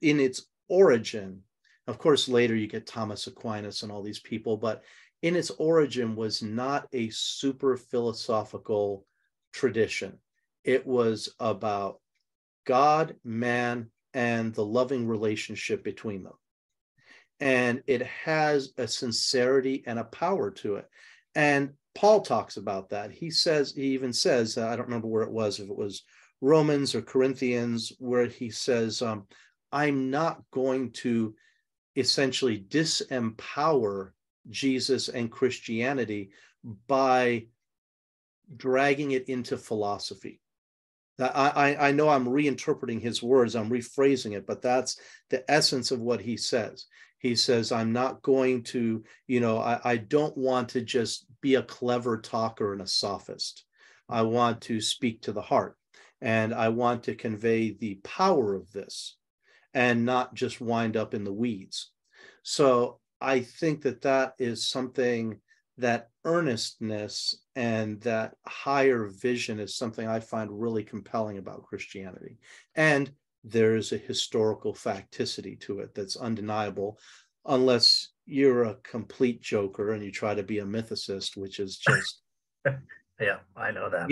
in its origin, of course, later you get Thomas Aquinas and all these people, but in its origin was not a super philosophical tradition. It was about God, man, and the loving relationship between them. And it has a sincerity and a power to it. And Paul talks about that. He even says, I don't remember where it was, if it was Romans or Corinthians, where he says, I'm not going to essentially disempower Jesus and Christianity by dragging it into philosophy. I know I'm reinterpreting his words, I'm rephrasing it, but that's the essence of what he says. He says, I'm not going to, I don't want to just be a clever talker and a sophist. I want to speak to the heart, and I want to convey the power of this and not just wind up in the weeds. So I think that is something, that earnestness and that higher vision is something I find really compelling about Christianity. And there is a historical facticity to it that's undeniable, unless you're a complete joker and you try to be a mythicist, which is just Yeah, I know that.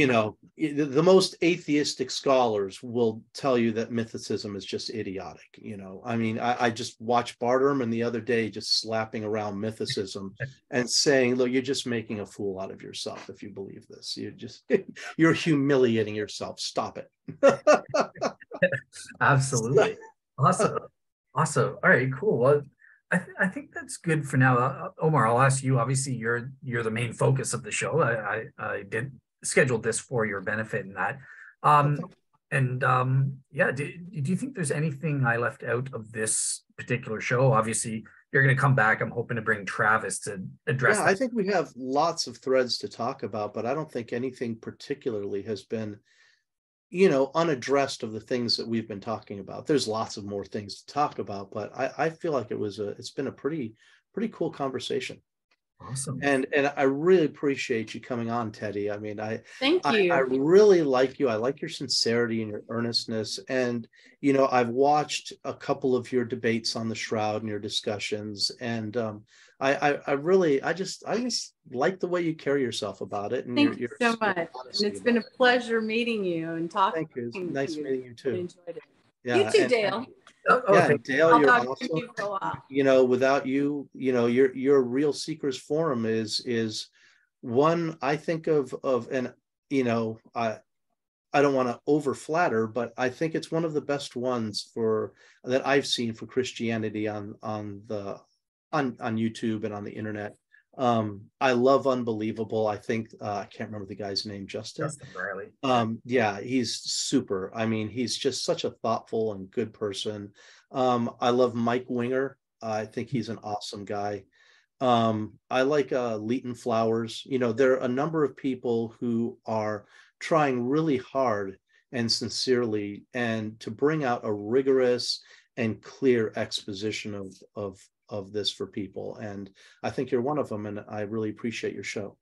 The most atheistic scholars will tell you that mythicism is just idiotic. I mean, I just watched Barterman the other day just slapping around mythicism and saying, look, you're just making a fool out of yourself if you believe this. You're humiliating yourself. Stop it. Absolutely. Awesome. All right, cool. Well, I think that's good for now. Omar, I'll ask you. Obviously, you're the main focus of the show. I did schedule this for your benefit in that. Yeah, do you think there's anything I left out of this particular show? Obviously, you're going to come back. I'm hoping to bring Travis to address that. I think we have lots of threads to talk about, but I don't think anything particularly has been, unaddressed of the things that we've been talking about. There's lots of more things to talk about, but I feel like it's been a pretty cool conversation. Awesome. And I really appreciate you coming on, Teddy. I mean, Thank you. I really like you. I like your sincerity and your earnestness. And, I've watched a couple of your debates on the Shroud and your discussions. And I just like the way you carry yourself about it. And Thank you so much. And it's been a pleasure meeting you and talking. Thank you. It's nice meeting you too. I enjoyed it. Yeah, You too, Dale. Dale, you're awesome. Without you, your Real Seekers Forum is one I think of, and I don't want to over flatter, but I think it's one of the best ones that I've seen for Christianity on YouTube and on the internet. I love Unbelievable. I think I can't remember the guy's name. Justin Riley. Yeah, he's super. I mean, he's just such a thoughtful and good person. I love Mike Winger. I think he's an awesome guy. I like Leighton Flowers. There are a number of people who are trying really hard and sincerely and to bring out a rigorous and clear exposition of this for people, and I think you're one of them, and I really appreciate your show.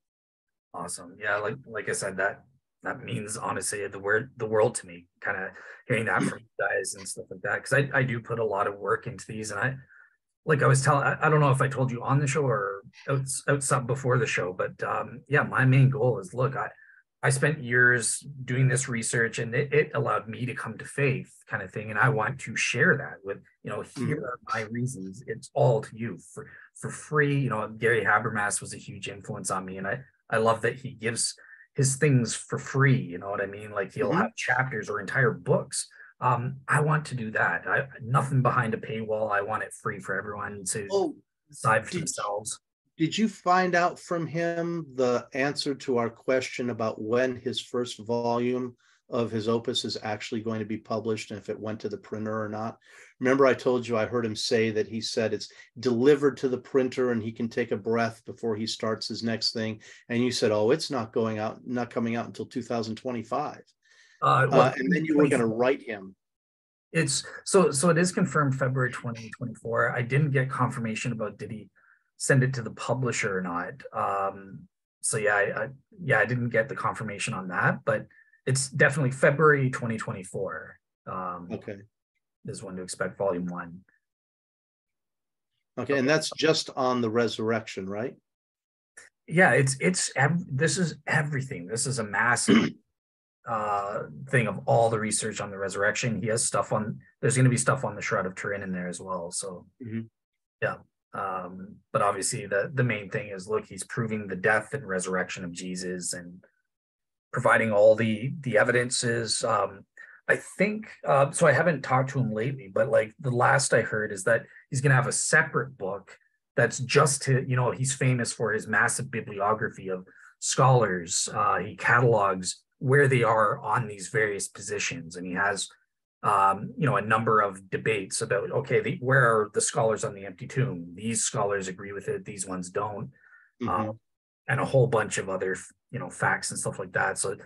Awesome. Yeah, like I said, that means honestly the world to me, kind of hearing that from you guys and stuff like that, because I do put a lot of work into these, and I don't know if I told you on the show or outside before the show, but yeah, my main goal is, look, I spent years doing this research, and it allowed me to come to faith, kind of thing. And I want to share that with, here are my reasons. It's all to you for free. Gary Habermas was a huge influence on me. And I love that he gives his things for free. You know what I mean? Like he'll have chapters or entire books. I want to do that. Nothing behind a paywall. I want it free for everyone to decide for themselves. Did you find out from him the answer to our question about when his first volume of his opus is actually going to be published, and if it went to the printer or not? Remember, I told you I heard him say that he said it's delivered to the printer and he can take a breath before he starts his next thing. And you said, it's not coming out until 2025. And then you were going to write him. It's so it is confirmed February 2024. I didn't get confirmation about did he send it to the publisher or not. So yeah, I didn't get the confirmation on that, but it's definitely February 2024. Okay, is when to expect volume 1. Okay, and that's just on the resurrection, right? Yeah, this is everything. This is a massive thing of all the research on the resurrection. He has there's going to be stuff on the Shroud of Turin in there as well. So yeah. But obviously the main thing is, look, he's proving the death and resurrection of Jesus and providing all the evidences. I think so. I haven't talked to him lately, but like the last I heard is that he's going to have a separate book that's just to, he's famous for his massive bibliography of scholars. He catalogs where they are on these various positions, and he has a number of debates about, where are the scholars on the empty tomb? These scholars agree with it, these ones don't, and a whole bunch of other, facts and stuff like that. So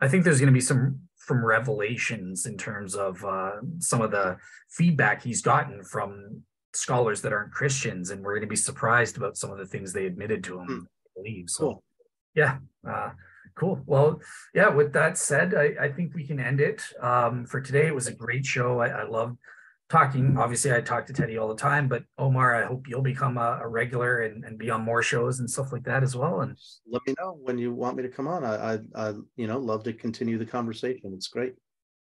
I think there's going to be some revelations in terms of some of the feedback he's gotten from scholars that aren't Christians, and we're going to be surprised about some of the things they admitted to him, I believe. So, cool. Yeah. Cool. Well, yeah, with that said, I think we can end it for today. It was a great show. I love talking. Obviously, I talk to Teddy all the time, but Omar, I hope you'll become a regular and be on more shows and stuff like that as well. And let me know when you want me to come on. I love to continue the conversation. It's great.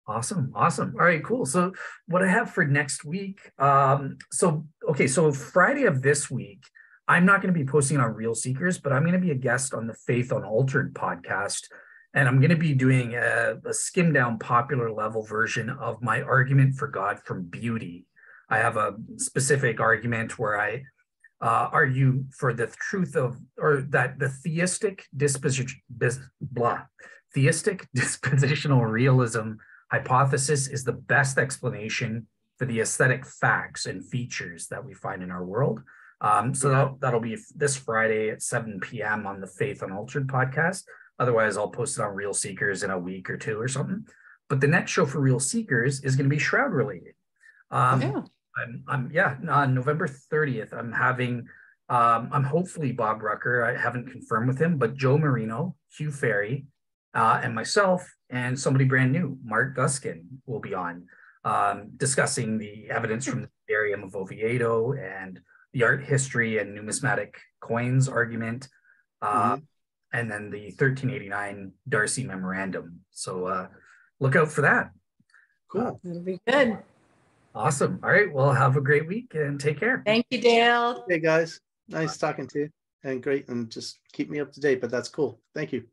Awesome. All right, cool. So what I have for next week, so Friday of this week, I'm not going to be posting on Real Seekers, but I'm going to be a guest on the Faith Unaltered podcast. And I'm going to be doing a skim down popular level version of my argument for God from beauty. I have a specific argument where I argue for the truth of, or that the theistic dispositional realism hypothesis is the best explanation for the aesthetic facts and features that we find in our world. So that'll be this Friday at 7 p.m. on the Faith Unaltered podcast. Otherwise, I'll post it on Real Seekers in a week or two or something. But the next show for Real Seekers is going to be Shroud related. Yeah. On November 30th, I'm having, I'm hopefully Bob Rucker. I haven't confirmed with him, but Joe Marino, Hugh Ferry, and myself, and somebody brand new, Mark Guskin, will be on discussing the evidence from the Barium of Oviedo and the art history and numismatic coins argument, and then the 1389 Darcy Memorandum. So look out for that. Cool. That'll be good. Awesome. All right. Well, have a great week and take care. Thank you, Dale. Hey guys, nice talking to you, and great, and just keep me up to date. But that's cool. Thank you.